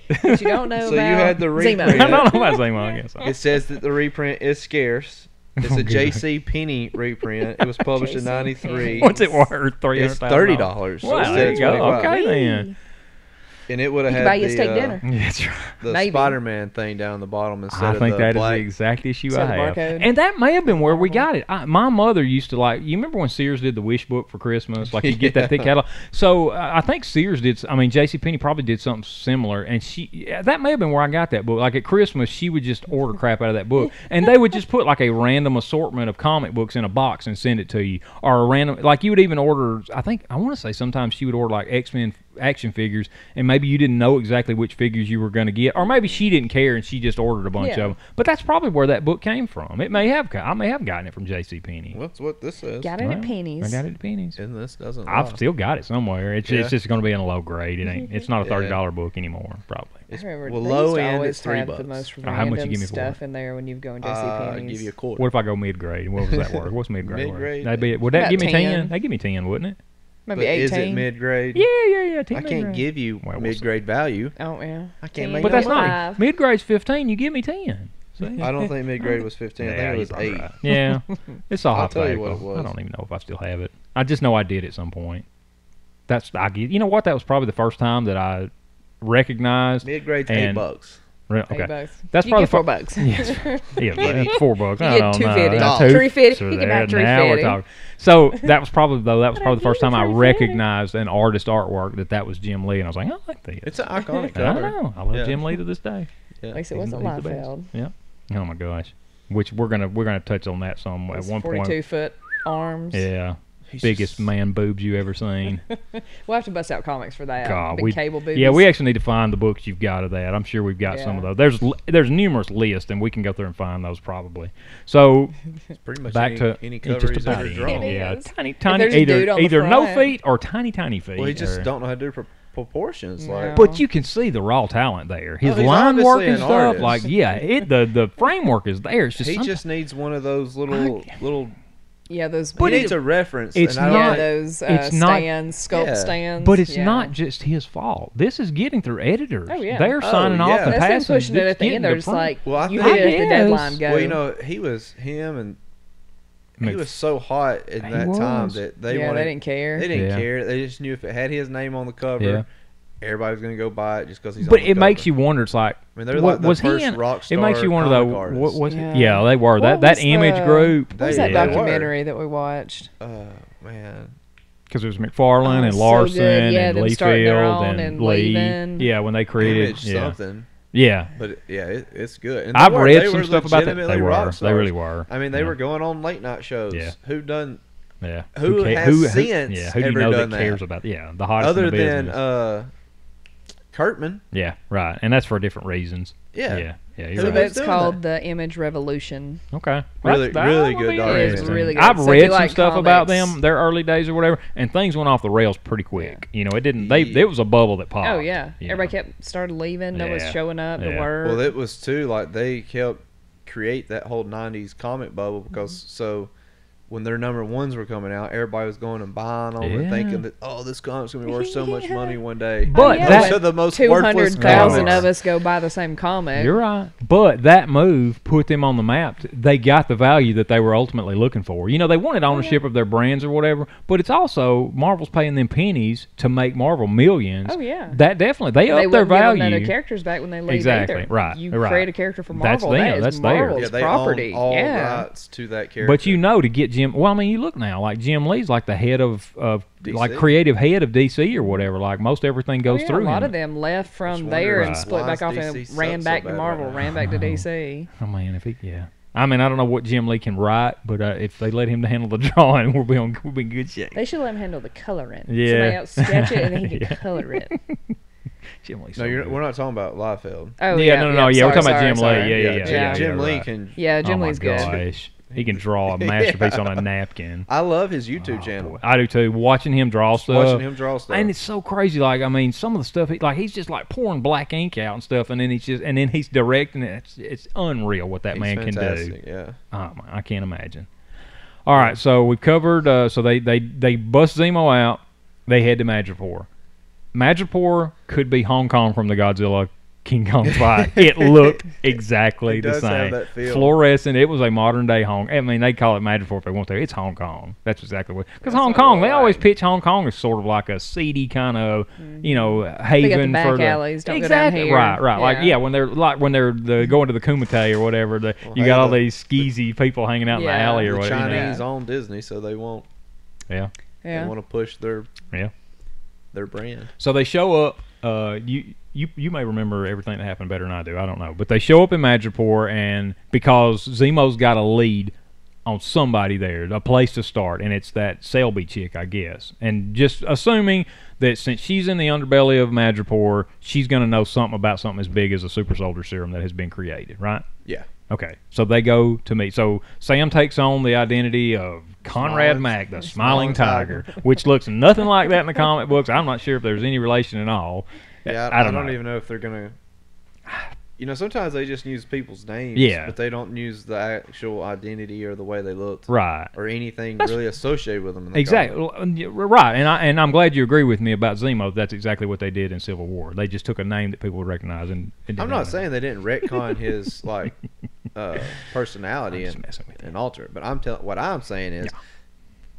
But you don't know so about you had the reprint. I don't know about Zemo, I guess. It says that the reprint is scarce. It's a J.C. Penney reprint. It was published in '93. What's it worth? $300,000. It's $30. Wow, there you go. Okay, then. And it would have had buy you a steak dinner. That's right. The Spider-Man thing down the bottom instead of the black. I think that is the exact issue I have. And that may have been where we got it. My mother used to you remember when Sears did the Wish book for Christmas? Like, you get that thick catalog. So I think Sears did, J.C. probably did something similar. And that may have been where I got that book. Like, at Christmas, she would just order crap out of that book. And they would just put like a random assortment of comic books in a box and send it to you. Or a random, like, you would even order, I want to say sometimes she would order like X-Men action figures, and maybe you didn't know exactly which figures you were going to get, or maybe she didn't care and she just ordered a bunch of them. But that's probably where that book came from. I may have gotten it from J.C. Penney. Well, that's what this says. Got it at Penny's. I got it at Penny's. And this doesn't. I've still got it somewhere. It's just going to be in a low grade. It ain't. It's not a $30 book anymore. Probably. It's, low end. It's $3. The most how much you give me stuff for it? in there when you go in J.C. Penney's. I'll give you a quarter. What if I go mid grade? What was that worth? What's mid grade? Mid-grade. Would that give me 10? That'd give me 10, wouldn't it? Maybe 18. Is it mid-grade? Yeah. I can't give you mid-grade value. Oh, yeah. I can't make But that's not. Mid-grade's 15. You give me 10. I don't think mid-grade was 15. I think it was 8. Right. Yeah. It's all I'll tell you what it was. I don't even know if I still have it. I just know I did at some point. You know what? That was probably the first time that I recognized. Mid-grade's $8. Okay. That's probably $4. Yes. Yeah, $4. You get $250. You can buy $350. Now we're talking. So that was probably the first time I recognized an artist artwork that was Jim Lee, and I was like, I like that. It's an iconic cover. I know. I love Jim Lee to this day. Yeah. At least it wasn't Liefeld. Yeah. Oh my gosh. Which we're gonna touch on that some at one point. 42-foot arms. Yeah. Biggest man boobs you ever seen. We'll have to bust out comics for that. God, cable boobs. Yeah, we actually need to find the books you've got of that. I'm sure we've got some of those. There's numerous lists, and we can go through and find those probably. So it's pretty much back to any cover he's ever drawn. Yeah, tiny, either no feet or tiny feet. Well, he just don't know how to do proportions. No. But you can see the raw talent there. His line work and stuff, artist. Like the framework is there. It's just he just needs one of those little. Yeah, those. But he needs a reference. It's not those stands, sculpt stands. But it's not just his fault. This is getting through editors. Oh yeah, they're signing off and passing. That's pushing it at the end. They're just like, well, you hit it at the deadline. Go. Well, he was so hot in that time that they didn't care. They didn't care. They just knew if it had his name on the cover. Everybody was going to go buy it just because he's. But it makes you wonder. It's like, they're like the first rock star. It makes you wonder though. What was it? Yeah, they were that image group. What was that documentary that we watched? Man, Because it was McFarlane and so Larson good. Yeah, and them starting their Liefeld own and and Lee. leaving. Yeah, when they created Image yeah. something. Yeah. But it's good. And I've they read were some stuff about that. They legitimately rock were. They stars. really were. I mean, they were going on late night shows. Yeah. Who done? Yeah. Who ca- has since yeah, who do you ever know done that that? cares about yeah, the hottest Other in the than business. Kurtman. Yeah, right. And that's for different reasons. Yeah. Yeah. Yeah, Who you're So right. was that's doing called the Image Revolution. Okay. Really- really good It documentary. is really good. I've So if read you some like stuff about comics- them, their early days or whatever, and things went off the rails pretty quick. You know, it didn't. It was a bubble that popped. Oh yeah, you everybody know. kept started leaving. No one's Yeah. showing up to Yeah. work. Well, it was too like they kept create that whole '90s comic bubble because so when their number ones were coming out, everybody was going and buying them and Yeah. thinking that this comic's gonna be worth so much money one day. But yeah, that- Those are the most 200,000 worthless of us go buy the same comic. You're right. But that move put them on the map. They got the value that they were ultimately looking for. You know, they wanted ownership of their brands or whatever, but it's also Marvel's paying them pennies to make Marvel millions. Oh yeah. That definitely they They upped their wouldn't give them none of value. their characters back when they leave Exactly, either. right, You right. create a character for That's Marvel. them, That is that's theirs. Marvel's Yeah, they property. own all yeah. rights to that character. But you know, to get Jim, well, I mean, you look now, like Jim Lee's like the head of DC? like creative head of DC or whatever. Like most everything goes Oh, yeah, through a lot him. of them left from Just there wonder and why split back off DC and sucks ran so back to bad Marvel, right now. ran back to DC. Oh man, if he, yeah. I mean, I don't know what Jim Lee can write, but if they let him to handle the drawing, we'll be in good shape. They should let him handle the coloring. Yeah. Somebody else sketch it and then he can Yeah. color it. Jim Lee's No, so we're good. not talking about Liefeld. Oh yeah, no, yeah, we're talking about sorry, Jim sorry. Lee. Yeah, yeah. Jim Lee right. can. Yeah, Jim Oh my Lee's good. gosh. He can draw a masterpiece on a napkin. I love his YouTube Oh, channel. boy. I do too. Watching him draw stuff. Watching him draw stuff. And it's so crazy. Like, I mean, some of the stuff, he's just like pouring black ink out and stuff, and then he's directing it. It's unreal what that He's man fantastic, can do. Yeah. Oh, man, I can't imagine. All right, so we've covered. So they bust Zemo out. They head to Madripoor. Madripoor could be Hong Kong from the Godzilla King Kong fight. It looked exactly It the does have same. that feel. Fluorescent. It was a modern day Hong. I mean, they call it Madripoor if they want to. It's Hong Kong. That's exactly what. Because Hong That's Kong, all they always right. pitch Hong Kong as sort of like a seedy kind of, haven They got the back for the alleys, don't go exactly down here. right. Like Yeah. when they're going to the Kumite or whatever. You got all these skeezy people hanging out in the Yeah. alley or The whatever. Chinese own Disney, so they won't. Yeah. They Yeah. want to push their Yeah. brand. So they show up. You may remember everything that happened better than I do. I don't know, but they show up in Madripoor, and because Zemo's got a lead on somebody there, a place to start, and it's that Selby chick, I guess. And just assuming that since she's in the underbelly of Madripoor, she's going to know something about something as big as a super soldier serum that has been created, right? Yeah. Okay, so they go to meet. So Sam takes on the identity of Conrad Smiling- Mack, the Smiling Smiling Tiger, which looks nothing like that in the comic books. I'm not sure if there's any relation at all. Yeah, I I don't don't know. even know if they're gonna. You know, sometimes they just use people's names, Yeah. but they don't use the actual identity or the way they looked, Right. or anything That's- really associated with them. In the Exactly. comic. Right. And I'm glad you agree with me about Zemo. That's exactly what they did in Civil War. They just took a name that people would recognize and didn't I'm not have saying they didn't retcon his personality I'm just and messing with you. alter it, but what I'm saying is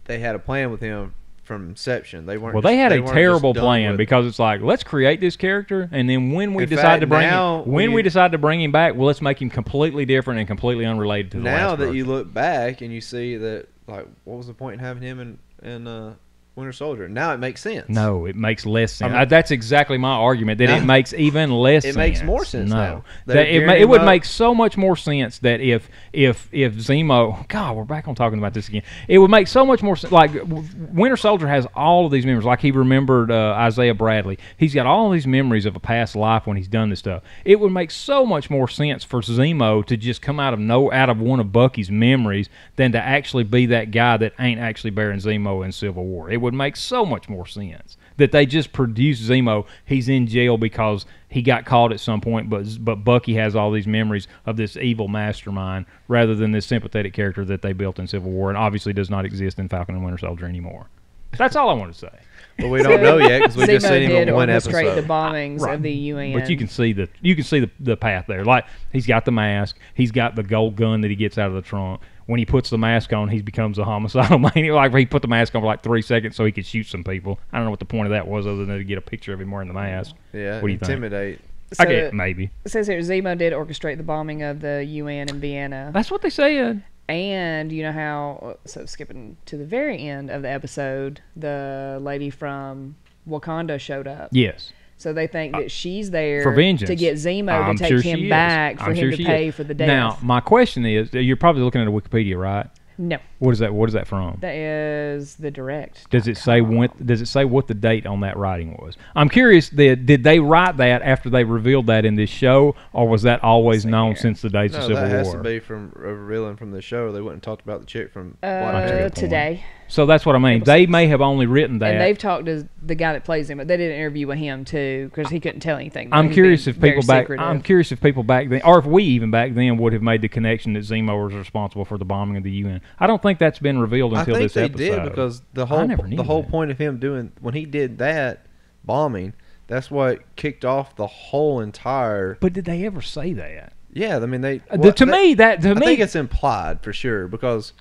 they had a plan with him from inception. They weren't. Well, they had a weren't terrible just done plan with- because it's like, let's create this character, and then when we In decide fact, to bring now, him, when we you- decide to bring him back, well, let's make him completely different and completely unrelated to the now last that you version. look back and you see that, like, what was the point in having him in Winter Soldier? Now it makes sense. No, it makes less sense. I mean- That's exactly my argument. That No. it makes even less It sense. makes more sense No, now. that They're it gearing him would up. make so much more sense that if Zemo, God, we're back on talking about this again. It would make so much more sense. Like Winter Soldier has all of these memories. Like he remembered Isaiah Bradley. He's got all these memories of a past life when he's done this stuff. It would make so much more sense for Zemo to just come out of one of Bucky's memories than to actually be that guy that ain't actually bearing Zemo in Civil War. It would make so much more sense that they just produced Zemo. He's in jail because he got caught at some point, but Bucky has all these memories of this evil mastermind rather than this sympathetic character that they built in Civil War and obviously does not exist in Falcon and Winter Soldier anymore. That's all I want to say. But we don't know yet because we just Zemo seen him did in one orchestrate episode. the bombings Right. of the UN. But you can see the path there. Like he's got the mask, he's got the gold gun that he gets out of the trunk. When he puts the mask on, he becomes a homicidal maniac. Like he put the mask on for like 3 seconds so he could shoot some people. I don't know what the point of that was other than to get a picture of him wearing the mask. Yeah, What do you think? intimidate. So I get maybe. it says here Zemo did orchestrate the bombing of the UN in Vienna. That's what they said. And you know how, so skipping to the very end of the episode, the lady from Wakanda showed up. Yes. So they think that she's there for vengeance to get Zemo to take sure him back for him to pay for the death. Now, my question is, you're probably looking at a Wikipedia, right? No. What is that? What is that from? That is the direct. Does it say when? Does it say what the date on that writing was? I'm curious. Did they write that after they revealed that in this show, or was that always known since the days of Civil War? That has to be from revealing from the show. They wouldn't talk about the chick from Black Panther. Today. So that's what I mean. They may have only written that. And they've talked to the guy that plays him, but they did an interview with him too because he couldn't tell anything. I'm curious if people back. I'm curious if people back then, or if we even back then, would have made the connection that Zemo was responsible for the bombing of the UN. I don't think that's been revealed until this episode. I think they did because the whole point of him doing when he did that bombing, that's what kicked off the whole entire. But did they ever say that? Yeah, I mean they. I think it's implied for sure because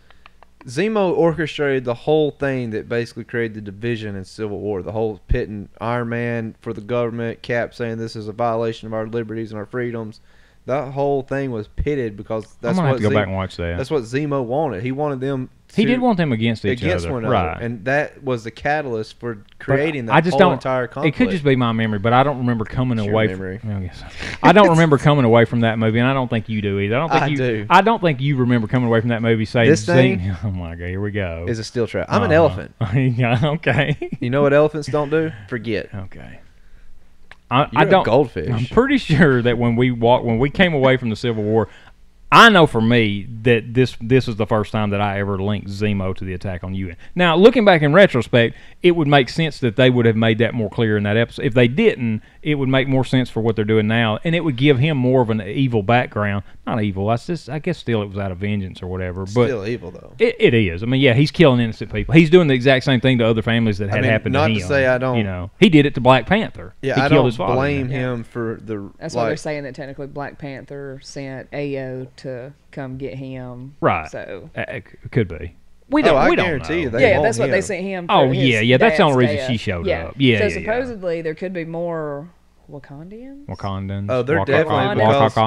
Zemo orchestrated the whole thing that basically created the division in Civil War. The whole pitting Iron Man for the government, Cap saying this is a violation of our liberties and our freedoms. That whole thing was pitted because that's I'm gonna what have to go back and watch that. That's what Zemo wanted. He wanted them. He did want them against each other, one right? Another. And that was the catalyst for creating that whole entire conflict. It could just be my memory, but I don't remember coming away. Memory. I don't remember coming away from that movie, and I don't think you do either. I don't think you remember coming away from that movie saying, "This thing." Oh my god, here we go. Is a steel trap. I'm an elephant. Yeah, okay. You know what elephants don't do? Forget. Okay. I don't. Goldfish. I'm pretty sure that when we came away from the Civil War, I know for me that this is the first time that I ever linked Zemo to the attack on UN. Now, looking back in retrospect, it would make sense that they would have made that more clear in that episode. If they didn't, it would make more sense for what they're doing now, and it would give him more of an evil background. Not evil. I guess still it was out of vengeance or whatever. But still evil though. It is. I mean, yeah, he's killing innocent people. He's doing the exact same thing to other families that had happened to him. Not to say I don't. You know, he did it to Black Panther. Yeah, I don't blame him for the. That's why they're saying that technically Black Panther sent AO to come get him. Right. So it could be. We guarantee you. That's what they sent him. For that's the only reason she showed up. Yeah. So supposedly there could be more Wakandans. Oh, they're definitely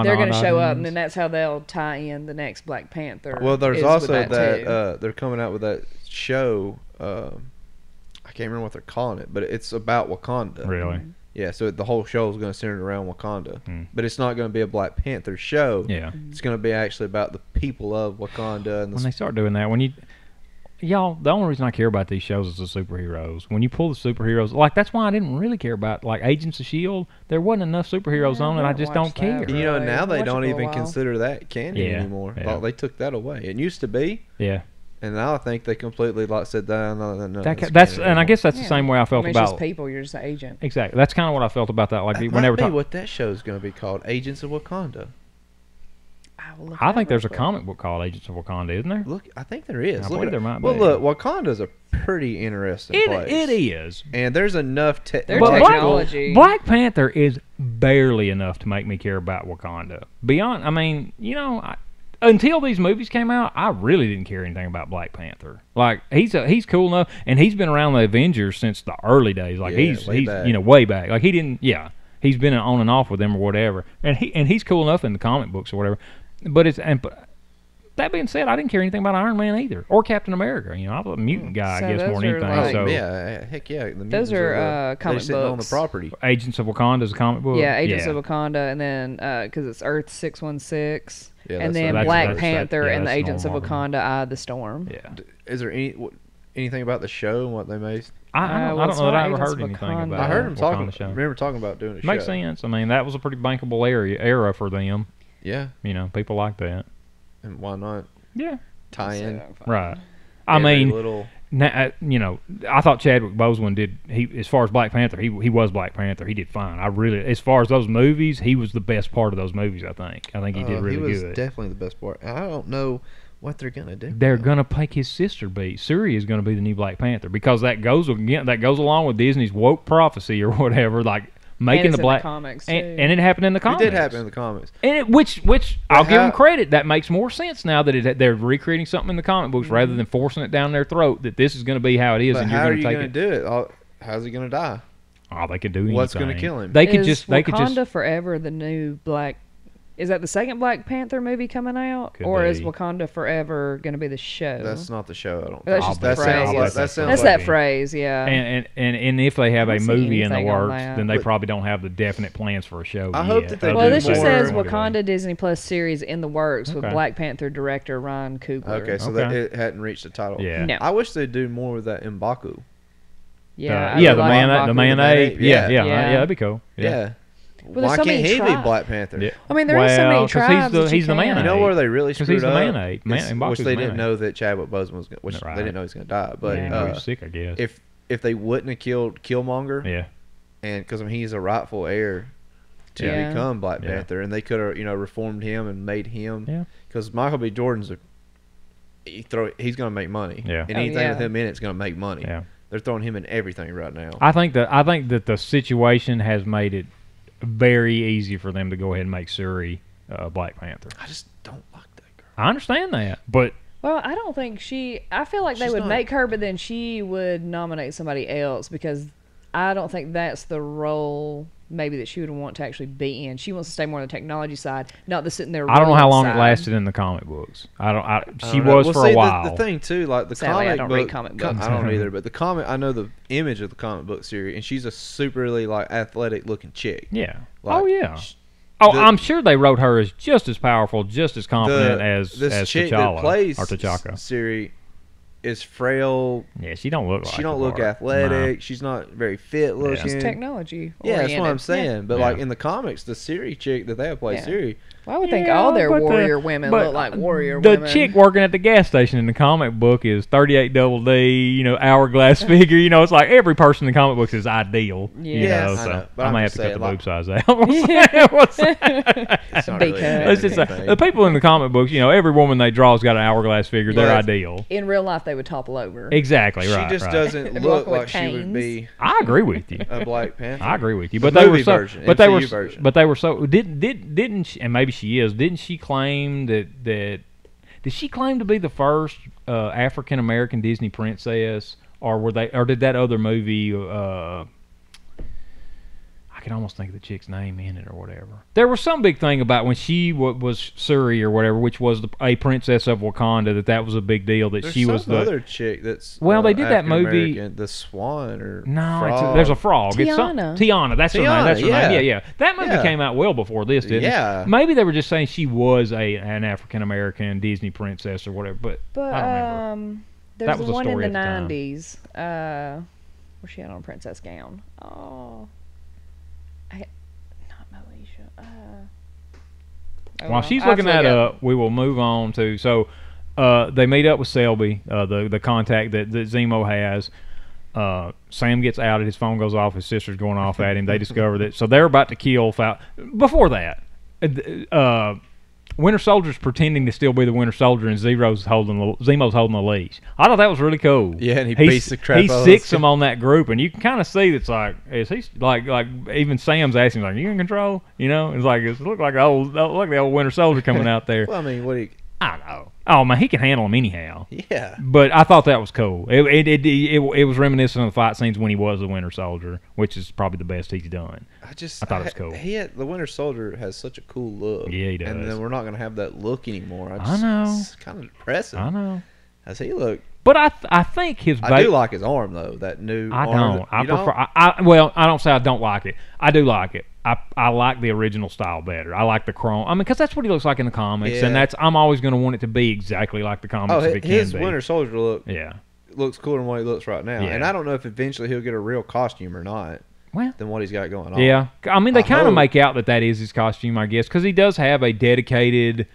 they're going to show up, and then that's how they'll tie in the next Black Panther. Well, there's also that they're coming out with that show. I can't remember what they're calling it, but it's about Wakanda. Really? Mm-hmm. Yeah, so the whole show is going to center around Wakanda. But it's not going to be a Black Panther show. Yeah. It's going to be actually about the people of Wakanda. And when they start doing that, y'all, the only reason I care about these shows is the superheroes. When you pull the superheroes, like that's why I didn't really care about like Agents of S.H.I.E.L.D. There wasn't enough superheroes on it. I just don't care. You know, now they don't even consider that canon anymore. Yeah. Like, they took that away. It used to be. Yeah. And now I think they completely said that. No, that's and I guess that's the same way I felt about just people. You're just an agent. Exactly. That's kind of what I felt about that. Like that whenever might be what that show is going to be called, Agents of Wakanda. I think there's a comic book called Agents of Wakanda, isn't there? Look, I think there is. I believe there might be. Well, look, Wakanda's a pretty interesting place. It is. And there's enough technology. Black Panther is barely enough to make me care about Wakanda. Beyond, I mean, you know, until these movies came out, I really didn't care anything about Black Panther. Like he's cool enough, and he's been around the Avengers since the early days. Like he's back. You know, way back. Like he didn't. Yeah, he's been on and off with them or whatever, and he's cool enough in the comic books or whatever. But that being said, I didn't care anything about Iron Man either or Captain America. You know, I was a mutant guy, I guess, more than anything. Those are comic books on the property. Agents of Wakanda is a comic book. Yeah, Agents of Wakanda, and then because it's Earth 616. And then Black Panther and the Agents of Wakanda, Eye of the Storm. Yeah. Is there anything about the show and what they made? I don't know that I ever heard anything about. I heard them talking. Remember talking about doing a show. Makes sense. I mean, that was a pretty bankable era for them. Yeah. You know, people like that. And why not? Yeah. Tie in. Right. I mean, you know, I thought Chadwick Boseman did. As far as Black Panther, he was Black Panther. He did fine. As far as those movies, he was the best part of those movies. I think he did really good. He was definitely the best part. I don't know what they're gonna do. They're gonna make his sister be. Suri is gonna be the new Black Panther because that goes along with Disney's woke prophecy or whatever. Like making the Black comics and it happened in the comics. It did happen in the comics. And which I'll give them credit. That makes more sense now that they're recreating something in the comic books rather than forcing it down their throat that this is going to be how it is. But and how you're are you going to do it? How's he going to die? Oh, they could do anything. What's going to kill him? They could is just. Wakanda forever the new Black. Is that the second Black Panther movie coming out, Could or be. is Wakanda Forever going to be the show? That's not the show. I don't. That's think. just that the sounds phrase. like That's That's like that phrase, yeah. And if they have I a don't see movie in the anything on works, that. then they But- probably don't have the definite plans for a show. I hope yet, that they other Well, do this than just more- says Wakanda. Wakanda Disney Plus series in the works with Okay. Black Panther director Ryan Coogler. Okay, so Okay. that it hadn't reached the title. Yeah. No. I wish they'd do more with that M'Baku. Yeah, I yeah, would the like man, M'Baku. the man Man ape. Ape, Yeah, yeah. yeah, that'd be cool. Yeah. Well, there's Why so can't many he be tribes. Black Panther? Yeah. I mean, there is so many 'cause tribes. that he's the man can. You know ape. where they really 'Cause screwed he's the up? man ape. Which M'Baku's they the didn't man know that Chadwick Boseman was going to, Right. they didn't know he was going to die. But Yeah, he was sick, I guess. if they wouldn't have killed Killmonger, Yeah. and because he's a rightful heir to Yeah. become Black Yeah. Panther, and they could have reformed him and made him. Yeah. Because Michael B. Jordan's he's going to make money. Yeah. And Oh, anything yeah. with him in it's going to make money. Yeah. They're throwing him in everything right now. I think that the situation has made it very easy for them to go ahead and make Shuri Black Panther. I just don't like that girl. I understand that, but Well, I don't think I feel like they She's would not- make her, but then she would nominate somebody else because I don't think that's the role maybe that she would want to actually be in. She wants to stay more on the technology side, not the sitting there. I don't know how long side. it lasted in the comic books. She I don't was know. for Well, a see, while. The thing too, like the Sadly, I comic don't book, read comic books. I don't either, but the comic, I know the image of the comic book series, and she's a superly like athletic looking chick. Yeah. Like, Oh yeah. sh- Oh, the- I'm sure they wrote her as just as powerful, just as confident as this chick T'Challa that plays or T'Chaka. Siri is frail. Yeah, she don't look like She don't the look part. athletic. She's not very fit looking. Just technology. Yeah, that's what I'm oriented. saying. Yeah. But Yeah. like in the comics, the Siri chick that they have played Yeah. Siri, Well, I would think Yeah, all their but warrior women but look like warrior the women. chick working at the gas station in the comic book is 38 double D, hourglass figure. It's like every person in the comic books is ideal. Yes. I So know, but I I'm may have just to cut saying, the like- boob size out. What's that? it's not Because- really Let's just say, anything. the people in the comic books, every woman they draw has got an hourglass figure. They're But- ideal. In real life, they would topple over. Exactly She right. just right. doesn't And look walk with like she would canes. be I agree with you. a Black Panther. I agree with you, The but they were movie so. version, But they were. MCU version. But they were so. Didn't she, and maybe she is. Didn't she claim that did she claim to be the first African American Disney princess, or were they? Or did that other movie? I can almost think of the chick's name in it or whatever. There was some big thing about when she was Shuri or whatever, which was a princess of Wakanda. That was a big deal. That There's she was some the other chick that's Well, they did that movie- African-American, the Swan or No, frog. there's a frog. It's Tiana. Tiana, that's her name. Tiana, That's her yeah. name. Yeah, yeah. That movie Yeah. came out well before this, didn't Yeah. it? Maybe they were just saying she was an African American Disney princess or whatever. But But I don't remember. there's That was the a one in story the at the time. 90s. Where she had on a princess gown. Oh, not Moesha. While she's looking that up, we will move on to they meet up with Selby, the contact that Zemo has. Sam gets outed. His phone goes off. His sister's going off at him. They discover that. So they're about to kill Falcon. Before that, Winter Soldier's pretending to still be the Winter Soldier, and Zemo's holding the leash. I thought that was really cool. Yeah, and he beats the crap He out of sicks us. him on that group, and you can kind of see that's like, is he like even Sam's asking like, you in control? It's like it look like the old Winter Soldier coming out there. Well, I mean, what do you? I don't know. Oh man, he can handle him anyhow. Yeah. But I thought that was cool. It was reminiscent of the fight scenes when he was the Winter Soldier, which is probably the best he's done. I thought it was cool. The Winter Soldier has such a cool look. Yeah, he does. And then we're not going to have that look anymore. I know. It's kind of depressing. I know. How's he look? But I think his. I do like his arm though. That new. I arm don't. that- I you prefer. Well, I don't say I don't like it. I do like it. I like the original style better. I like the chrome. I mean, because that's what he looks like in the comics, Yeah. and I'm always going to want it to be exactly like the comics. Oh, if it can his be. Winter Soldier look Yeah. looks cooler than what he looks right now. Yeah. And I don't know if eventually he'll get a real costume or not. Well. Than what he's got going on. Yeah, I mean they I kind of hope. make out that is his costume, I guess, because he does have a dedicated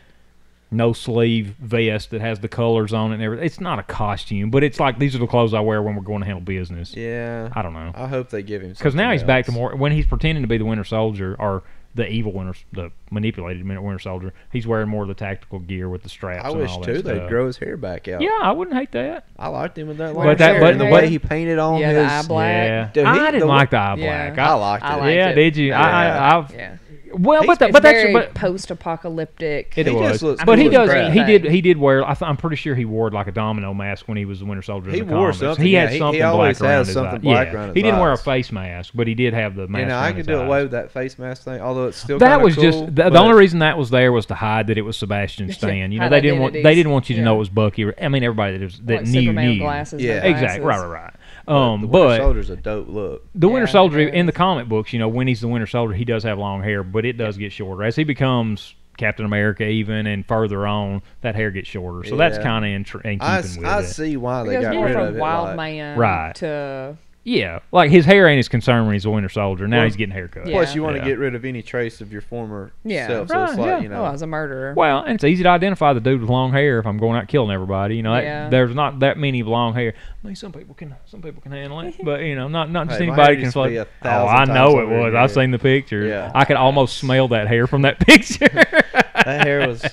no sleeve vest that has the colors on it and everything. It's not a costume, but it's like these are the clothes I wear when we're going to handle business. Yeah. I don't know, I hope they give him because now he's something back to else. more when he's pretending to be the Winter Soldier or the evil the manipulated Winter Soldier. He's wearing more of the tactical gear with the straps. I and wish all too that they'd stuff. grow his hair back out. Yeah, I wouldn't hate that. I liked him with that But long that- hair. but and the the way way- he painted on Yeah, the his eye black. Yeah, Dude, I didn't like the eye Yeah. black. I liked it. I liked Yeah, it. did you? Yeah. I've Yeah. Well, He's- but It's that's very but post-apocalyptic. it He was. just looks But he cool as does. crap. He did wear. I'm pretty sure he wore like a domino mask when he was the Winter Soldier. He in the wore comics. something, He had yeah, he something always black around has his something eye. black Yeah. around his He didn't wear a eyes. face mask, but he did have the mask. And I around could his do eyes. away with that face mask thing, although it's still That kinda was cool, just the but- only reason that was there was to hide that it was Sebastian Stan. You know, Hide they identities. didn't want you to know Yeah. it was Bucky. I mean, everybody that Like knew Superman knew. glasses. Yeah. no Exactly. glasses. Right. the Winter But Soldier's a dope look. the Winter Yeah, Soldier it in the is. comic books, you know, when he's the Winter Soldier, he does have long hair, but it does get shorter as he becomes Captain America, even and further on, that hair gets shorter. So that's Yeah. kind of in keeping I with it. see why It they goes got more rid from of it. wild like- man Right. to Yeah, like his hair ain't as concerned when he's a Winter Soldier. Now Well, he's getting a haircut. Yeah. Plus, you want to Yeah. get rid of any trace of your former Yeah. self. So it's Right, like, yeah. you know. I was a murderer. Well, and it's easy to identify the dude with long hair if I'm going out killing everybody. You know, Yeah. there's not that many with long hair. I mean, some people can handle it, but you know, not just Hey, my anybody hair can. used to be Float. 1,000 I know times it over was. here. I've seen the pictures. Yeah. I could almost smell that hair from that picture. That hair was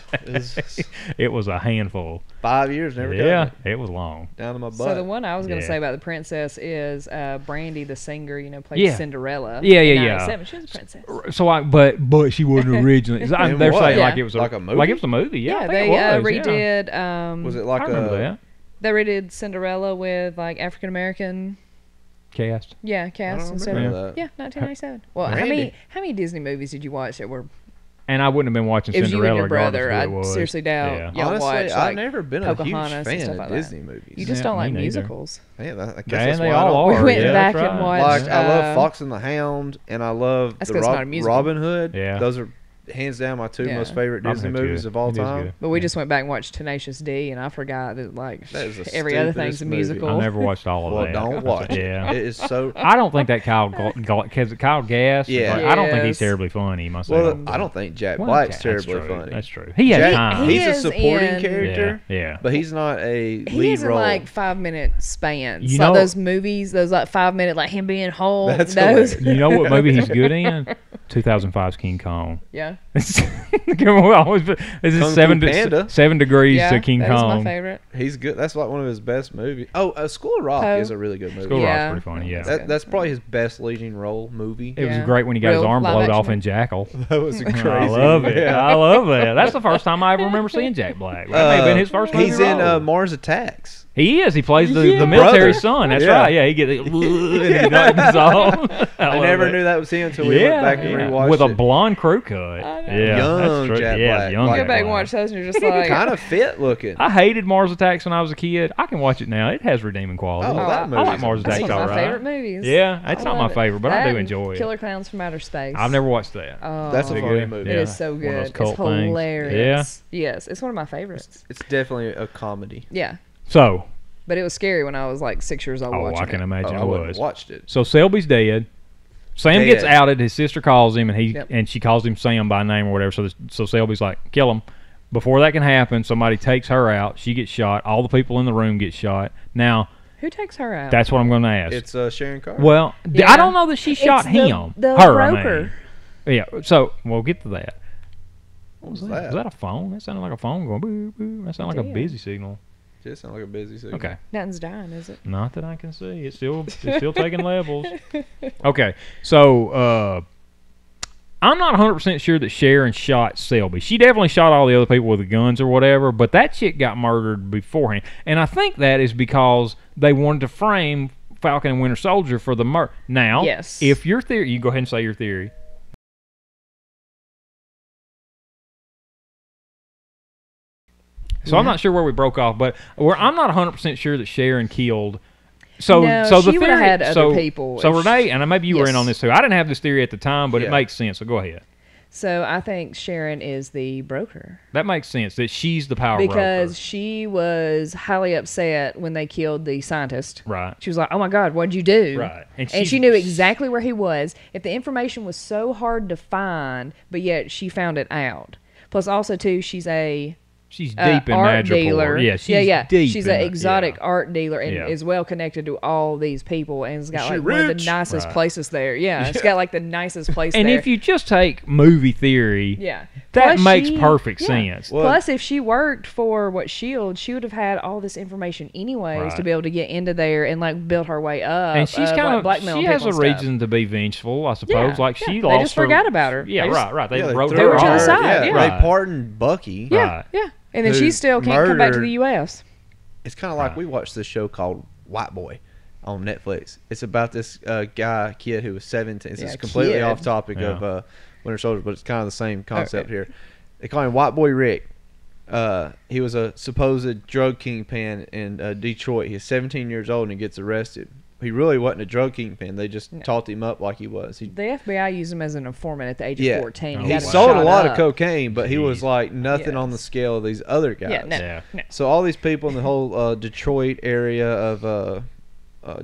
It was a handful. 5 years, never cut Yeah, it. it was long. Down to my butt. So the one I was going to Yeah. say about the princess is Brandy, the singer, you know, played Yeah. Cinderella. Yeah, in yeah, yeah. 97. She was a princess. So but she wasn't originally. In They're what? saying Yeah. like it was Like a movie? Like it was a movie. Yeah, I Yeah, think they it was, yeah. redid. Was it I like remember a? that They redid Cinderella with like African American. cast. Yeah, cast don't instead remember of that. yeah, 1997. Well, Randy. how many Disney movies did you watch that were? And I wouldn't have been watching It was you and Cinderella your regardless brother. of I who it was. seriously doubt. Yeah. Y'all Honestly, watch, I've like, never been a huge Pocahontas and fan stuff of like that. Disney movies. You just Yeah, don't me like neither. musicals. Man, I guess And that's they why I all don't. are. We went yeah, back that's and right. watched- Like I love Uh, Fox and the Hound, and I love That's the 'cause it's not a musical. Robin Hood. Yeah. Those are hands down my two Yeah. most favorite Robin Disney Hood's movies good. of all It is time. good. But we just went back and watched Tenacious D, and I forgot that like That is the every other stupidest thing's a movie. musical. I never watched all of Well, that. don't watch it. Yeah. It is so. I don't think that Kyle Gass. Yeah. I don't think he's Yes. terribly funny myself. Well, I don't think Jack Well, Black's okay, terribly that's true. funny. That's true. He has Jack, time. He he's a is supporting in- character, Yeah. but he's not a He lead is in role. like 5-minute spans. You like know- those movies, those like 5-minute, like him being whole. That's those. hilarious. You know what movie he's good in? 2005's King Kong. Yeah, This is Kung Fu 7 degrees yeah, to King that is Kong. my favorite. He's good. That's like one of his best movies. Oh, School of Rock Poe. is a really good movie. School of Yeah. Rock's pretty funny. Yeah, That's probably his best leading role movie. it was Yeah. great when he got his Real arm live blowed action off movie. in Jackal. That was crazy. I love it. Yeah. I love that. That's the first time I ever remember seeing Jack Black. That may have been his first movie He's in role. Mars Attacks. He is. He plays the Yeah. military Brother. son. That's Yeah. right. Yeah, he gets and he knocks off. I never knew that was him until we went back and rewatched with it. a blonde crew cut. I know. Yeah, Young that's true. Jack yeah, Black. young Like- Go Jack back and Black. watch those, and you're just like, kind of fit looking. I hated Mars Attacks when I was a kid. I can watch it now. It has redeeming qualities. Oh, that I like movie's Mars that's Attacks. one All of my right. favorite movies. Yeah, it's I not love my it. favorite, but I That do and enjoy it. Killer Clowns from Outer Space. I've never watched that. Oh, That's a Is it funny good? movie. It Yeah. is so One of those good. cult It's things. hilarious. Yes, it's one of my favorites. It's definitely a comedy. Yeah, So, but it was scary when I was like 6 years old watching I can it. imagine I it wouldn't was. have watched it. So Selby's dead. Sam gets Dead. outed. His sister calls him, and Yep. and she calls him Sam by name or whatever. So Selby's like, kill him. Before that can happen, somebody takes her out. She gets shot. All the people in the room get shot. Now, Who takes her out? that's what I'm going to ask. It's Sharon Carter. Well, Yeah. I don't know that she shot It's the- him. the her, I broker. mean. Yeah. So we'll get to that. what was Is that? that a phone? That sounded like a phone going boo boo. That sounded like a Damn. busy signal. Just sound like a busy signal. Okay. Nothing's dying, is it? Not that I can see. It's still taking levels. Okay. So I'm not 100% sure that Sharon shot Selby. She definitely shot all the other people with the guns or whatever, but that chick got murdered beforehand. And I think that is because they wanted to frame Falcon and Winter Soldier for the murder. Now, Yes. if your theory, you go ahead and say your theory. So I'm not sure where we broke off, but I'm not 100% sure that Sharon killed. So, No, so the she would've theory, had other so, people So if Renee, and maybe you were in Yes. on this too. I didn't have this theory at the time, but it Yeah. makes sense. So go ahead. So I think Sharon is the broker That makes sense. That she's the power because she was highly upset when they killed the scientist. broker. Right. She was like, "Oh my God, what'd you do?" Right. And she's- she knew exactly where he was. If the information was so hard to find, but yet she found it out. Plus, also too, she's a She's deep in art Madripoor. dealer. Yeah, she's deep. She's in an it. exotic Yeah. art dealer and Yeah. is well connected to all these people and has got she like one of the rich? nicest Right. places there. Yeah, it's got like the nicest place And there. if you just take movie theory, yeah, That Plus makes she- perfect yeah. sense. Well, Plus, if she worked for SHIELD, she would have had all this information anyways to Right. be able to get into there and like build her way up. And she's kind like, of blackmailing she has people a and stuff. reason to be vengeful, I suppose. Yeah, Like she yeah. lost They just her, forgot about her. Yeah, They just- right. They Yeah, wrote threw They were her to the off. side, Yeah, yeah. they Right. pardoned Bucky. Yeah, Right. yeah. And then Who she still can't come back to murdered- the U.S. It's kind of like Right. we watched this show called White Boy on Netflix. It's about this kid who was 17. It's Yeah, completely kid. off topic Yeah. of Winter Soldier, but it's kind of the same concept here. They call him White Boy Rick. He was a supposed drug kingpin in Detroit. He's 17 years old and he gets arrested. He really wasn't a drug kingpin. They just talked him up like he was. The FBI used him as an informant at the age of Yeah. 14. Oh, He got him sold a shot lot up. of cocaine, but he was Jeez. like nothing on the Yes. scale of these other guys. Yeah, no, Yeah. no. So all these people in the whole Detroit area of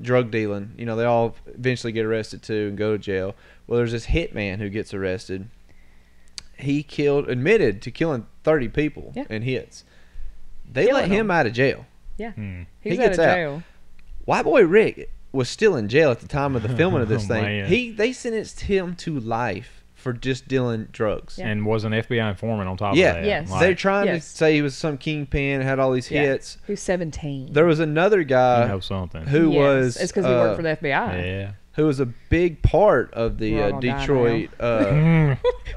drug dealing, you know, they all eventually get arrested too and go to jail. Well, there's this hitman who gets arrested. He admitted to killing 30 people Yeah. in hits. They Killing let him them. out of jail. Yeah. Hmm. He's He out of gets out. jail. White Boy Rick was still in jail at the time of the filming of this Oh, thing. man. They sentenced him to life for just dealing drugs. Yeah. And was an FBI informant on top Yeah. of that. Yes. Like, They're trying Yes. to say he was some kingpin, had all these Yeah. hits. He was 17. There was another guy you know something. who Yes, was It's because he worked for the FBI. Yeah. who was a big part of the We're all gonna die Detroit We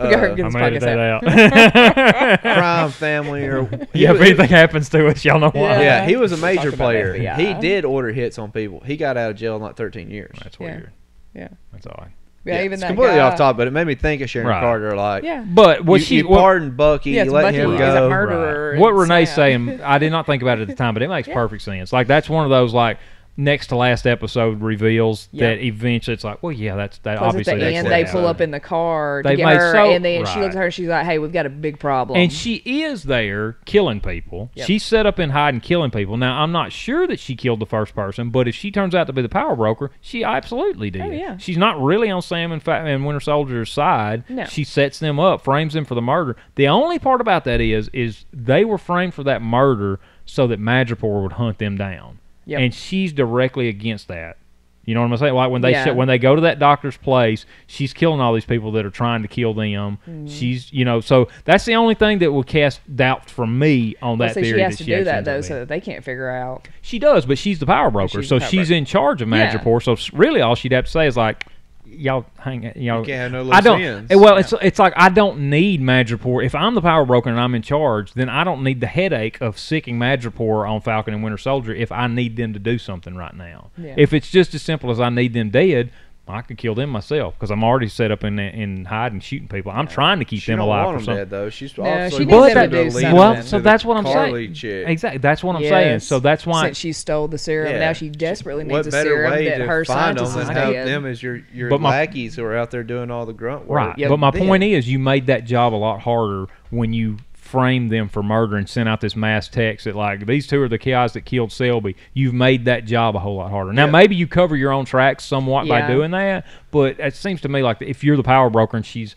got her I get this made podcast that out. out. crime family or Yeah, if anything happens to us, y'all know why. yeah, he was a Talk major about player. FBI. He did order hits on people. He got out of jail in like 13 years. That's Yeah. weird. Yeah. That's odd. Yeah, even it's that completely guy. off topic, but it made me think of Sharon Right. Carter. Like, Yeah. But what you pardoned Bucky, Yes, you let Bucky him is go. a murderer. What and Renee's Sam. saying, I did not think about it at the time, but it makes perfect sense. Like that's one of those like next to last episode reveals Yeah. that eventually it's like, well, yeah, that Because obviously at the that's end what they happened. pull up in the car to They've get made her, so- and then she right. looks at her. She's like, "Hey, we've got a big problem." And she is there killing people. Yep. She's set up and hiding killing people. Now, I'm not sure that she killed the first person, but if she turns out to be the power broker, she absolutely did. Oh, yeah. She's not really on Sam and Winter Soldier's side. No. She sets them up, frames them for the murder. The only part about that is they were framed for that murder so that Madripoor would hunt them down. Yep. And she's directly against that. You know what I'm saying? Like when they Yeah. when they go to that doctor's place, she's killing all these people that are trying to kill them. Mm-hmm. She's, so that's the only thing that will cast doubt from me on that so theory. she has to that do actually that ends up though, being. so that they can't figure out. She does, but she's the power broker, she's so the power she's broker. in charge of Yeah. Madripoor. So really, all she'd have to say is like, "Y'all hang, You can't have no I loose don't. ends. Well, it's like I don't need Madripoor. If I'm the power broker and I'm in charge, then I don't need the headache of sicking Madripoor on Falcon and Winter Soldier if I need them to do something right now. Yeah. If it's just as simple as I need them dead, I can kill them myself because I'm already set up in hiding, shooting people. I'm trying to keep She them don't alive want for him something. dead though. She's No, obviously she needs wants them him to to do lead something. him Well, into so the that's what I'm Carly saying. chick. Exactly, that's what I'm saying. Yes, So that's why. since she stole the serum, Yeah. now she desperately needs What a better serum way that to her find them scientist than is help dead. them as your But my- lackeys who are out there doing all the grunt work? Right. Yep. But my Then- point is, you made that job a lot harder when you framed them for murder and sent out this mass text that, like, these two are the guys that killed Selby. You've made that job a whole lot harder. Now, Yeah. maybe you cover your own tracks somewhat by Yeah. doing that, but it seems to me like if you're the power broker and she's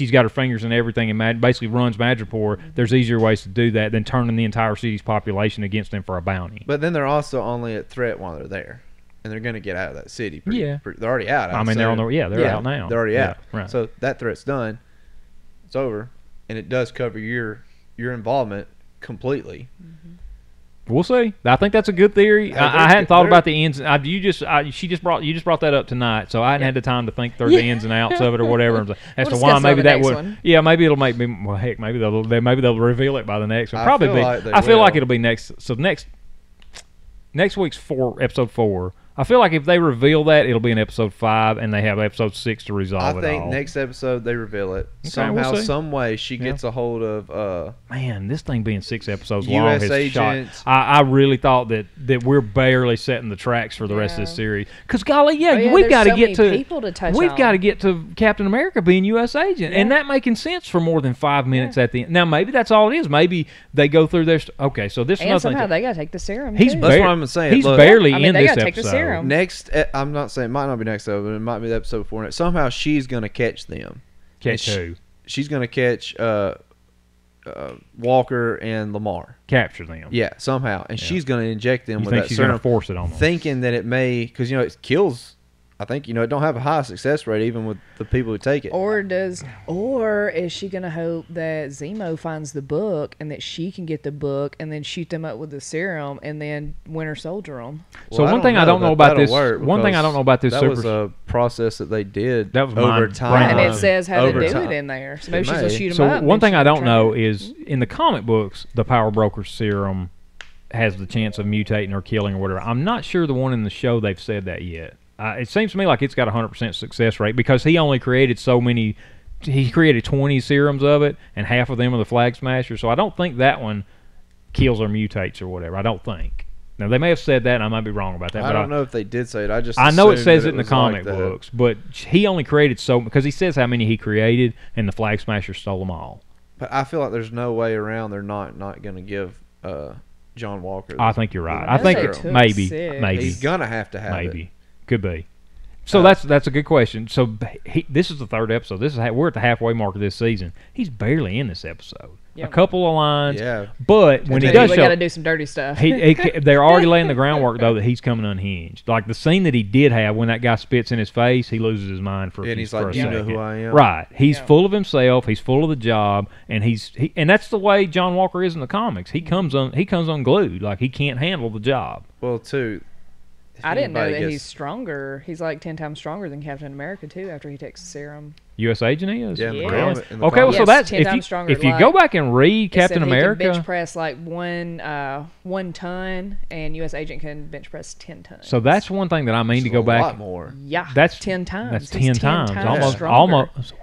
got her fingers in everything and basically runs Madripoor, there's easier ways to do that than turning the entire city's population against them for a bounty. But then they're also only a threat while they're there, and they're going to get out of that city. Yeah. They're already out. I mean, they're on the. they're out now. They're already Yeah, out. right. So that threat's done. It's over, and it does cover your involvement completely. We'll see. I think that's a good theory. Yeah, I hadn't thought they're- about the ends. You just brought that up tonight, so I hadn't had the time to think through the ins and outs of it or whatever. As We'll to discuss why it on maybe the that next would. one. Yeah, maybe it'll make me. Well, heck, maybe they'll reveal it by the next one. I Probably feel be. like they I feel like will. it'll be next. So next week's episode 4. I feel like if they reveal that, it'll be in episode 5, and they have episode 6 to resolve I it think all. next episode they reveal it we'll somehow, see. some way. She gets a hold of. Man, this thing being 6 episodes long US has agents. shot. I really thought that we're barely setting the tracks for the rest of this Yeah. series. Because golly, Oh, yeah, we've there's got to so get many to people to touch we've on. got to get to Captain America being U.S. agent, and Yeah. that making sense for more than 5 minutes at the end. Now maybe that's all it is. Maybe they go through their. Okay, so this is And another somehow thing. they gotta take the serum. He's too. That's bar- what I'm saying. He's Look, barely I mean, in they this gotta take the episode. serum. Next, I'm not saying it might not be next episode, but it might be the episode before next. Somehow she's gonna catch them. Catch And who? She's gonna catch Walker and Lamar. Capture them. Yeah, somehow, and she's gonna inject them You with think that she's going serum, to force it on them? thinking that it may, because it kills I think it don't have a high success rate even with the people who take it. Or is she gonna hope that Zemo finds the book and that she can get the book and then shoot them up with the serum and then Winter Soldier them? So one thing I don't know about this. One thing I don't know about this. That was a process that they did that was over time, and it says how to do it in there. So maybe she's gonna shoot them up. So one thing I don't know is in the comic books, the Power Broker serum has the chance of mutating or killing or whatever. I'm not sure the one in the show they've said that yet. It seems to me like it's got a 100% success rate because he only created so many. He created 20 serums of it, and half of them are the Flag Smashers. So I don't think that one kills or mutates or whatever. I don't think. Now they may have said that, and I might be wrong about that. I don't know if they did say it. I know it says it in the comic books, but he only created because he says how many he created, and the Flag Smashers stole them all. But I feel like there's no way around. They're not going to give John Walker. I think you're right. I think maybe he's gonna have to have it. Could be. So that's a good question. So this is the third episode. We're at the halfway mark of this season. He's barely in this episode. Yep. A couple of lines. Yeah. But when he does show, we got to do some dirty stuff. They're already laying the groundwork though that he's coming unhinged. Like the scene that he did have when that guy spits in his face, he loses his mind for a he's like, you know who I am? Right. He's full of himself. He's full of the job, and and that's the way John Walker is in the comics. He comes unglued. Like he can't handle the job. Well, too. I didn't know that he's stronger. He's like 10 times stronger than Captain America too. After he takes the serum. U.S. agent is. Yeah. Really? Okay. Well, so that's 10 times stronger. If you go back and read Captain America, he can bench press like 1 ton, and U.S. agent can bench press 10 tons. So that's one thing that I mean to go back. A lot more. Yeah. That's 10 times. That's 10 times. Stronger. Almost.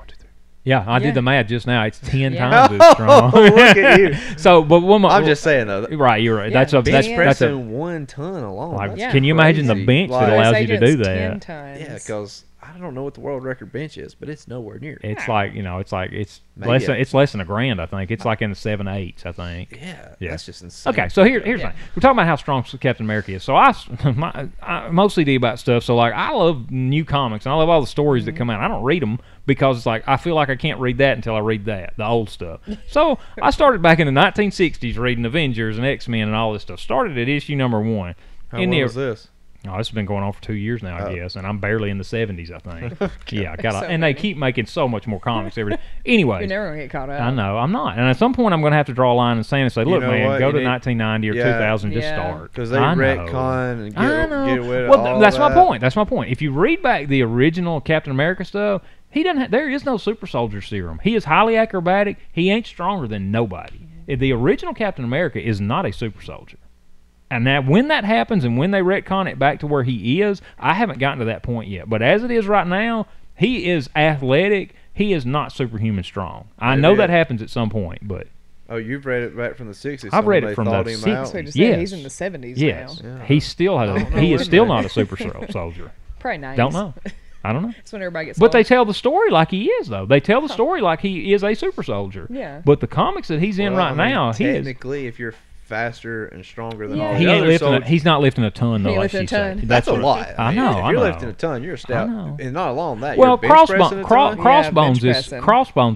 Yeah, I did the math just now. It's 10 times as strong. Look at you. So, but one more. I'm just saying though. Right, you're right. Yeah, that's pressing 1 ton alone. Like, can you imagine the bench that allows you to do that? 10 times. Yeah, because I don't know what the world record bench is, but it's nowhere near. It's like it's less than $1,000, I think. It's like in the 7/8, I think. Yeah, that's just insane. Okay, so here's the thing. We're talking about how strong Captain America is. So I mostly do about stuff. So like I love new comics and I love all the stories that come out. I don't read them because it's like I feel like I can't read that until I read the old stuff. So I started back in the 1960s reading Avengers and X-Men and all this stuff. Started at issue number 1. How long was this? Oh, this has been going on for 2 years now, I guess, and I'm barely in the 70s, I think. Yeah, and they keep making so much more comics every day. Anyway, you're never gonna get caught up. I know, I'm not, and at some point I'm going to have to draw a line in the sand and say, look, man, go to 1990 or 2000, just start. Because they retcon and get rid of all that's my point. That's my point. If you read back the original Captain America stuff, he doesn't. There is no super soldier serum. He is highly acrobatic. He ain't stronger than nobody. The original Captain America is not a super soldier. And now, when that happens and when they retcon it back to where he is, I haven't gotten to that point yet. But as it is right now, he is athletic. He is not superhuman strong. I know that happens at some point, but... Oh, you've read it back from the 60s. I've read it from the 60s. Yes. He's in the 70s now. Yeah. He is still not a super soldier. Probably 90s. Don't know. I don't know. That's when everybody gets But they tell the story like he is, though. They tell the story like he is a super soldier. Yeah. But the comics that he's in now, he is... Technically, if you're faster and stronger than all the other soldiers. He's not lifting a ton, though, like she said. That's a lot. I know. If you're lifting a ton, you're stout. And not alone that. Well, Crossbones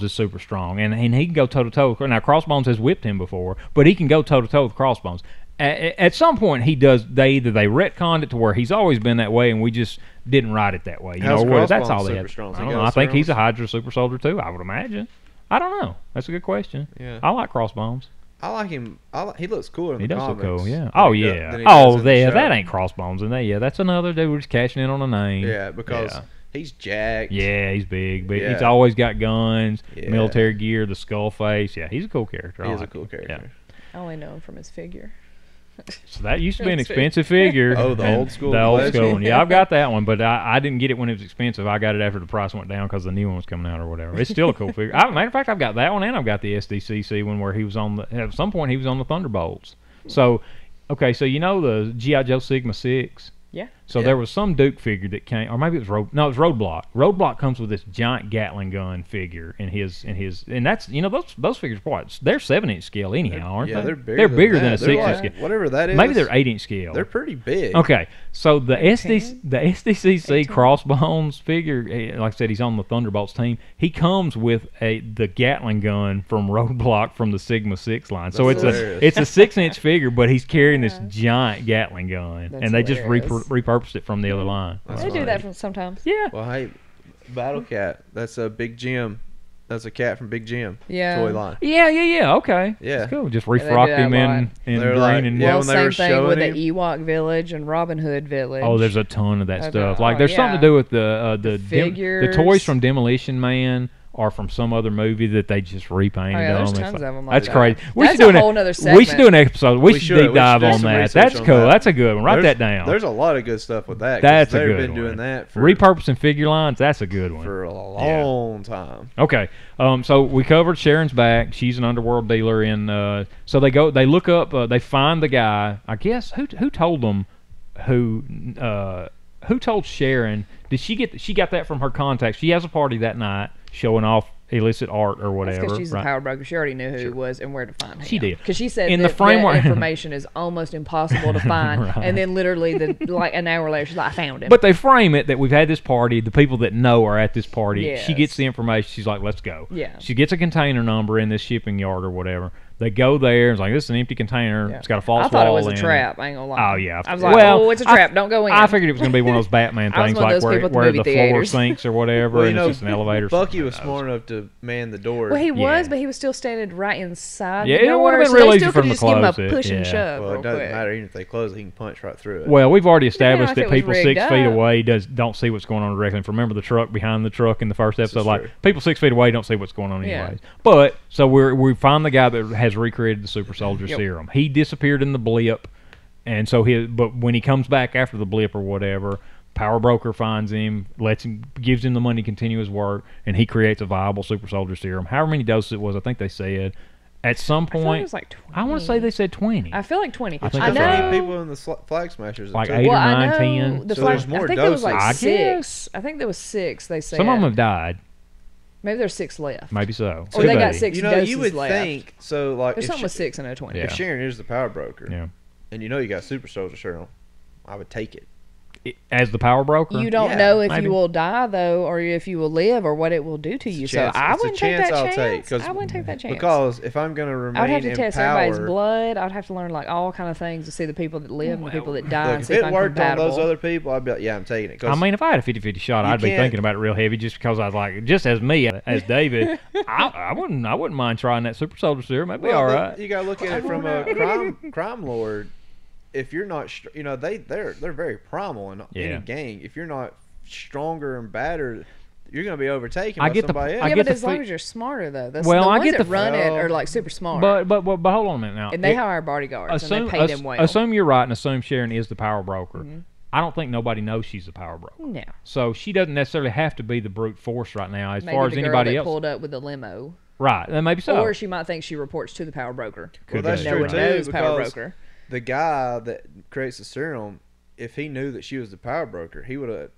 is super strong, and he can go toe-to-toe. Now, Crossbones has whipped him before, but he can go toe-to-toe with Crossbones. At some point, he does. They retconned it to where he's always been that way, and we just didn't write it that way. You know, that's all they had. I don't know. I think he's a Hydra super soldier, too, I would imagine. I don't know. That's a good question. Yeah. I like Crossbones. I like him. He looks cooler in the comics. He does look cool, yeah. Oh, yeah. That ain't Crossbones. And that's another dude. We're just cashing in on a name. Yeah, because he's jacked. Yeah, he's big. He's always got guns, military gear, the skull face. Yeah, he's a cool character. He is a cool character. Yeah. I only know him from his figure. So that used to be an expensive figure. Oh, the old school. The old school one. Yeah, I've got that one, but I didn't get it when it was expensive. I got it after the price went down because the new one was coming out or whatever. It's still a cool figure. Matter of fact, I've got that one and I've got the SDCC one where he was at some point he was on the Thunderbolts. So, okay, so you know the G.I. Joe Sigma 6? Yeah. So there was some Duke figure that came, or maybe it was Roadblock. Roadblock comes with this giant Gatling gun figure in his, and that's those figures, what, they're 7-inch scale anyhow, aren't they? Yeah, they're bigger than a 6-inch scale. Whatever that is. Maybe they're 8-inch scale. They're pretty big. Okay, so the SDCC Crossbones figure, like I said, he's on the Thunderbolts team. He comes with the Gatling gun from Roadblock from the Sigma 6 line. So it's a 6-inch figure, but he's carrying this giant Gatling gun, and they just repurposed repurposed it from the other line. That's They do funny. that from sometimes. Yeah. Well, hey, Battle Cat. That's a Big Jim. That's a cat from Big Jim. Yeah. Toy line. Yeah. Okay. Yeah. That's cool. Just they do refrocked that him a in, lot. in They're green like- and yeah, Well, when they were same thing with showing the Ewok Village and Robin Hood Village. Oh, there's a ton of that Okay. stuff. Like, Oh, there's something to yeah. do with the figures. toys from Demolition Man are from some other movie that they just repainted Oh, yeah, there's them. tons It's of them like that's that. crazy. We That's should do a an whole nother We should do an segment. episode. We should deep dive do on some that. research That's on cool. that. That's a good one. Write There's- that down. There's a lot of good stuff with that. 'cause That's a they've good been doing one. that for Repurposing figure lines. That's a good one. a long time. Okay, so we covered Sharon's back. She's an underworld dealer in. So they look up, they find the guy. I guess who told them, who told Sharon? Did she got that from her contacts? She has a party that night showing off illicit art or That's whatever. because she's right? a power broker. She already knew who he was and where to find him. She did. Because she said In that the framework- that information is almost impossible to find. Right. And then literally, like an hour later, she's like, I found him. But they frame it that we've had this party. The people that know are at this party. Yes. She gets the information. She's like, let's go. Yeah. She gets a container number in this shipping yard or whatever. They go there. It's like, this is an empty container. Yeah. It's got a false I thought it wall was a in trap. I ain't gonna lie. Oh, yeah. I was like, Well, oh, it's a trap. Don't go in. I figured it was going to be one of those Batman I was things, one of like those people at the where movie the floor theaters. sinks or whatever, Well, and it's just an elevator. Bucky was Who smart knows? enough to man the door. Well, he Yeah. was, but he was still standing right inside. Yeah, the it door, would've been so real they easy still for could him to just give him a close it, push and yeah. shove Well, real it doesn't quick. matter. Even if they close it, he can punch right through it. Well, we've already established if that it was people 6 rigged feet up. away don't see what's going on directly. And remember the truck behind the truck in the first episode? is Like, true. people 6 feet away don't see what's going on Yeah. anyways. But, so we find the guy that has recreated the super soldier Yep. serum. He disappeared in the blip, and so but when he comes back after the blip or whatever, Power Broker finds him, gives him the money to continue his work, and he creates a viable super soldier serum. However many doses it was, I think they said. At some I feel like point, it was like 20. I want to say they said 20. I feel like 20. I think I that's know. right. people in the Flag Smashers. Like too. 8 or Well, I 9, know 10. the So flag- there's more I think there was doses. like I 6. guess. I think there was 6. They said Some of them have died. maybe there's 6 left. Maybe so. Or they Could got be. 6 You know, doses you would left. think so. Like There's if, something with 6 and a 20. Yeah. if Sharon is the Power Broker, Yeah. and you know you got Super Soldier serum, I would take it. As the Power Broker? You don't Yeah, know if maybe. you will die though, or if you will live, or what it will do to you. So chance- I it's a wouldn't take chance that I'll chance. take, 'cause- I wouldn't take that chance. Because if I'm going to I remain would have to in test power, everybody's blood. I would have to learn like all kind of things to see the people that live and the people that die, look, and if see if it I'm worked on compatible. those other people, I'd be like, yeah, I'm taking it. 'Cause I mean, if I had a 50-50 shot, You I'd be can't- thinking about it real heavy just because I was like, just as me, as David, I wouldn't mind trying that super soldier serum. That'd be well, all then right. you got to look at it from a crime lord. If you're not, they're very primal in Yeah. any gang. If you're not stronger and badder, you're going to be overtaken I by get the- somebody I else. Yeah, get but the as long fe- as you're smarter though. That's Well, the I ones get that the- run it well, are like super smart. But hold on a minute now. and they hire bodyguards and they pay them well. Assume you're right and assume Sharon is the Power Broker. Mm-hmm. I don't think nobody knows she's the Power Broker. No. So she doesn't necessarily have to be the brute force right now as Maybe far as the girl anybody that else. pulled up with the limo. Right, and maybe so. Or she might think she reports to the power broker. Could Well, that's be. No true one too. knows power because broker. the guy that creates the serum, if he knew that she was the Power Broker, he would have.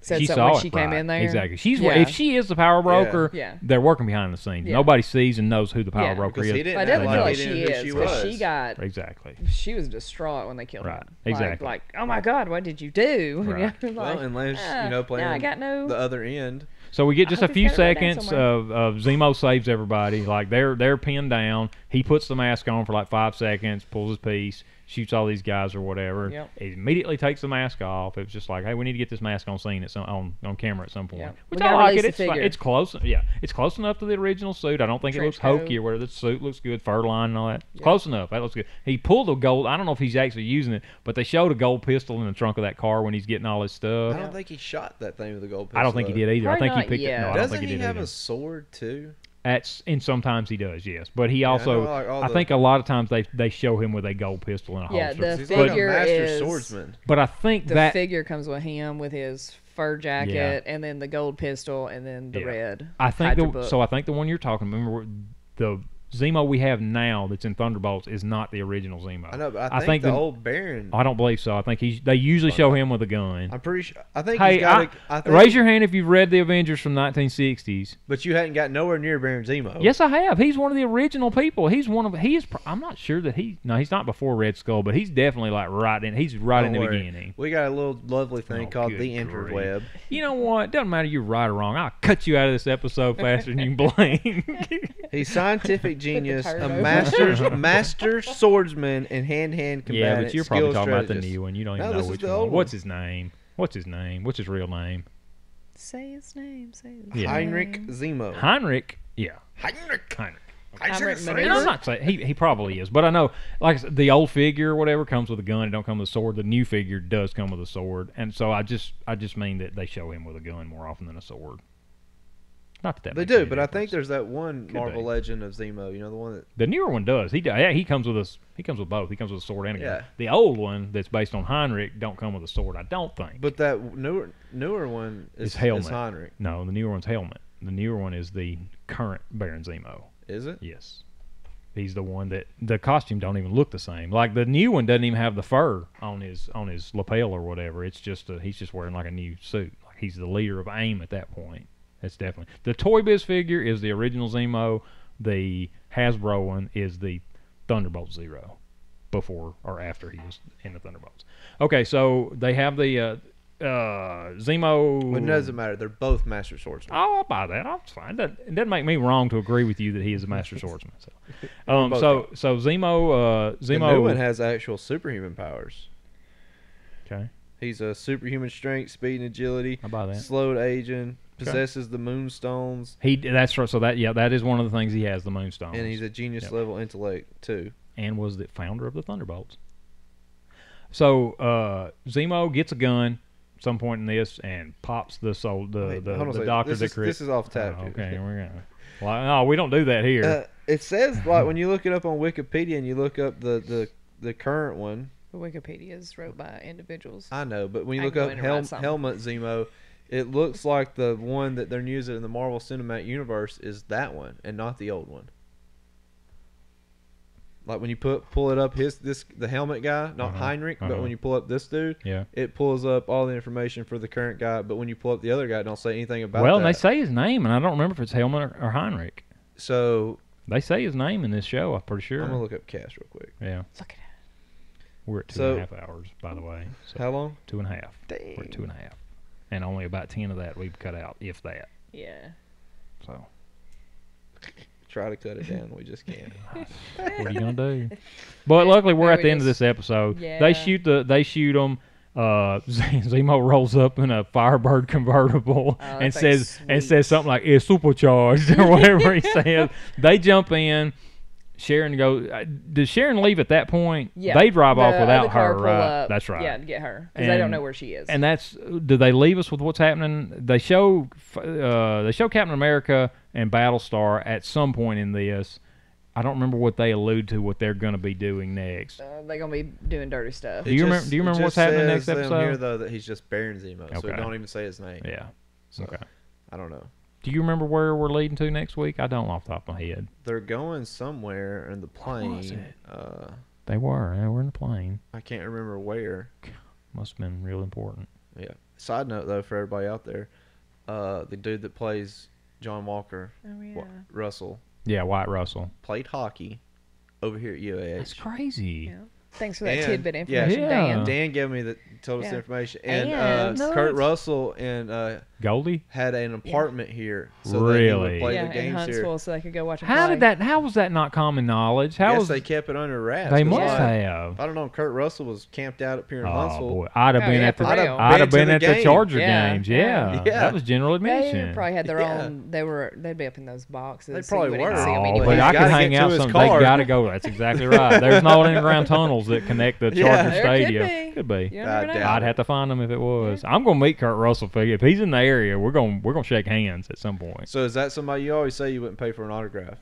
Said She something saw when it, she came right. in there. Exactly. Yeah. If she is the Power Broker, Yeah. they're working behind the scenes. Yeah. Nobody sees and knows who the Power Yeah. Broker Because is. he didn't But I act definitely like feel like he she didn't know who is she because was. she got. Exactly. She was distraught when they killed Right. him. Exactly. Like, oh my God, what did you do? Right. Like, Well, unless playing I got no. the other end. So we get just a hope few he's got it written down seconds somewhere. of Zemo saves everybody. Like they're pinned down. He puts the mask on for like 5 seconds, pulls his piece, shoots all these guys or whatever. Yep. He immediately takes the mask off. It was just like, hey, we need to get this mask on scene on camera at some point. Yep. Which We I gotta like release it. the It's fine. figure. It's close. Yeah, it's close enough to the original suit. I don't think it Trench looks hokey coat. or where the suit looks good, fur line and all that. It's Yep. close enough. That looks good. He pulled a gold. I don't know if he's actually using it, but they showed a gold pistol in the trunk of that car when he's getting all his stuff. I don't think he shot that thing with a gold pistol. I don't think he did either. Probably I think not he picked it. yet. No, I don't Doesn't think he did have either. a sword too? And sometimes he does, yes. But he I also, know, like, all I the- think a lot of times they show him with a gold pistol in a Yeah, holster. the He's like a figure master is- swordsman. But I think The that figure comes with him with his fur jacket and then the gold pistol and then the Yeah. red. I think Hydra the book. so I think the one you're talking. Remember the Zemo we have now that's in Thunderbolts is not the original Zemo. I know, but I I think the the- old Baron. I don't believe so. I think they usually show him with a gun. I'm pretty sure. I think Hey, he's got. I think, raise your hand if you've read the Avengers from 1960s. But you hadn't got nowhere near Baron Zemo. Yes, I have. He's one of the original people. He's one of. He is. I'm not sure that he's not before Red Skull, but he's definitely like right in. He's right in Don't the worry. beginning. We got a little lovely thing Oh, called good the grief. interweb. You know what? Doesn't matter you're right or wrong. I'll cut you out of this episode faster than you can blink. He's scientific genius, a turd over. master swordsman, and hand-to-hand combatant. Yeah, but you're probably skilled talking about the strategist. new one. You don't No, even this know is which the one. old What's one. his name? What's his name? What's his real name? Say his name. Say his Yeah. Heinrich name. Zemo. Heinrich. Yeah. Heinrich. Heinrich And I'm Maneuver. not saying he probably is, but I know like I said, the old figure or whatever comes with a gun. It don't come with a sword. The new figure does come with a sword, and so I just mean that they show him with a gun more often than a sword. Not that They makes do, any but I think difference. there's that one Could Marvel be. Legend of Zemo. You know, the one that The newer one does. He comes with both. He comes with a sword and a gun. Yeah. The old one that's based on Heinrich don't come with a sword. I don't think. But that newer one It's is helmet. Heinrich. No, the newer one's helmet. The newer one is the current Baron Zemo. Is it? Yes. He's the one that the costume don't even look the same. Like the new one doesn't even have the fur on his lapel or whatever. It's just he's just wearing like a new suit. Like he's the leader of AIM at that point. That's definitely the Toy Biz figure is the original Zemo. The Hasbro one is the Thunderbolt Zero, before or after he was in the Thunderbolts. Okay, so they have the Zemo. But it doesn't matter. They're both master swordsmen. Oh, I'll buy that. That's fine. It doesn't make me wrong to agree with you that he is a master swordsman. So, both so Zemo. The new one has actual superhuman powers. Okay, He's a superhuman strength, speed, and agility. I buy that. Slowed aging. Possesses the Moonstones. That's right. So that is one of the things he has, the Moonstones. And he's a genius Yep. level intellect too. And was the founder of the Thunderbolts. So Zemo gets a gun at some point in this and pops the Wait, hold on a the second. doctor that creates. This is off tap. Oh, here. okay, we're gonna. Well, no, we don't do that here. It says like when you look it up on Wikipedia and you look up the current one. The Wikipedia is wrote by individuals. I know, but when you I look can go up in and write something. helmet Zemo, it looks like the one that they're using in the Marvel Cinematic Universe is that one and not the old one. Like when you pull it up, the helmet guy, not Heinrich, but when you pull up this dude, Yeah. it pulls up all the information for the current guy. But when you pull up the other guy, it don't say anything about Well, that. and they say his name, and I don't remember if it's Helmet or Heinrich. So They say his name in this show. I'm pretty sure. I'm gonna look up Cash real quick. Yeah. Look at We're at 2.5 So- hours, by the way. So How long? 2.5. We're at 2.5. And only about 10 of that we've cut out, if that. it. Yeah. So, Try to cut it down. We just can't. what are you going to do? But luckily, we're There at the we end of go. this episode. Yeah. They shoot them. Zemo rolls up in a Firebird convertible that and thing's says something like "it's supercharged" or whatever he says. They jump in. Sharon goes. Does Sharon leave at that point? Yeah. They drive off The without other car her, pull right? up, That's right. Yeah, to get her because they don't And- know where she is. And that's. Do they leave us with what's happening? They show Captain America and Battlestar at some point in this. I don't remember what they allude to. What they're going to be doing next. they're gonna be doing dirty stuff. Do you remember what's happening next It just says them episode? here though that he's just Baron Zemo, so Okay. it don't even say his name. Yeah. So, Okay. I don't know. Do you remember where we're leading to next week? I don't off the top of my head. They're going somewhere in the plane. was it? They were in the plane. I can't remember where. Must have been real important. Yeah. Side note though, for everybody out there, the dude that plays John Walker, Oh yeah. Russell, Yeah, White Russell. played hockey over here at UAH. That's crazy. Yeah. Thanks for that And- tidbit yeah, information, Yeah. Dan. Dan gave me told us Yeah. the information, and And- Kurt Nuts. Russell and Goldie? had an apartment here, so that he would Really? play Yeah, the in games Huntsville, here. so they could go watch. How was that not common knowledge? How Guess was they kept it under wraps. they 'cause, must like, have. I don't know. Kurt Russell was camped out up here in Oh Huntsville. boy, I'd have Oh, been yeah, at the for real. I'd have Been been to at the the game. Charger Yeah, games. yeah. Yeah, Yeah. that was general They admission. probably had their Yeah. own. They'd be up in those boxes. They so you probably wouldn't were. see 'em Oh, anyway. but He's I could gotta hang get out to his some. They car. got to go. That's exactly right. There's no underground tunnels that connect the Yeah. Charger There Stadium. could be. You I never know. doubt I'd have to find them if it was. I'm gonna meet Kurt Russell. Figure if he's in the area, we're gonna shake hands at some point. So is that somebody you always say you wouldn't pay for an autograph?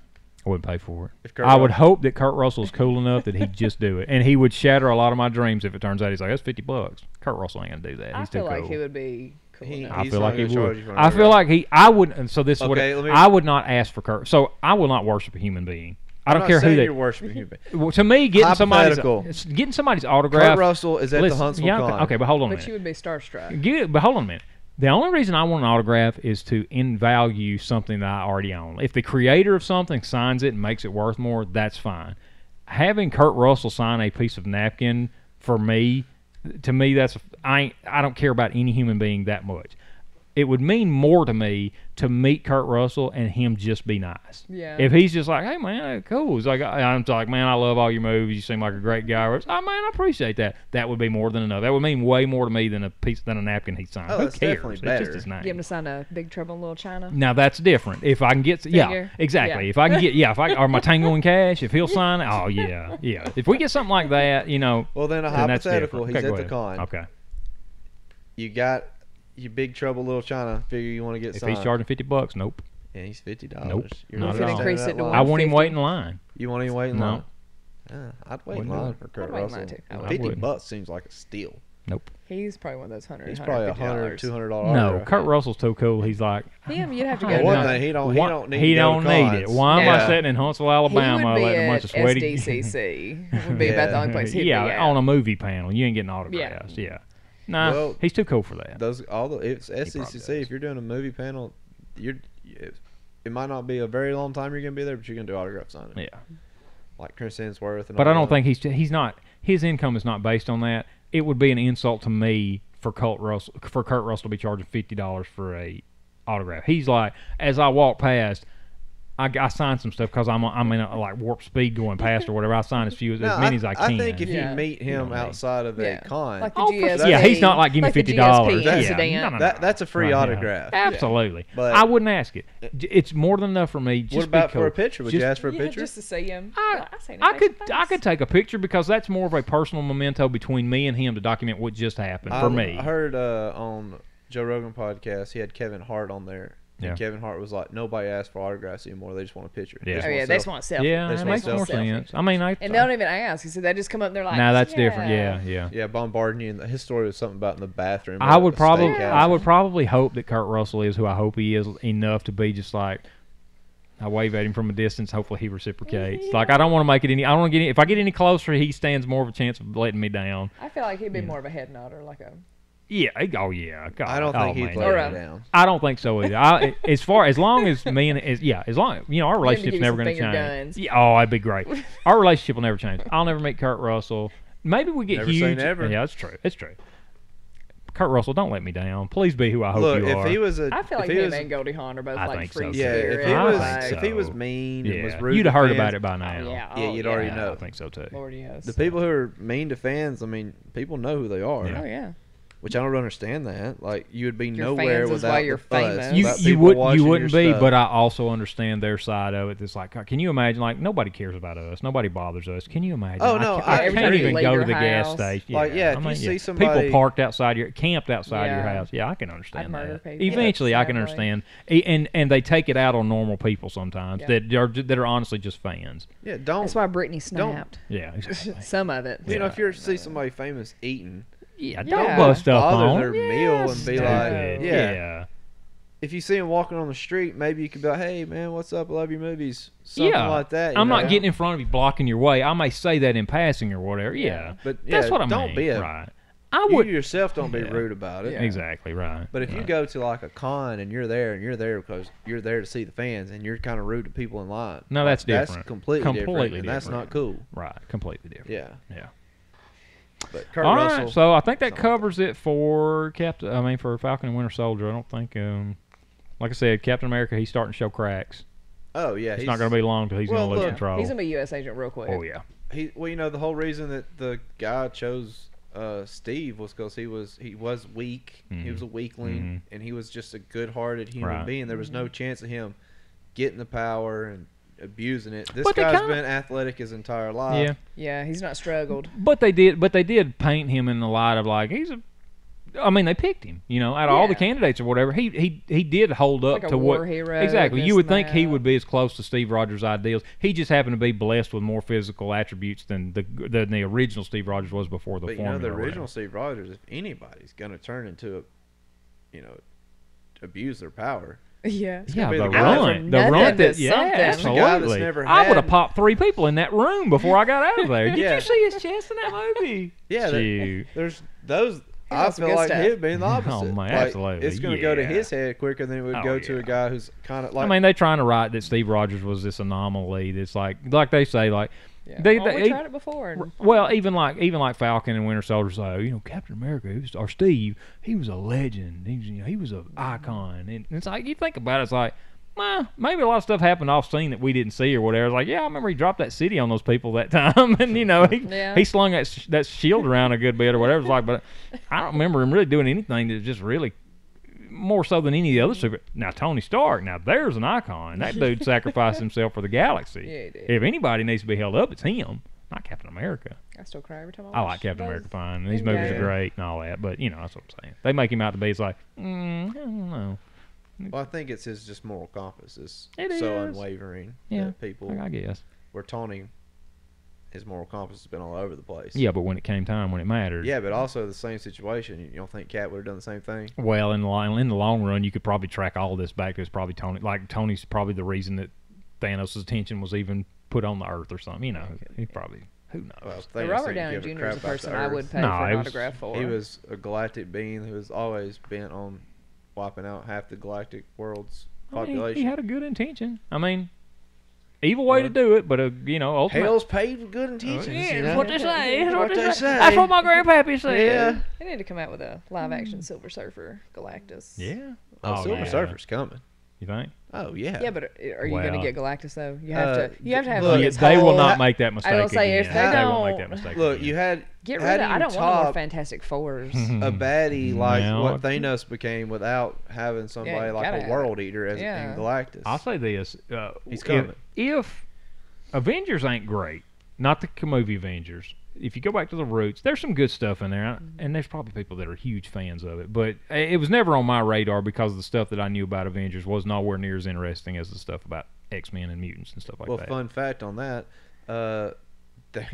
I wouldn't pay for it. If Kurt I would Russell- hope that Kurt Russell's cool enough that he'd just do it, and he would shatter a lot of my dreams if it turns out he's like, that's $50. Kurt Russell ain't gonna do that. I He's feel too like cool. he would be cool. He- enough. I He's feel not like he gonna charge would. you for an I feel autograph. like I would. And so this is Okay, let what me- I would not ask for Kurt. So I will not worship a human being. I don't I'm care not who saying they. you're worshiping human. Well, to me, getting Hypothetical. somebody's autograph. Kurt Russell is at listen, the Huntsville yeah, Con. okay, but hold on a But minute. you would be starstruck. But hold on a minute. The only reason I want an autograph is to in-value something that I already own. If the creator of something signs it and makes it worth more, that's fine. Having Kurt Russell sign a piece of napkin for me, to me, I don't care about any human being that much. it would mean more to me to meet Kurt Russell and him just be nice. Yeah. If he's just like, hey man, cool. It's like I'm like, man, I love all your movies. You seem like a great guy. Or, oh man, I appreciate that. That would be more than enough. That would mean way more to me than a napkin he signed. Oh, Who that's cares? definitely It's better. just his name. Get him to sign a Big Trouble in Little China. Now that's different. If I can get, yeah, Figure. exactly. Yeah. If I can get, yeah, if I or my Tango and Cash, if he'll sign it, oh yeah, yeah. If we get something like that, you know, Well, then a then that's hypothetical. different. He's Okay, at go the ahead. con. Okay. You got your Big Trouble Little China. Figure you want to get If signed. he's charging $50, nope. Yeah, he's $50. Nope, You're not not at all. standing Increase in it that to line. I won't even 150. wait in line. You won't even wait in No. line. I'd wait in Wouldn't do line it. for Kurt I'd wait in line Russell. too. I would. I wouldn't. $50 seems like a steal. Nope. He's probably one of those $100. He's probably $150. $100, $200 No, autograph. Kurt Russell's too cool. He's like, Him, you'd have to I go. know. Well, to one thing, he don't need he to go don't to need it. cons. Why am I No. sitting in Huntsville, He Alabama, would be letting a bunch at of sweaty SDCC. Would be about the only place he'd be yeah, at. on a movie panel. You ain't getting autographs. Yeah. Nah, Well, he's too cool for that. It's probably SCCC. does. If you're doing a movie panel, it might not be a very long time you're gonna be there, but you're gonna do autograph signing. Yeah. Like Chris Hemsworth. And But all I don't that. think he's not. His income is not based on that. It would be an insult to me for Kurt Russell to be charging $50 for a autograph. He's like, as I walk past, I signed some stuff because I'm in a, like warp speed going past or whatever. I signed as many as I can. I think if Yeah. you meet You know him what I mean? outside of a Yeah. con, Like the Oh, for GSP. sure. Yeah, he's not like, give me like the $50. GSP Yeah. incident. No, no, no. that's a free Right, yeah. autograph. Absolutely. But- I wouldn't ask it. It's more than enough for me. Just What about be for cool. a picture? Would Just- you ask for a Yeah, picture? just to see him. I seen I him could face to I face. could take a picture because that's more of a personal memento between me and him to document what just happened for me. I heard on Joe Rogan podcast, he had Kevin Hart on there. Yeah. And Kevin Hart was like, nobody asks for autographs anymore. They just want a picture. Yeah. Oh yeah, they just want a selfie. Yeah, They just it want makes more selfie. sense. I mean, And they don't even ask. He said they just come up and they're like, now that's different. Yeah. Yeah, bombarding you. And his story was something about in the bathroom. I at would a probably steakhouse. I would probably hope that Kurt Russell is who I hope he is enough to be just like I wave at him from a distance. Hopefully he reciprocates. Yeah. Like I don't want to make it any. I don't want to get if I get any closer, he stands more of a chance of letting me down. I feel like he'd be more of a head nodder, like a. Yeah. Oh yeah. God. I don't think he'd man. let Or you a- down. I don't think so either. As long as me and as long our Maybe relationship's give you never some going to finger change. guns. Yeah, oh, that'd be great. Our relationship will never change. I'll never meet Kurt Russell. Maybe we get Never say huge. never. Yeah, that's true. It's true. Kurt Russell, don't let me down. Please be who I hope Look, you are. if he was a, I feel if like he him was, and Goldie Hawn are both I like think so, free too. yeah, spirit. if he I was, think if he was so. mean, and was yeah, rude you'd to have heard fans, about it by now. Oh, yeah. Yeah, Oh, you'd yeah. already Yeah, know. I think so too. Lord, yes. The people who are mean to fans, I mean, people know who they are. Yeah. Oh yeah. Which I don't understand that. Like, you would be Your nowhere fans is without why the you're fuss. famous. without You people watching wouldn't your be, stuff. but I also understand their side of it. It's like, can you imagine? Like nobody cares about us. Nobody bothers us. Can you imagine? Oh, no, I every can't time you even leave go your to the gas house. station. Like, yeah, I if you mean, see somebody- people parked outside camped outside your Yeah. house. Yeah, I can understand I'd murder that. people. Eventually, I can Sadly. understand. And they take it out on normal people sometimes Yeah. that are honestly just fans. yeah, don't. That's why Britney snapped. Yeah, exactly. Some of it. You know, if you see somebody famous eating, Yeah, Yeah. don't bust up bother on their them. meal and be Stupid. like, yeah. if you see them walking on the street, maybe you could be like, "Hey, man, what's up? I love your movies." Something Yeah. like that. you I'm not know? getting in front of you, blocking your way. I may say that in passing or whatever. Yeah, But that's yeah, what I mean. don't be a. right. I You would yourself don't be Yeah. rude about it. Yeah. exactly right. But if you right. go to like a con and you're there because you're there to see the fans and you're kind of rude to people in line, No, that's That's different. completely different, Completely and that's different. not cool. right, completely different. Yeah. Yeah. But Kurt All Russell. right, so I think that something like covers it for for Falcon and Winter Soldier. I don't think, like I said, Captain America, he's starting to show cracks. Oh yeah, It's not going to be long till he's Well, going to lose look, control. He's gonna be U.S. agent real quick. Oh yeah. Well, you know, the whole reason that the guy chose Steve was because he was weak. He Mhm. was a weakling, and he was just a good-hearted human Right. being. There was no chance of him getting the power and abusing it. This But they guy's kinda- been athletic his entire life. Yeah. Yeah, he's not struggled. But they did paint him in the light of like they picked him. You know, out of all the Yeah. candidates or whatever, he did hold up Like a to war what hero, exactly. this You would and think he that. would be as close to Steve Rogers' ideals. He just happened to be blessed with more physical attributes than the original Steve Rogers was before the But you know, formula. the or whatever. original Steve Rogers, if anybody's going to turn into abuse their power, Yeah. Yeah, gonna be the the guy run, from the nothing run to that, yeah, something. That's the guy that's absolutely. never I would have had- popped 3 people in that room before I got out of there. Did Yeah. you see his chest in that movie? yeah, Shoot. there's those. He I got some feel good like stuff. he'd be the opposite. Oh, man, Like, absolutely, It's going to go to yeah. his head quicker than it would Oh, go to yeah. a guy who's kind of like. I mean, they're trying to write that Steve Rogers was this anomaly. That's like they say, like Yeah. They- Well, they- we tried it before. And Well, even like Falcon and Winter Soldier say, Captain America, or Steve, he was a legend. He was an icon. And it's like, you think about it, it's like, well, maybe a lot of stuff happened off scene that we didn't see or whatever. It's like, yeah, I remember he dropped that city on those people that time, and he slung that shield around a good bit or whatever. It's like, but I don't remember him really doing anything that just really more so than any of the other super. Now Tony Stark, now there's an icon. That dude sacrificed himself for the galaxy. Yeah, he did. If anybody needs to be held up, it's him, not Captain America. I still cry every time I watch I like Captain those. America fine. These Endgame. movies are great and all that, but that's what I'm saying. They make him out to be. It's like, I don't know. Well, I think it's his just moral compass is It so is. unwavering Yeah, that people I guess. were taunting his moral compass has been all over the place. Yeah, but when it came time, when it mattered. Yeah, but also the same situation. You don't think Cat would have done the same thing? Well, in the long run, you could probably track all this back to it's probably Tony. Like Tony's probably the reason that Thanos' attention was even put on the Earth or something. He probably. Who knows? Well, But Thanos Robert didn't Downey give Jr. a is crap a about person the I Earth. would pay No, for it an was- autograph for. He was a galactic being who was always bent on wiping out half the galactic world's population. He had a good intention. I mean, evil way to do it, but ultimately. Hell's paid with good intentions. you know? That's what they say. That's What they say. That's what my grandpappy said. Yeah. They need to come out with a live-action Silver Surfer Galactus. Yeah. Oh, Silver yeah. Surfer's coming. You think? Oh yeah. Yeah, but are you going to Well- get Galactus though? You have to. You have to have. look, like, Yeah, his they will whole- not make that mistake. I will say, if again. they won't make don't- that mistake. Look, again. you had Get how rid do of. you I don't want no more top Fantastic Fours. a baddie like No. what Thanos became without having somebody you like gotta a have World Eater as Yeah. in Galactus. I'll say this: He's coming. If Avengers ain't great, not the movie Avengers. If you go back to the roots, there's some good stuff in there, and there's probably people that are huge fans of it. But it was never on my radar because the stuff that I knew about Avengers was nowhere near as interesting as the stuff about X-Men and mutants and stuff like Well, that. fun fact on that,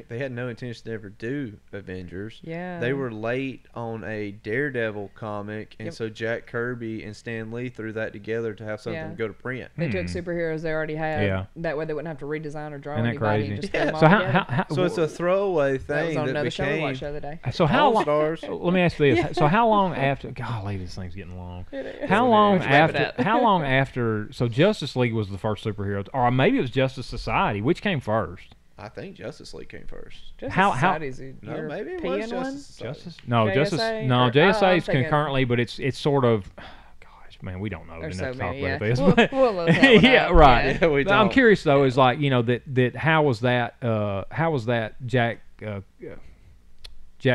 they had no intention to ever do Avengers. Yeah. They were late on a Daredevil comic, and Yep. so Jack Kirby and Stan Lee threw that together to have something Yeah. to go to print. They took superheroes they already had. Yeah. That way they wouldn't have to redesign or draw Isn't that anybody. crazy? And just Yeah. put them all So together. So it's a throwaway That was thing on that another show we became watched the other day. So how long? All-Stars. Let me ask you this: So how long after? Golly, this thing's getting long. It is. How long Let's wrap it after? up. How long after? So Justice League was the first superhero, or maybe it was Justice Society. Which came first? I think Justice League came first. Justice how- Society's a No, maybe it European was one? Justice Society. Justice? No, Justice. JSA? No, Or- JSA I'm is thinking- concurrently, but it's sort of. Gosh, man, we don't know There's enough so to talk many, yeah. about this. We'll but- look that one yeah, up, right. yeah. Yeah, we But I'm don't. curious though, is like that how was that Jack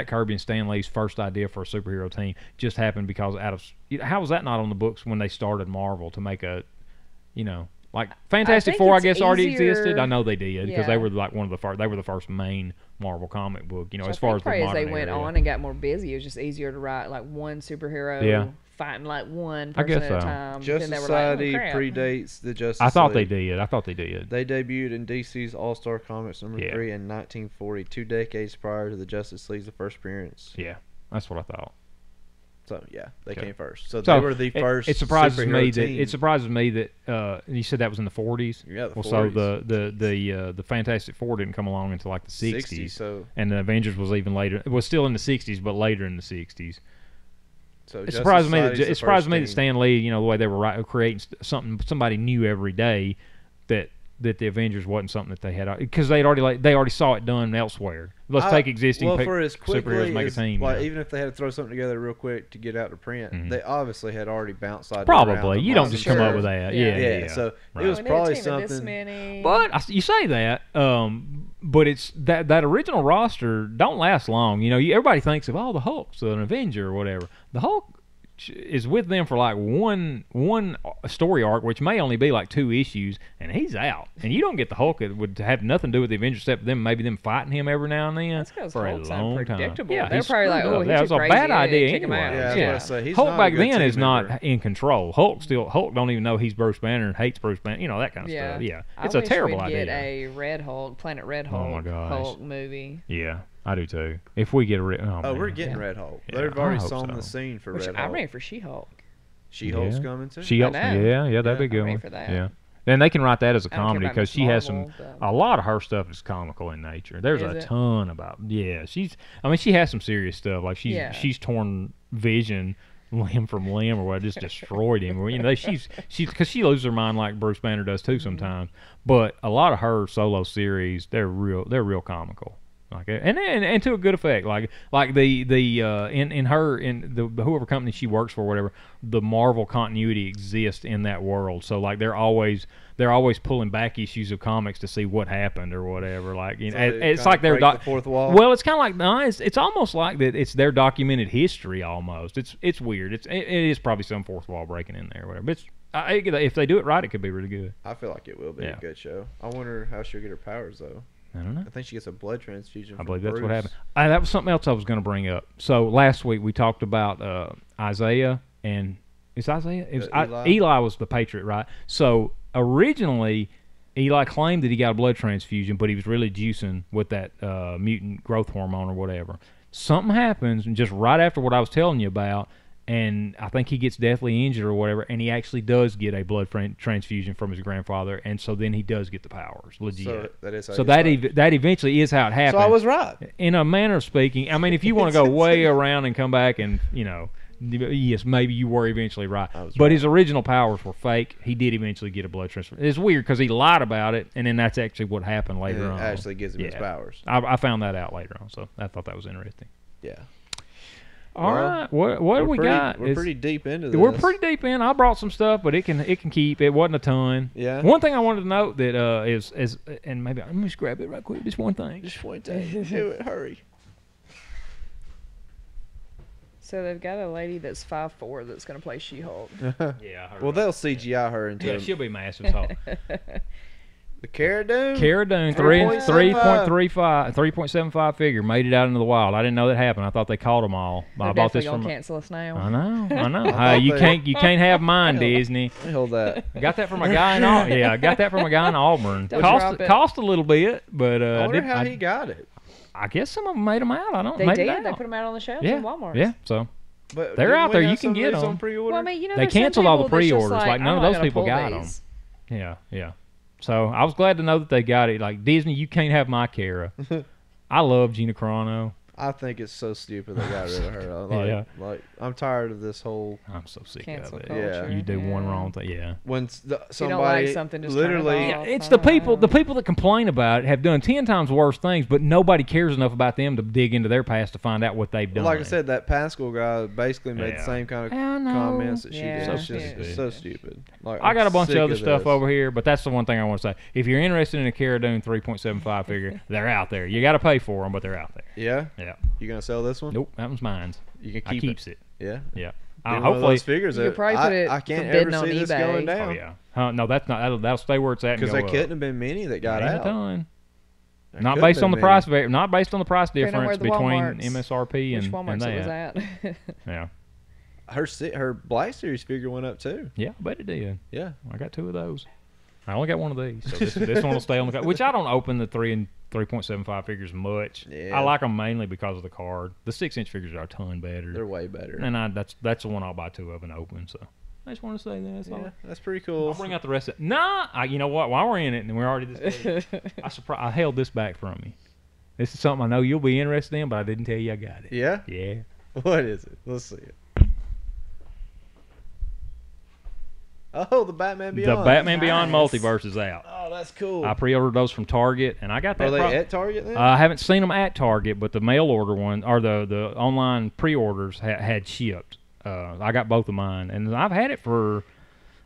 Kirby and Stan Lee's first idea for a superhero team just happened because how was that not on the books when they started Marvel to make a like Fantastic think Four, I it's guess already easier- existed. I know they did because they Yeah. were like one of the first. They were the first main Marvel comic book. So As I far think as the probably as modern they went era, on and got more busy, it was just easier to write like one superhero Yeah. fighting like one I person guess at a so. time. Justice then they were like, oh, Society crap. predates the Justice I thought they League. did. They debuted in DC's All-Star Comics number Yeah. 3 in 1940, 2 decades prior to the Justice League's first appearance. Yeah, that's what I thought. So yeah, they Okay. came first. So So, they were the first. It surprises superhero me team. that you said that was in the 40s. Yeah, the Well, 40s. so the Fantastic Four didn't come along until like the 60s, So and the Avengers was even later. It was still in the 60s, but later in the 60s. so It surprised me that Justice Society's the first Stan Lee, the way they were creating somebody new every day, that the Avengers wasn't something that they had because they already saw it done elsewhere. Let's I- take existing well, for as quickly superheroes and make a as, team. like, yeah. even if they had to throw something together real quick to get out to print, they obviously had already bounced ideas Probably around you them. don't just come up with that. Yeah, Yeah. yeah. So Right. it was We need a probably team of this something. many. But you say that, but it's that original roster don't last long. Everybody thinks of the Hulk's an Avenger or whatever. The Hulk is with them for like one story arc, which may only be like 2 issues, and he's out. And you don't get the Hulk. It would have nothing to do with the Avengers except maybe them fighting him every now and then That's because for a Hulk's long time. unpredictable. Yeah, They're he's probably like, screwed oh, up. he's That was too a crazy. bad idea Kick him anyway. out. Yeah, I was Yeah. about to say, he's Hulk not a back good then team is not member. in control. Hulk don't even know he's Bruce Banner and hates Bruce Banner. That kind of Yeah. stuff. Yeah, I it's a wish terrible we'd idea. get a Red Hulk, Planet Red Hulk, Oh my gosh. Hulk movie. Yeah, I do too. If we get a Oh, we're man. getting Yeah. Red Hulk. Yeah, They've I already hope sown so. the scene for Which Red I'm Hulk. ready for She-Hulk. She-Hulk's Yeah. coming too. She helps. I Yeah, know. that'd be a good I'm ready one. for that. Yeah. Then they can write that as a I don't care comedy about because Miss she has Marvel, some. but- A lot of her stuff is comical in nature. There's Is a it? ton about. Yeah, she has some serious stuff. Like she's Yeah. she's torn Vision limb from limb or what, just destroyed him. You know, she's because she loses her mind like Bruce Banner does too sometimes. But a lot of her solo series, they're real comical. Like and to a good effect. Like the in the whoever company she works for, whatever, the Marvel continuity exists in that world. So like they're always pulling back issues of comics to see what happened or whatever. Like you know, So it's like their the fourth wall. Well, it's kind of like no, it's almost like that. It's their documented history almost. It's weird. It is probably some fourth wall breaking in there or whatever. But if they do it right, it could be really good. I feel like it will be a good show. I wonder how she'll get her powers though. I don't know. I think she gets a blood transfusion. I believe that's what happened. That was something else I was going to bring up. So last week we talked about Isaiah and it's Isaiah. It was Eli was the Patriot, right? So originally Eli claimed that he got a blood transfusion, but he was really juicing with that mutant growth hormone or whatever. Something happens, and just right after what I was telling you about. And I think he gets deathly injured or whatever, and he actually does get a blood transfusion from his grandfather, and so then he does get the powers, legit. So that is how that eventually is how it happened. So I was right. In a manner of speaking, I mean, if you want to go way around and come back and, you know, yes, maybe you were eventually right. But his original powers were fake. He did eventually get a blood transfusion. It's weird because he lied about it, and then that's actually what happened later on. It actually gives him his powers. I found that out later on, so I thought that was interesting. Yeah. All right, what do we got? We're pretty deep into this. We're pretty deep in. I brought some stuff, but it can keep. It wasn't a ton. Yeah. One thing I wanted to note that is and maybe let me just grab it right quick. Just one thing. Just one thing. Do it. Hurry. So they've got a lady that's 5'4" that's going to play She-Hulk. Yeah. Well, they'll CGI her into. Yeah, she'll be massive. So. The Cara Dune? 3.75 figure made it out into the wild. I didn't know that happened. I thought they caught them all. I bought this from. Cancel us now. I know. You can't have mine, Disney. Hold that. I got that from a guy in I got that from a guy in Auburn. Cost a little bit, but I wonder how he got it. I guess some of them made them out. I don't. They did. They put them out on the shelves in Walmart. Yeah. So. But they're out there. You can get them. Well, I mean, you know, they canceled all the pre-orders. Like none of those people got them. Yeah. So I was glad to know that they got it. Like Disney, you can't have my Cara. I love Gina Carano. I think it's so stupid they got rid of her. Like I'm tired of this whole. I'm so sick cancel of it. culture. You do one wrong thing. Yeah. When somebody you don't like something, just literally, it's the people that complain about it have done 10 times worse things, but nobody cares enough about them to dig into their past to find out what they've done. Like I said, that Pascal guy basically made the same kind of comments that she did. So it's stupid. just so stupid. Like, I got a bunch of other stuff over here, but that's the one thing I want to say. If you're interested in a Cara Dune 3.75 figure, they're out there. You got to pay for them, but they're out there. Yeah. Yeah. You gonna sell this one? Nope, that one's mine. You can keeps it. Yeah. Yeah. Hopefully, figures you could probably put it I can't for bidding ever see on this eBay. going down. Oh yeah. No, that's not. That'll stay where it's at. Because there couldn't have been many that got Ain't out. a ton. There Not couldn't based have on the been price. many. Not based on the price Depending on difference where the between MSRP which and Walmart's that. it was at. Yeah. Her Black Series figure went up too. Yeah, I bet it did. Yeah. I got 2 of those. I only got one of these, so this one will stay on the card. Which I don't open the 3 and 3.75 figures much. Yeah. I like them mainly because of the card. The 6-inch figures are a ton better. They're way better. And that's the one I'll buy 2 of and open. So I just want to say that. Yeah, that's pretty cool. I'll bring out the rest of it. Nah, you know what? While we're in it, and we're already this I held this back from you. This is something I know you'll be interested in, but I didn't tell you I got it. Yeah? Yeah. What is it? Let's see it. Oh, the Batman Beyond. The Batman Beyond Multiverse is out. Oh, that's cool. I pre-ordered those from Target, and I got that. Are they at Target then? I haven't seen them at Target, but the mail order one or the online pre-orders had shipped. I got both of mine, and I've had it for.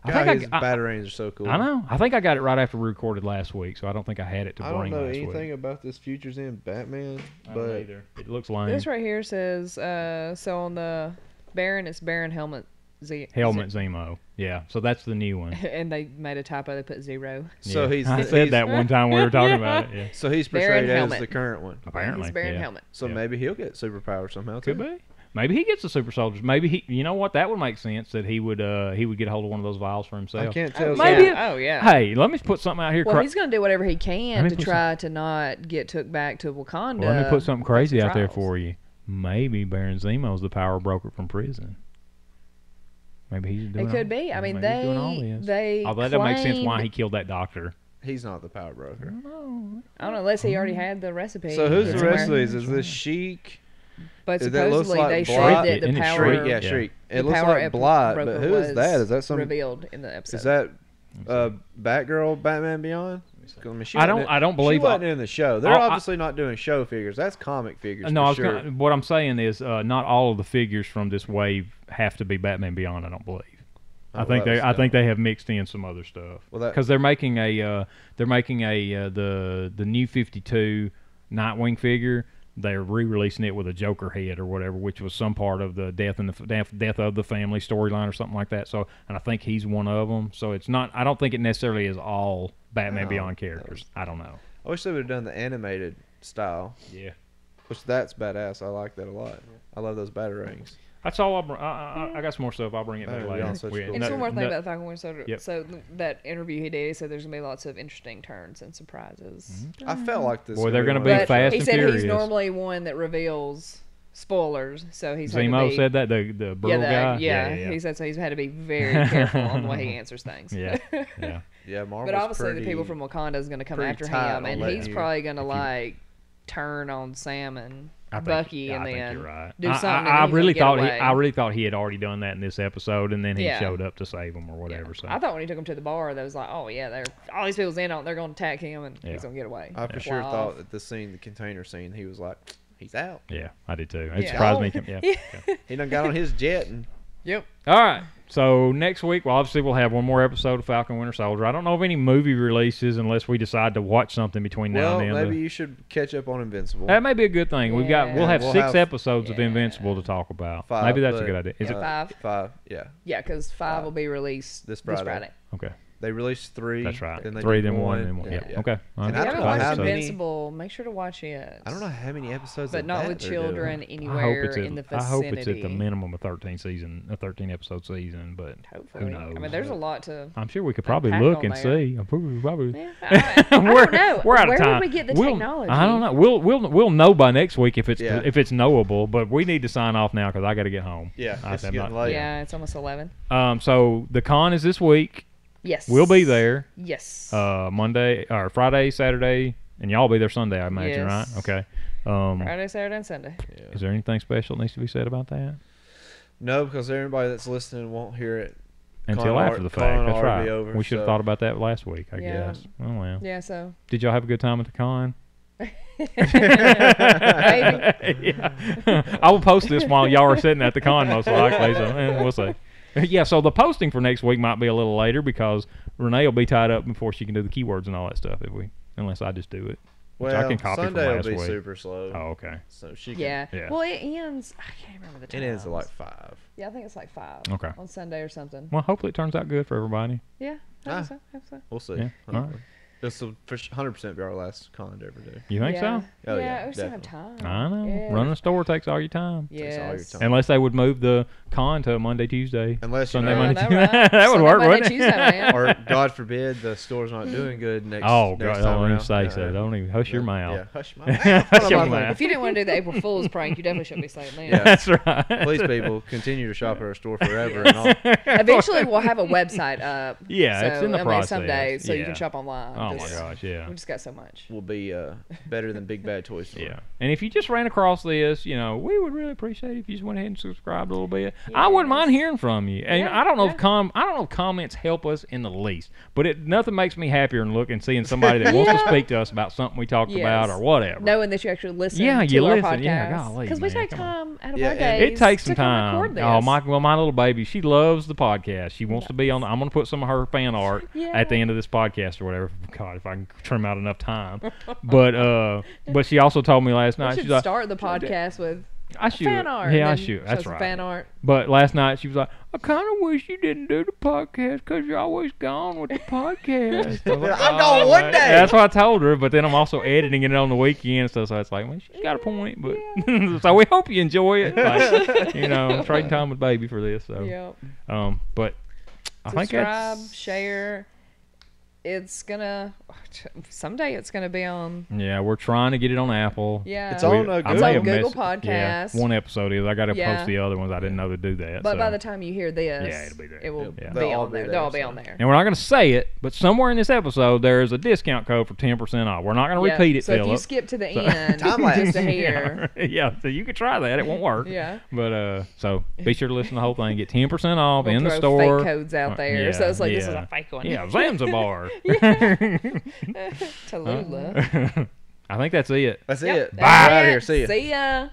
His batteries are so cool. I know. I think I got it right after we recorded last week, so I don't think I had it to bring last week. I don't know anything about this Futures in Batman, but either. It looks lame. This right here says so on the Baron, it's Baron Helmet Zemo. Yeah, so that's the new one. And they made a typo. They put 0. So I said that one time we were talking about it. Yeah. So he's portrayed as the current one. Apparently, he's Baron Helmet. So maybe he'll get superpowers somehow too. Could be. Maybe he gets the super soldiers. Maybe he. You know what? That would make sense that he would get a hold of one of those vials for himself. I can't tell. Maybe. Yeah. Hey, let me put something out here. Well, he's going to do whatever he can to try to not get took back to Wakanda. Well, let me put something crazy out there for you. Maybe Baron Zemo's the power broker from prison. Maybe he's doing. It could be. I mean, they. Although that doesn't make sense why he killed that doctor. He's not the power broker. I don't know unless he already had the recipe. So who's the rest of these? Is this Sheik? But That looks supposedly like they Blight. said that the Isn't it power, Shriek? Shriek, yeah, Yeah. Shriek. the It looks power like Blight, but broker who is that? Is that was some? revealed in the episode? Is that Batgirl, Batman Beyond? I mean, she I wasn't don't believe she wasn't in the show. They're I- obviously not doing show figures. That's comic figures. No, for sure. what I'm saying is not all of the figures from this wave have to be Batman Beyond. I don't believe. Oh, I think well, I think they have mixed in some other stuff Well, because they're making a the New 52 Nightwing figure. They're re-releasing it with a Joker head or whatever, which was some part of the death of the family storyline or something like that. So, and I think he's one of them. So it's not. I don't think it necessarily is all Batman No, Beyond characters. I don't know. I wish they would have done the animated style. Yeah. Which that's badass. I like that a lot. I love those batarangs. That's all. I got some more stuff. I'll bring it back Battery later. on such cool. And No- one more thing no- about the Falcon Winter Soldier. Yep. So that interview he did, he said there's gonna be lots of interesting turns and surprises. I felt like this. Boy, they're gonna one be of But those fast he and said furious. he's normally one that reveals spoilers, so he's had to Zemo be, said that the burl guy. yeah, he said so. He's had to be very careful on the way he answers things. Yeah, yeah. Yeah, Marvel's But obviously the pretty- people from Wakanda is going to come pretty after tight him, on and letting he's you- probably going to turn on Sam and Bucky, and I think then you're right. do something. I and then he's really gonna thought get away. I really thought he had already done that in this episode, and then he Yeah. showed up to save him or Yeah. whatever. So I thought when he took him to the bar, that was like, oh yeah, they're all these people's in on. They're going to attack him, and Yeah. he's going to get away. I for Fly sure off. thought that the container scene, he was like, he's out. yeah, I did too. It Yeah. surprised Oh. me. Yeah. He done got on his jet and Yep. All right. So next week, well, obviously we'll have one more episode of Falcon Winter Soldier. I don't know of any movie releases unless we decide to watch something between now well, and then. maybe you should catch up on Invincible. That may be a good thing. We'll Yeah. have We'll 6 have- episodes of yeah. Invincible to talk about. 5, Maybe that's a but, good idea. Is it 5, yeah. Yeah, because 5 will be released This this Friday. Friday. okay? They released 3. That's right. Then they 3, did then 1, then 1. Yeah. Okay. All And If I you don't haven't know watched how many- Invincible, make sure to watch it. I don't know how many episodes, But of not that with they're children doing. anywhere in the I hope vicinity. it's at the minimum a 13 episode season, but Hopefully. who knows? I mean, there's a lot to. I'm sure we could probably unpack look on and there. see. Probably. Yeah, I don't know. We're out Where of time. would we get the We'll- technology? I don't know. We'll know by next week if it's Yeah. knowable. But we need to sign off now because I got to get home. Yeah, it's I'm getting not- late. Yeah, it's almost 11. So the con is this week. Yes. We'll be there. Yes. Monday or Friday, Saturday, and y'all be there Sunday. I imagine, Yes. right? Okay. Friday, Saturday, and Sunday. Yeah. Is there anything special that needs to be said about that? No, because everybody that's listening won't hear it. Until Con after the con fact. That's already right. over, We should have so- thought about that last week, I Yeah. guess. Oh, well. Yeah, so. Did y'all have a good time at the con? Maybe. Yeah. I will post this while y'all are sitting at the con, most likely. So we'll see. Yeah, so the posting for next week might be a little later because Renee will be tied up before she can do the keywords and all that stuff. Unless I just do it. Which Well, I can copy Sunday from will last be week. super slow. Oh, okay. So she can, Yeah. Yeah. Well, it ends. I can't remember the time. It ends at like 5. Yeah, I think it's like 5. Okay. On Sunday or something. Well, hopefully it turns out good for everybody. Yeah. Ah. Hope so. We'll see. Yeah. All right. This will 100% be our last con to ever do. You think yeah. so? Oh, yeah, yeah, we still have time. I know. Yeah. Running a store takes all your time. Takes all your Yes. time. Unless they would move the con to Monday, Tuesday. Unless you Sunday, know, Monday, I know, Tuesday. right? That would Sunday, work, Monday, wouldn't it? Tuesday, man. or God forbid the store's not doing good next. Oh, next God, time don't even around. say Yeah, so. yeah. Don't even hush your mouth. Yeah, hush my mouth. Hush What am your I mouth. thinking? If you didn't want to do the April Fool's prank, you definitely shouldn't be saying that. Yeah. That's right. Please, people, continue to shop at our store forever. And all. Eventually, we'll have a website up. Yeah, so, it's in the I mean, process. someday, so you Yeah. can shop online. Oh, my Just- gosh, yeah. We just got so much. Will be better than Big Bad Toy Store. Yeah. And if you just ran across this, we would really appreciate it if you just went ahead and subscribed a little bit. I wouldn't mind hearing from you. And Yeah, I don't know yeah. if comments help us in the least, but nothing makes me happier than seeing somebody that wants to speak to us about something we talked Yes. about or whatever. Knowing that you actually listen Yeah, to you our listen. podcast. Yeah, golly, Because we man, take come time out of Yeah, our and days It takes some to come time. record this. Oh, my little baby, she loves the podcast. She wants to be on. I'm going to put some of her fan art Yeah. at the end of this podcast or whatever. God, if I can trim out enough time. But she also told me last We night. should She's like, start the podcast with I should. fan art. Yeah, I and then should. show That's some right. Fan art. But last night she was like, I kind of wish you didn't do the podcast because you're always gone with the podcast. I was like, I'm gone one man." day. That's what I told her. But then I'm also editing it on the weekend, so it's like, well, she's got a point. But so we hope you enjoy it. Like, trading time with baby for this. So, Yep. but I think Subscribe, that's share, it's gonna someday it's gonna be on. Yeah, we're trying to get it on Apple. Yeah, It's on I It's may on have Google messed- Yeah, Podcast. one episode is. I got to Yeah. post the other ones. I didn't know to do that. But so. by the time you hear this, Yeah, it'll be there. it will Yeah. be They'll all on be there. there, They'll all be so. on there. And we're not going to say it, but somewhere in this episode there is a discount code for 10% off. We're not going to Yeah, repeat it, so if you Philip. skip to the end, Time lapse. just to hear. Yeah, so you could try that. It won't work. Yeah. But so be sure to listen to the whole thing. Get 10% off We'll in the throw store. fake codes out there, so it's like this is a fake one. Yeah, Zanzibar. Tallulah. I think that's it. That's Yep, it. that's Bye. Out of it. here. See ya. See ya.